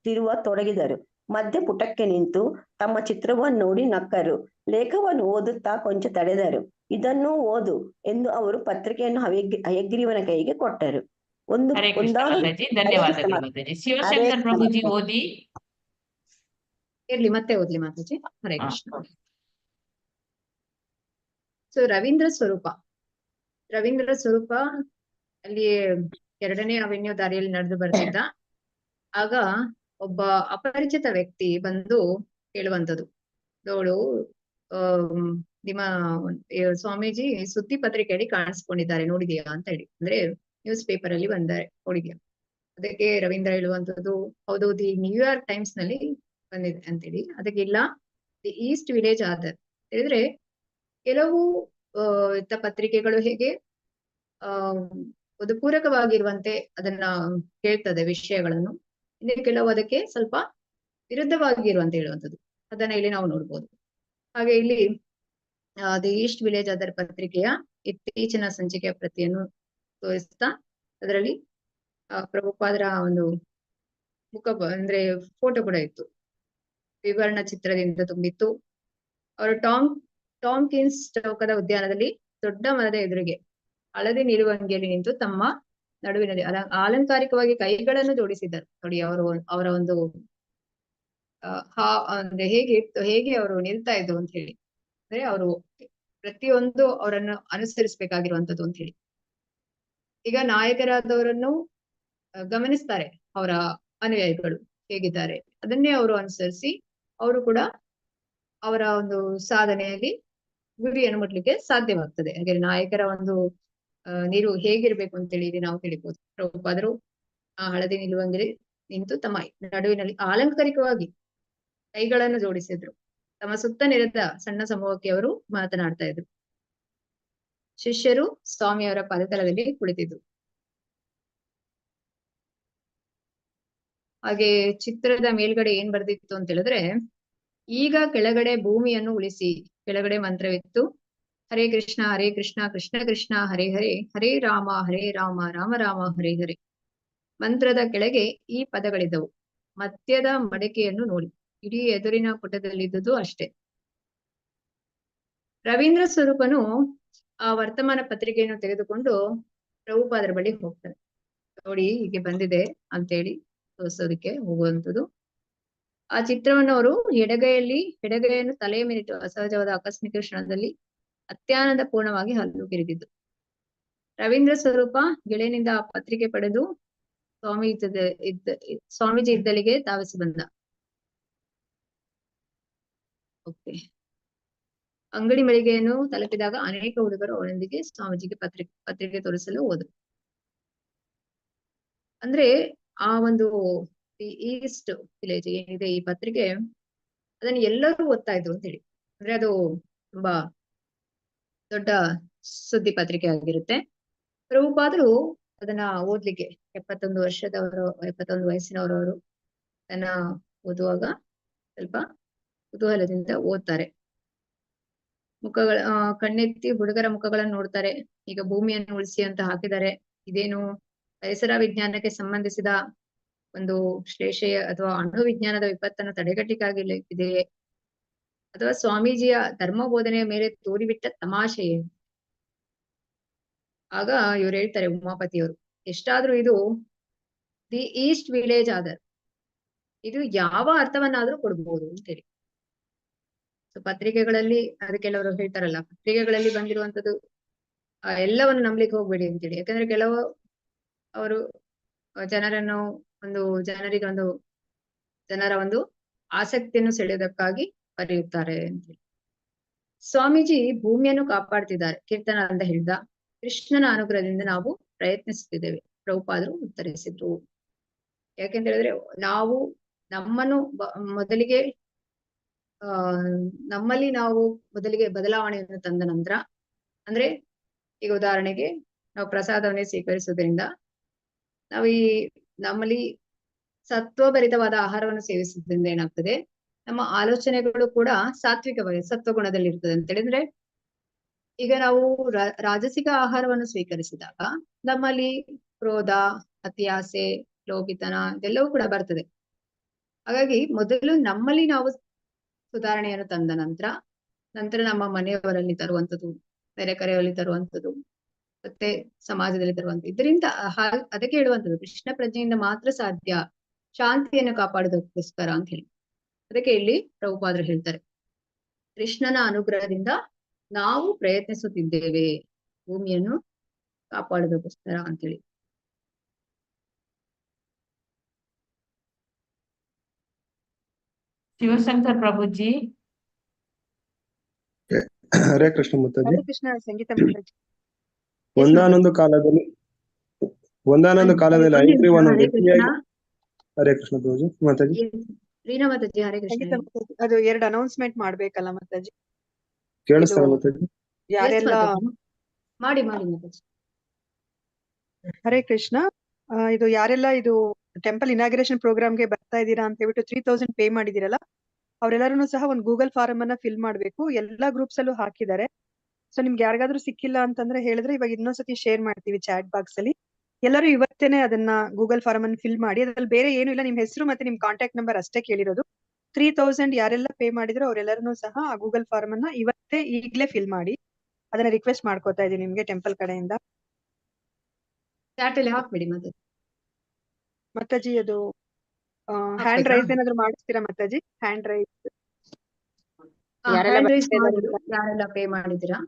ತಿರುವ ತೊಡಗಿದರು. ಮಧ್ಯ ಪುಟಕ್ಕೆ ನಿಂತು ತಮ್ಮ ಚಿತ್ರವನ್ನು ನೋಡಿ ನಕ್ಕರು. ಲೇಖವನ್ನು ಓದುತ್ತಾ ಕೊಂಚ ತಡೆದರು. ಇದನ್ನೂ ಓದು ಎಂದು ಅವರು ಪತ್ರಿಕೆಯನ್ನು ಹಯಗ್ರೀವನ ಕೈಗೆ ಕೊಟ್ಟರು. ಹರೇ ಕೃಷ್ಣ ಮಾತಾಜಿ, ಧನ್ಯವಾದಗಳು ಮಾತಾಜಿ. ಶಿವಶಂಕರ್ ಪ್ರಭುಜಿ ಓದಿ. ಇರ್ಲಿ, ಮತ್ತೆ ಓದ್ಲಿ ಮಾತಾಜಿ. ಹರೇ ಕೃಷ್ಣ. ಸೊ ರವೀಂದ್ರ ಸ್ವರೂಪ ಅಲ್ಲಿ 2ನೇ ಅವೆನ್ಯೂ ದಾರಿಯಲ್ಲಿ ನಡೆದು ಬರ್ತಿದ್ದ. ಆಗ ಒಬ್ಬ ಅಪರಿಚಿತ ವ್ಯಕ್ತಿ ಬಂದು ಹೇಳುವಂಥದ್ದು, ಅವಳು ನಿಮ್ಮ ಸ್ವಾಮೀಜಿ ಸುದ್ದಿ ಪತ್ರಿಕೆಯಲ್ಲಿ ಕಾಣಿಸ್ಕೊಂಡಿದ್ದಾರೆ, ನೋಡಿದೀಯಾ ಅಂತ ಹೇಳಿ. ಅಂದ್ರೆ ನ್ಯೂಸ್ ಪೇಪರ್ ಅಲ್ಲಿ ಬಂದಾರೆ, ನೋಡಿದ್ಯಾ? ಅದಕ್ಕೆ ರವೀಂದ್ರ ಹೇಳುವಂಥದ್ದು, ಹೌದು, ದಿ ನ್ಯೂಯಾರ್ಕ್ ಟೈಮ್ಸ್ ನಲ್ಲಿ ಬಂದಿದೆ ಅಂತೇಳಿ. ಅದಕ್ಕೆ ಇಲ್ಲ, ದಿ ಈಸ್ಟ್ ವಿಲೇಜ್ ಆದರ್ ಹೇಳಿದ್ರೆ ಕೆಲವು ಪತ್ರಿಕೆಗಳು ಹೇಗೆ ಒಂದು ಪೂರಕವಾಗಿರುವಂತೆ ಅದನ್ನ ಹೇಳ್ತದೆ ವಿಷಯಗಳನ್ನು, ಇನ್ನು ಕೆಲವು ಅದಕ್ಕೆ ಸ್ವಲ್ಪ ವಿರುದ್ಧವಾಗಿರುವಂತೆ ಹೇಳುವಂಥದ್ದು. ಅದನ್ನ ಇಲ್ಲಿ ನಾವು ನೋಡ್ಬೋದು. ಹಾಗೆ ಇಲ್ಲಿ ದಿ ಈಸ್ಟ್ ವಿಲೇಜ್ ಅದರ ಪತ್ರಿಕೆಯ ಇತ್ತೀಚಿನ ಸಂಚಿಕೆಯ ಪ್ರತಿಯನ್ನು ತೋರಿಸ್ತಾ ಅದರಲ್ಲಿ ಪ್ರಭುಪಾದರ ಒಂದು ಅಂದ್ರೆ ಫೋಟೋ ಕೂಡ ಇತ್ತು, ವಿವರಣ ಚಿತ್ರದಿಂದ ತುಂಬಿತ್ತು. ಅವರು ಟಾಮ್ಕಿನ್ಸ್ ಚೌಕದ ಉದ್ಯಾನದಲ್ಲಿ ದೊಡ್ಡ ಮರದ ಎದುರಿಗೆ ಹಳದಿ ನಿಲುವಂಗಿಯಲ್ಲಿ ನಿಂತು ತಮ್ಮ ನಡುವಿನಲ್ಲಿ ಅಲಂಕಾರಿಕವಾಗಿ ಕೈಗಳನ್ನು ಜೋಡಿಸಿದ್ದರು. ನೋಡಿ, ಅವರ ಒಂದು ಅಂದ್ರೆ ಹೇಗೆ ಅವರು ನಿಲ್ತಾ ಇದ್ರು ಅಂತ ಹೇಳಿ, ಅಂದ್ರೆ ಅವರು ಪ್ರತಿಯೊಂದು ಅವರನ್ನು ಅನುಸರಿಸಬೇಕಾಗಿರುವಂತದ್ದು ಅಂತ ಹೇಳಿ. ಈಗ ನಾಯಕರಾದವರನ್ನು ಗಮನಿಸ್ತಾರೆ, ಅವರ ಅನುಯಾಯಿಗಳು ಹೇಗಿದ್ದಾರೆ, ಅದನ್ನೇ ಅವರು ಅನುಸರಿಸಿ ಅವರು ಕೂಡ ಅವರ ಒಂದು ಸಾಧನೆಯಲ್ಲಿ ಗುರಿಯನ್ನು ಮುಟ್ಲಿಕ್ಕೆ ಸಾಧ್ಯವಾಗ್ತದೆ. ಹಾಗೆ ನಾಯಕರ ಒಂದು ನೀರು ಹೇಗಿರ್ಬೇಕು ಅಂತೇಳಿ ಇಲ್ಲಿ ನಾವು ತಿಳಿಬಹುದು. ಪ್ರಭುಪಾದರು ಆ ಹಳದಿ ನಿಲುವಂಗಿಲಿ ನಿಂತು ತಮ್ಮ ನಡುವಿನಲ್ಲಿ ಅಲಂಕಾರಿಕವಾಗಿ ಕೈಗಳನ್ನು ಜೋಡಿಸಿದ್ರು. ತಮ್ಮ ಸುತ್ತ ನೆರೆದ ಸಣ್ಣ ಸಮೂಹಕ್ಕೆ ಅವರು ಮಾತನಾಡ್ತಾ ಇದ್ರು. ಶಿಷ್ಯರು ಸ್ವಾಮಿಯವರ ಪದತಲದಲ್ಲಿ ಕುಳಿತಿದ್ರು. ಹಾಗೆ ಚಿತ್ರದ ಮೇಲ್ಗಡೆ ಏನ್ ಬರ್ದಿತ್ತು ಅಂತ ಹೇಳಿದ್ರೆ, ಈಗ ಕೆಳಗಡೆ ಭೂಮಿಯನ್ನು ಉಳಿಸಿ, ಕೆಳಗಡೆ ಮಂತ್ರವಿತ್ತು, ಹರೇ ಕೃಷ್ಣ ಕೃಷ್ಣ ಕೃಷ್ಣ ಹರೇ ಹರೇ, ಹರೇ ರಾಮ ರಾಮ ರಾಮ ಹರೇ ಹರೇ. ಮಂತ್ರದ ಕೆಳಗೆ ಈ ಪದಗಳಿದ್ದವು. ಮಧ್ಯದ ಮಡಿಕೆಯನ್ನು ನೋಡಿ. ಇಡೀ ಎದುರಿನ ಪುಟದಲ್ಲಿದ್ದುದು ಅಷ್ಟೇ. ರವೀಂದ್ರ ಸ್ವರೂಪನು ಆ ವರ್ತಮಾನ ಪತ್ರಿಕೆಯನ್ನು ತೆಗೆದುಕೊಂಡು ಪ್ರಭುಪಾದರ ಬಳಿ ಹೋಗ್ತಾನೆ. ನೋಡಿ, ಹೀಗೆ ಬಂದಿದೆ ಅಂತೇಳಿ ತೋರಿಸೋದಕ್ಕೆ ಹೋಗುವಂಥದ್ದು. ಆ ಚಿತ್ರವನ್ನು ಅವರು ಎಡಗೈಯನ್ನು ತಲೆಯ ಮೇಲಿಟ್ಟು ಅಸಹಜವಾದ ಆಕಸ್ಮಿಕ ಕ್ಷಣದಲ್ಲಿ ಅತ್ಯಾನಂದ ಪೂರ್ಣವಾಗಿ ಹಲ್ಲು ಕಿರಿದಿದ್ದು. ರವೀಂದ್ರ ಸ್ವರೂಪ ಗೆಳೆಯನಿಂದ ಆ ಪತ್ರಿಕೆ ಪಡೆದು ಸ್ವಾಮೀಜಿ ಇದ್ದಲಿಗೆ ಧಾವಿಸಿ ಬಂದ. ಓಕೆ. ಅಂಗಡಿ ಮಳಿಗೆಯನ್ನು ತಲುಪಿದಾಗ ಅನೇಕ ಹುಡುಗರು ಅವರೊಂದಿಗೆ ಸ್ವಾಮೀಜಿಗೆ ಪತ್ರಿಕೆ ತೋರಿಸಲು ಹೋದರು. ಅಂದ್ರೆ ಆ ಒಂದು ಈಸ್ಟ್ ವಿಲೇಜ್ ಏನಿದೆ ಈ ಪತ್ರಿಕೆ, ಅದನ್ನು ಎಲ್ಲರೂ ಓದ್ತಾ ಇದ್ರು ಅಂತ ಹೇಳಿ. ಅಂದ್ರೆ ಅದು ತುಂಬಾ ದೊಡ್ಡ ಸುದ್ದಿ ಪತ್ರಿಕೆ ಆಗಿರುತ್ತೆ. ಪ್ರಭುಪಾದರು ಅದನ್ನ ಓದ್ಲಿಕ್ಕೆ 71 ವಯಸ್ಸಿನವರವರು ಅದನ್ನ ಓದುವಾಗ ಸ್ವಲ್ಪ ಕುತೂಹಲದಿಂದ ಓದ್ತಾರೆ. ಕಣ್ಣೆತ್ತಿ ಹುಡುಗರ ಮುಖಗಳನ್ನು ನೋಡ್ತಾರೆ. ಈಗ ಭೂಮಿಯನ್ನು ಉಳಿಸಿ ಅಂತ ಹಾಕಿದ್ದಾರೆ. ಇದೇನು ಪರಿಸರ ವಿಜ್ಞಾನಕ್ಕೆ ಸಂಬಂಧಿಸಿದ ಒಂದು ಶ್ಲೇಷೆಯ ಅಥವಾ ಅಣು ವಿಜ್ಞಾನದ ವಿಪತ್ತನ್ನು ತಡೆಗಟ್ಟಲಿಕ್ಕಾಗಿ ಇದೆಯೇ, ಅಥವಾ ಸ್ವಾಮೀಜಿಯ ಧರ್ಮ ಬೋಧನೆಯ ಮೇಲೆ ತೋರಿಬಿಟ್ಟ ತಮಾಷೆಯೇ? ಆಗ ಇವ್ರು ಹೇಳ್ತಾರೆ, ಉಮಾಪತಿಯವರು, ಎಷ್ಟಾದ್ರೂ ಇದು ದಿ ಈಸ್ಟ್ ವಿಲೇಜ್ ಆದರ್, ಇದು ಯಾವ ಅರ್ಥವನ್ನಾದ್ರೂ ಕೊಡ್ಬಹುದು ಅಂತೇಳಿ. ಸೊ ಪತ್ರಿಕೆಗಳಲ್ಲಿ ಅದು ಕೆಲವರು ಹೇಳ್ತಾರಲ್ಲ, ಪತ್ರಿಕೆಗಳಲ್ಲಿ ಬಂದಿರುವಂತದ್ದು ಎಲ್ಲವನ್ನು ನಂಬಲಿಕ್ಕೆ ಹೋಗ್ಬೇಡಿ ಅಂತೇಳಿ. ಯಾಕಂದ್ರೆ ಕೆಲವು ಅವರು ಜನರ ಒಂದು ಆಸಕ್ತಿಯನ್ನು ಸೆಳೆಯೋದಕ್ಕಾಗಿ ಬರೆಯುತ್ತಾರೆ ಅಂತೇಳಿ. ಸ್ವಾಮೀಜಿ ಭೂಮಿಯನ್ನು ಕಾಪಾಡ್ತಿದ್ದಾರೆ. ಕೀರ್ತನ ಅಂತ ಹೇಳಿದ, ಕೃಷ್ಣನ ಅನುಗ್ರಹದಿಂದ ನಾವು ಪ್ರಯತ್ನಿಸುತ್ತಿದ್ದೇವೆ. ಪ್ರಭುಪಾದರು ಉತ್ತರಿಸಿದ್ರು. ಯಾಕೆಂತ ಹೇಳಿದ್ರೆ ನಾವು ನಮ್ಮನ್ನು ಮೊದಲಿಗೆ ನಮ್ಮಲ್ಲಿ ನಾವು ಮೊದಲಿಗೆ ಬದಲಾವಣೆಯನ್ನು ತಂದ ನಂತರ, ಅಂದ್ರೆ ಈಗ ಉದಾಹರಣೆಗೆ ನಾವು ಪ್ರಸಾದವನ್ನೇ ಸ್ವೀಕರಿಸುವುದರಿಂದ ನಾವು ನಮ್ಮಲ್ಲಿ ಸತ್ವಭರಿತವಾದ ಆಹಾರವನ್ನು ಸೇವಿಸುವುದರಿಂದ ಏನಾಗ್ತದೆ, ನಮ್ಮ ಆಲೋಚನೆಗಳು ಕೂಡ ಸಾತ್ವಿಕವಾಗಿ ಸತ್ವಗುಣದಲ್ಲಿ ಇರ್ತದೆ ಅಂತ ಹೇಳಿದ್ರೆ, ಈಗ ನಾವು ರಾಜಸಿಕ ಆಹಾರವನ್ನು ಸ್ವೀಕರಿಸಿದಾಗ ನಮ್ಮಲ್ಲಿ ಕ್ರೋಧ, ಅತಿಯಾಸೆ, ಲೋಭಿತನ ಇದೆಲ್ಲವೂ ಕೂಡ ಬರ್ತದೆ. ಹಾಗಾಗಿ ಮೊದಲು ನಮ್ಮಲ್ಲಿ ನಾವು ಸುಧಾರಣೆಯನ್ನು ತಂದ ನಂತರ ನಮ್ಮ ಮನೆಯವರಲ್ಲಿ ತರುವಂಥದ್ದು, ಬೇರೆ ಕರೆಯಲ್ಲಿ ತರುವಂಥದ್ದು, ಮತ್ತೆ ಸಮಾಜದಲ್ಲಿ ತರುವಂಥದ್ದು. ಇದರಿಂದ ಅದಕ್ಕೆ ಹೇಳುವಂಥದ್ದು ಕೃಷ್ಣ ಪ್ರಜ್ಞೆಯಿಂದ ಮಾತ್ರ ಸಾಧ್ಯ ಶಾಂತಿಯನ್ನು ಕಾಪಾಡೋದಕ್ಕೋಸ್ಕರ ಅಂತ ಹೇಳಿ. ಅದಕ್ಕೆ ಇಲ್ಲಿ ಪ್ರಭುಪಾದರು ಹೇಳ್ತಾರೆ, ಕೃಷ್ಣನ ಅನುಗ್ರಹದಿಂದ ನಾವು ಪ್ರಯತ್ನಿಸುತ್ತಿದ್ದೇವೆ ಭೂಮಿಯನ್ನು ಕಾಪಾಡೋದಕ್ಕೋಸ್ಕರ ಅಂತೇಳಿ. ಶಿವಶಂಕರ್ ಪ್ರಭುಜಿ. ಹರೇ ಕೃಷ್ಣ ಮಾತಾಜಿ. ಹರೇ ಕೃಷ್ಣ ಸಂಗೀತ ಮಾತಾಜಿ. ಒಂದಾನೊಂದು ಕಾಲದಲ್ಲಿ ಐಗ್ರೀವನು ವ್ಯಕ್ತಿಯಾಗಿ. ಹರೇ ಕೃಷ್ಣ ಪ್ರಭುಜಿ. ಮಾತಾಜಿ. ರೀನಾ ಮಾತಾಜಿ. ಹರೇ ಕೃಷ್ಣ. ಅದು 2 ಅನೌನ್ಸ್ಮೆಂಟ್ ಮಾಡ್ಬೇಕಲ್ಲ ಮಾತಾಜಿ. ಕೇಳಿಸ್ತಾರ ಮಾತಾಜಿ? ಯಾರೆಲ್ಲ ಮಾಡಿ ಮಾತಾಜಿ. ಹರೇ ಕೃಷ್ಣ. ಇದು ಯಾರೆಲ್ಲ ಇದು ಟೆಂಪಲ್ ಇನಾಗ್ರೇಷನ್ ಪ್ರೋಗ್ರಾಮ್ಗೆ ಬರ್ತಾ ಇದ್ದೀರಾ ಅಂತ ಹೇಳ್ಬಿಟ್ಟು 3000 ಪೇ ಮಾಡಿದಿರಲ್ಲ, ಅವರೆಲ್ಲರೂ ಸಹ ಒಂದು ಗೂಗಲ್ ಫಾರಂ ಅನ್ನ ಫಿಲ್ ಮಾಡ್ಬೇಕು. ಎಲ್ಲಾ ಗ್ರೂಪ್ಸ್ ಅಲ್ಲೂ ಹಾಕಿದ್ದಾರೆ. ಸೊ ನಿಮ್ಗೆ ಯಾರಿಗಾದ್ರೂ ಸಿಕ್ಕಿಲ್ಲ ಅಂತಂದ್ರೆ ಹೇಳಿದ್ರೆ ಇವಾಗ ಇನ್ನೊಂದ್ಸತಿ ಶೇರ್ ಮಾಡ್ತೀವಿ ಚಾಟ್ ಬಾಕ್ಸ್ ಅಲ್ಲಿ. ಎಲ್ಲರೂ ಇವತ್ತೇನೆ ಅದನ್ನ ಗೂಗಲ್ ಫಾರಂ ಅನ್ನು ಫಿಲ್ ಮಾಡಿ. ಅದ್ರಲ್ಲಿ ಬೇರೆ ಏನು ಇಲ್ಲ, ನಿಮ್ ಹೆಸರು ಮತ್ತೆ ನಿಮ್ ಕಾಂಟ್ಯಾಕ್ಟ್ ನಂಬರ್ ಅಷ್ಟೇ ಕೇಳಿರೋದು. 3000 ಯಾರೆಲ್ಲ ಪೇ ಮಾಡಿದ್ರು ಅವರೆಲ್ಲರೂ ಸಹ ಆ ಗೂಗಲ್ ಫಾರಂ ಅನ್ನ ಈಗ್ಲೇ ಫಿಲ್ ಮಾಡಿ. ಅದನ್ನ ರಿಕ್ವೆಸ್ಟ್ ಮಾಡ್ಕೋತಾ ಇದೀನಿ ನಿಮ್ಗೆ ಟೆಂಪಲ್ ಕಡೆಯಿಂದ. ಚಾಟ್ ಅಲ್ಲಿ ಹಾಕ್ಬಿಡಿ ಮಾತಾಜಿ. ಅದು ಹ್ಯಾಂಡ್ ರೈಸ್ ಏನಾದ್ರು ಮಾಡಿಸ್ತೀರಾ ಮಾತಾಜಿ? ಹ್ಯಾಂಡ್ ರೈಸ್ ಯಾರೆಲ್ಲ ಪೇ ಮಾಡಿದ್ದೀರಾ?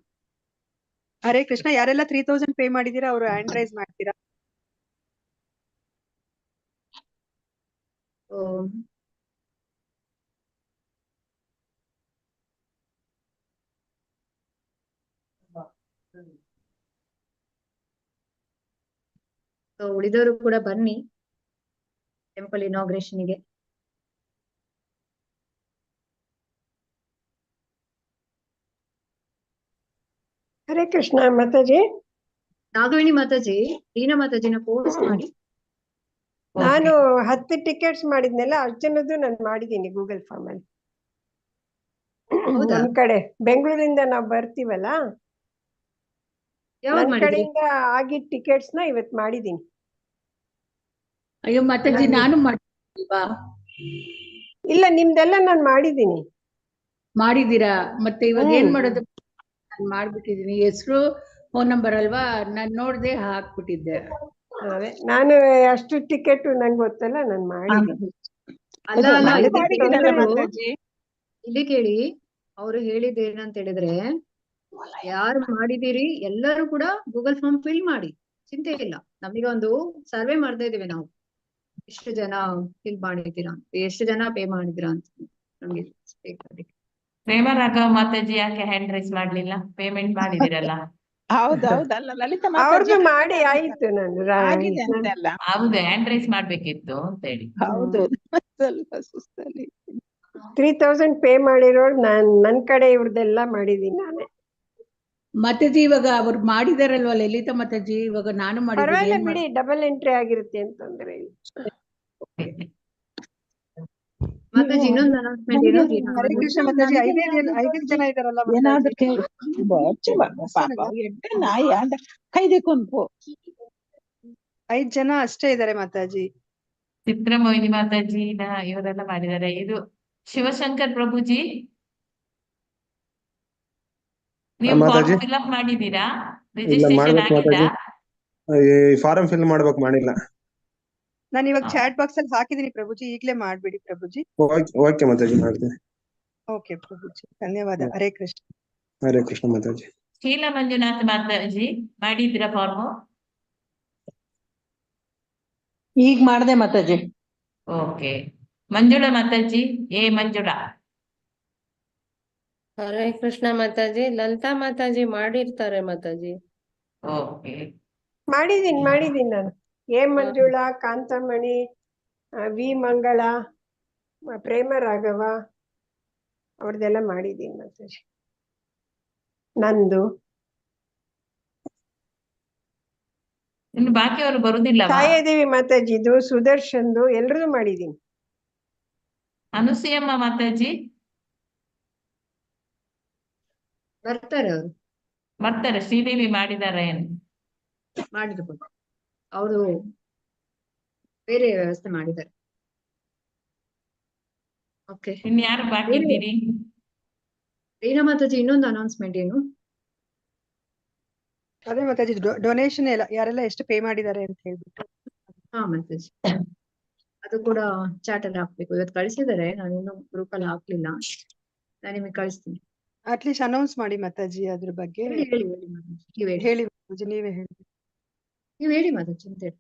ಹರೇ ಕೃಷ್ಣ. ಯಾರೆಲ್ಲ 3000 ಪೇ ಮಾಡಿದೀರಾ ಅವರು ಹ್ಯಾಂಡ್ ರೈಸ್ ಮಾಡ್ತೀರಾ? ಉಳಿದವರು ಕೂಡ ಬನ್ನಿ ಟೆಂಪಲ್ ಇನಾಗ್ರೇಷನ್ಗೆ. ಹರೇ ಕೃಷ್ಣ ಮಾತಾಜಿ. ನಾಗವೇಣಿ ಮಾತಾಜಿ, ರೀನಾ ಮಾತಾಜಿನ ಪೋಸ್ಟ್ ಮಾಡಿ. ನಾನು 10 ಟಿಕೆಟ್ಸ್ ಮಾಡಿದ್ನೆಲ್ಲ ಅರ್ಜುನದ್ದು ನಾನು ಮಾಡಿದ್ದೀನಿ ಗೂಗಲ್ ಫಾರ್ಮ್ ಅಲ್ಲಿ. ನಮ್ ಕಡೆ ಬೆಂಗಳೂರಿಂದ ನಾವು ಬರ್ತೀವಲ್ಲ, ನನ್ ಕಡೆಯಿಂದ ಆಗಿದ್ದ ಟಿಕೆಟ್ಸ್ ನ ಇವತ್ ಮಾಡಿದೀನಿ. ಅಯ್ಯೋ ಮಾತಾಜಿ, ನಾನು ಮಾಡಿಲ್ವಾ? ಇಲ್ಲ, ನಿಮ್ದೆಲ್ಲ ನಾನು ಮಾಡಿದೀನಿ. ಮಾಡಿದೀರಾ? ಮತ್ತೆ ಇವಾಗ ಏನ್ ಮಾಡೋದು? ನಾನು ಮಾಡ್ಬಿಟ್ಟಿದೀನಿ. ಹೆಸರು ಫೋನ್ ನಂಬರ್ ಅಲ್ವಾ, ನಾನ್ ನೋಡ್ದೆ ಹಾಕ್ಬಿಟ್ಟಿದ್ದೆ. ಅದೇ ನಾನು ಅಷ್ಟು ಟಿಕೆಟ್ ನಂಗೆ ಗೊತ್ತಲ್ಲ, ನಾನು ಮಾಡಿದೀನಿ. ಇಲ್ಲಿ ಕೇಳಿ, ಅವರು ಹೇಳಿದ ಏನಂತ ಹೇಳಿದ್ರೆ, ಯಾರು ಮಾಡಿದೀರಿ ಎಲ್ಲರೂ ಕೂಡ ಗೂಗಲ್ ಫಾರ್ಮ್ ಫಿಲ್ ಮಾಡಿ, ಚಿಂತೆ ಇಲ್ಲ. ನಮಗೆ ಒಂದು ಸರ್ವೆ ಮಾಡ್ತಾ ಇದೀವಿ ನಾವು, ಎಷ್ಟು ಜನ ಫಿಲ್ ಮಾಡಿದ್ದೀರಾ, ಎಷ್ಟು ಜನ ಪೇ ಮಾಡಿದಿರಾ ಅಂತ ನಮ್ಗೆ ಬೇಕಾಗಿ. ಪ್ರೇಮ ರಾಘವ್ ಮಾತಾಜಿ ಯಾಕೆ ಹ್ಯಾಂಡ್ ರೈಸ್ ಮಾಡ್ಲಿಲ್ಲ? ಪೇಮೆಂಟ್ ಮಾಡಿದಿರಲ್ಲ. ಹೌದೌದಲ್ಲ ಲಲಿತಾ ಅವ್ರದ್ದು ಮಾಡಿ ಆಯ್ತು. ನಾನು ಹೌದು, ಹ್ಯಾಂಡ್ ರೈಸ್ ಮಾಡ್ಬೇಕಿತ್ತು ಅಂತ ಹೇಳಿ. ಹೌದು, ಸ್ವಲ್ಪ ಸುಸ್ತಲ್ಲಿ 3000 ಪೇ ಮಾಡಿರೋರು ನನ್ ಕಡೆ ಇವ್ರದೆಲ್ಲ ಮಾಡಿದೀನಿ ನಾನೇ. ಮಾತಾಜಿ ಇವಾಗ ಅವ್ರು ಮಾಡಿದಾರಲ್ವಾ ಲಲಿತಾ ಮಾತಾಜಿ, ಇವಾಗ ನಾನು ಪರವಾಗಿಲ್ಲ ಬಿಡಿ, ಡಬಲ್ ಎಂಟ್ರಿ ಆಗಿರುತ್ತೆ ಅಂತಂದ್ರೆ. ಮಾತಾಜಿ ಇನ್ನೊಂದು ಅನೌನ್ಸ್ಮೆಂಟ್ ಏನು? ಹರೇ ಕೃಷ್ಣ ಮಾತಾಜಿ. 5 ಜನ ಇದಾರಲ್ಲ ಏನಾದ್ರು ನಾಯಿ ಕೈದಿಕೊಂಡ್ಪು 5 ಜನ ಅಷ್ಟೇ ಇದಾರೆ ಮಾತಾಜಿ. ಚಿತ್ರಮೋಹಿನಿ ಮಾತಾಜಿ ಇವರೆಲ್ಲ ಮಾಡಿದ್ದಾರೆ. ಇದು ಶಿವಶಂಕರ್ ಪ್ರಭುಜಿ, ನೀವು ಫಾರ್ಮ್ ಫಿಲ್ ಅಪ್ ಮಾಡಿದೀರಾ? ರಿಜಿಸ್ಟ್ರೇಷನ್ ಆಗಿದಾ? ಫಾರಂ ಫಿಲ್ ಮಾಡ್ಬೇಕು, ಮಾಡಿಲ್ಲ. ನಾನು ಇವಾಗ ಚಾಟ್ ಬಾಕ್ಸ್ ಅಲ್ಲಿ ಹಾಕಿದೀನಿ ಪ್ರಭುಜಿ, ಈಗ್ಲೇ ಮಾಡ್ಬಿಡಿ ಪ್ರಭುಜಿ. ಓಕೆ ಮಾತಾಜಿ, ಮಾಡ್ತೀನಿ. ಓಕೆ ಪ್ರಭುಜಿ, ಧನ್ಯವಾದ. ಹರೇ ಕೃಷ್ಣ. ಹರೇ ಕೃಷ್ಣ ಮಾತಾಜಿ. ಶೀಲಾ ಮಂಜುನಾಥ್ ಮಾತಾಜಿ ಮಾಡಿದ್ದೀರಾ ಫಾರ್ಮು? ಈಗ ಮಾಡ್ದೆ ಮಾತಾಜಿ. ಓಕೆ. ಮಂಜುಳಾ ಮಾತಾಜಿ, ಮಂಜುಳಾ. ಹರೇ ಕೃಷ್ಣ ಮಾತಾಜಿ. ಲಲಿತಾ ಮಾತಾಜಿ ಮಾಡಿರ್ತಾರೆ ಮಾತಾಜಿ. ಓಕೆ. ಮಾಡಿದೀನಿ ನಾನು. ಎ ಮಂಜುಳಾ, ಕಾಂತಮಣಿ, ವಿ ಮಂಗಳ, ಪ್ರೇಮ ರಾಘವ ಅವ್ರದ್ದೆಲ್ಲ ಮಾಡಿದೀನಿ ಮಾತಾಜಿ. ನಂದು ಇನ್ನು ಬಾಕಿಯವರು ಬರುದಿಲ್ಲವಾ? ಛಾಯಾದೇವಿ ಮಾತಾಜಿದು, ಸುದರ್ಶನ್ದು ಎಲ್ರದ್ದು ಮಾಡಿದೀನಿ. ಅನುಸೂಯಮ್ಮ ಮಾತಾಜಿ ಬರ್ತಾರೆ ಅವರು, ಬರ್ತಾರೆ. ಶ್ರೀದೇವಿ ಮಾಡಿದಾರೆ ಏನು? ಮಾಡಿರ್ಬೋದು. ಅವರು ಬೇರೆ ವ್ಯವಸ್ಥೆ ಮಾಡಿದ್ದಾರೆ. ಓಕೆ, ಇನ್ಯಾರು ಬಾಕಿ ಇದ್ದೀರಿ? ರೀನಾ ಮಾತಾಜಿ ಇನ್ನೊಂದು ಅನೌನ್ಸ್ಮೆಂಟ್ ಏನು? ಅದೇ ಮಾತಾಜಿ ಡೊನೇಷನ್ ಎಲ್ಲ ಯಾರೆಲ್ಲ ಎಷ್ಟು ಪೇ ಮಾಡಿದ್ದಾರೆ ಅಂತ ಹೇಳ್ಬಿಟ್ಟು. ಹಾ ಮಾತಾಜಿ, ಅದು ಕೂಡ ಚಾಟ್ ಅಲ್ಲಿ ಹಾಕ್ಬೇಕು. ಇವತ್ತು ಕಳಿಸಿದ್ದಾರೆ, ನಾನು ಇನ್ನೂ ಗ್ರೂಪ್ ಅಲ್ಲಿ ಹಾಕ್ಲಿಲ್ಲ. ನಾನು ನಿಮಗೆ ಕಳಿಸ್ತೀನಿ. ಅಟ್ಲೀಸ್ಟ್ ಅನೌನ್ಸ್ ಮಾಡಿ ಮಾತಾಜಿ ಅದ್ರ ಬಗ್ಗೆ. ಹೇಳಿ ಮಾತಾಜಿ, ನೀವ್ ಹೇಳಿ. ಹೇಳಿ ಮಾತಾಜಿ, ನೀವೇ ಹೇಳಿ. ನೀವ್ ಹೇಳಿ ಮಾತಾಜಿ ಅಂತ ಹೇಳಿ.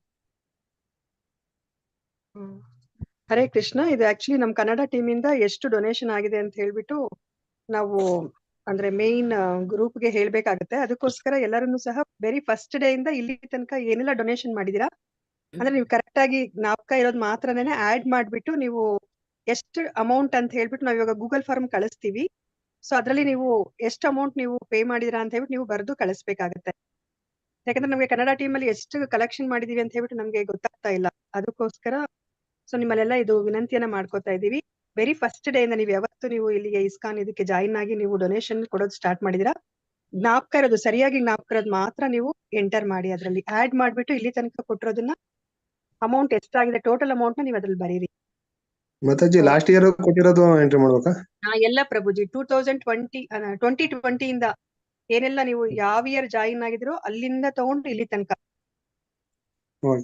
ಹರೇ ಕೃಷ್ಣ. ಇದು ಆಕ್ಚುಲಿ ನಮ್ ಕನ್ನಡ ಟೀಮ್ ಇಂದ ಎಷ್ಟು ಡೊನೇಷನ್ ಆಗಿದೆ ಅಂತ ಹೇಳ್ಬಿಟ್ಟು ನಾವು ಅಂದ್ರೆ ಮೇನ್ ಗ್ರೂಪ್ಗೆ ಹೇಳ್ಬೇಕಾಗತ್ತೆ. ಅದಕ್ಕೋಸ್ಕರ ಎಲ್ಲರನ್ನು ಸಹ ವೆರಿ ಫಸ್ಟ್ ಡೇ ಇಂದ ಇಲ್ಲಿ ತನಕ ಏನೆಲ್ಲ ಡೊನೇಷನ್ ಮಾಡಿದೀರಾ ಅಂದ್ರೆ ನೀವು ಕರೆಕ್ಟ್ ಆಗಿ ಜ್ಞಾಪಕ ಇರೋದು ಮಾತ್ರನೇ ಆಡ್ ಮಾಡ್ಬಿಟ್ಟು ನೀವು ಎಷ್ಟು ಅಮೌಂಟ್ ಅಂತ ಹೇಳ್ಬಿಟ್ಟು ನಾವ್ ಇವಾಗ ಗೂಗಲ್ ಫಾರ್ಮ್ ಕಳಿಸ್ತೀವಿ. ಸೊ ಅದ್ರಲ್ಲಿ ನೀವು ಎಷ್ಟು ಅಮೌಂಟ್ ನೀವು ಪೇ ಮಾಡಿದಿರಾ ಅಂತ ಹೇಳ್ಬಿಟ್ಟು ನೀವು ಬರೆದು ಕಳಿಸ್ಬೇಕಾಗತ್ತೆ. ಯಾಕಂದ್ರೆ ನಮ್ಗೆ ಕನ್ನಡ ಟೀಮ್ ಅಲ್ಲಿ ಎಷ್ಟು ಕಲೆಕ್ಷನ್ ಮಾಡಿದೀವಿ ಅಂತ ಹೇಳ್ಬಿಟ್ಟು ನಮ್ಗೆ ಗೊತ್ತಾಗ್ತಾ ಇಲ್ಲ. ಅದಕ್ಕೋಸ್ಕರ ಸೊ ನಿಮ್ಮಲ್ಲೆಲ್ಲ ಇದು ವಿನಂತಿಯನ್ನ ಮಾಡ್ಕೋತಾ ಇದೀವಿ. ವೆರಿ ಫಸ್ಟ್ ಡೇ ಇಂದ ನೀವು ಯಾವತ್ತು ನೀವು ಇಲ್ಲಿಗೆ ಇಸ್ಕಾನ್ ಇದಕ್ಕೆ ಜಾಯಿನ್ ಆಗಿ ನೀವು ಡೊನೇಷನ್ ಕೊಡೋದು ಸ್ಟಾರ್ಟ್ ಮಾಡಿದಿರಾ, ಜ್ಞಾಪಕ ಇರೋದು ಸರಿಯಾಗಿ ಜ್ಞಾಪಕ ಇರೋದು ಮಾತ್ರ ನೀವು ಎಂಟರ್ ಮಾಡಿ ಅದ್ರಲ್ಲಿ ಆಡ್ ಮಾಡ್ಬಿಟ್ಟು ಇಲ್ಲಿ ತನಕ ಕೊಟ್ಟಿರೋದನ್ನ ಅಮೌಂಟ್ ಎಷ್ಟಾಗಿದೆ ಟೋಟಲ್ ಅಮೌಂಟ್ ನ ನೀವು ಅದ್ರಲ್ಲಿ ಬರೀರಿ. ಮಾತಾಜಿ ಲಾಸ್ಟ್ ಇಯರ್ ಕೊಟ್ಟಿರೋದು ಎಂಟ್ರಿ ಮಾಡ್ಬೇಕಾ? ಎಲ್ಲ ಪ್ರಭುಜಿ 2020 ಇಂದ ಏನೆಲ್ಲ ನೀವು ಯಾವ ಇಯರ್ ಜಾಯಿನ್ ಆಗಿದ್ರೋ ಅಲ್ಲಿಂದ ತಗೊಂಡು ಇಲ್ಲಿ ತನಕ. ಓಕೆ.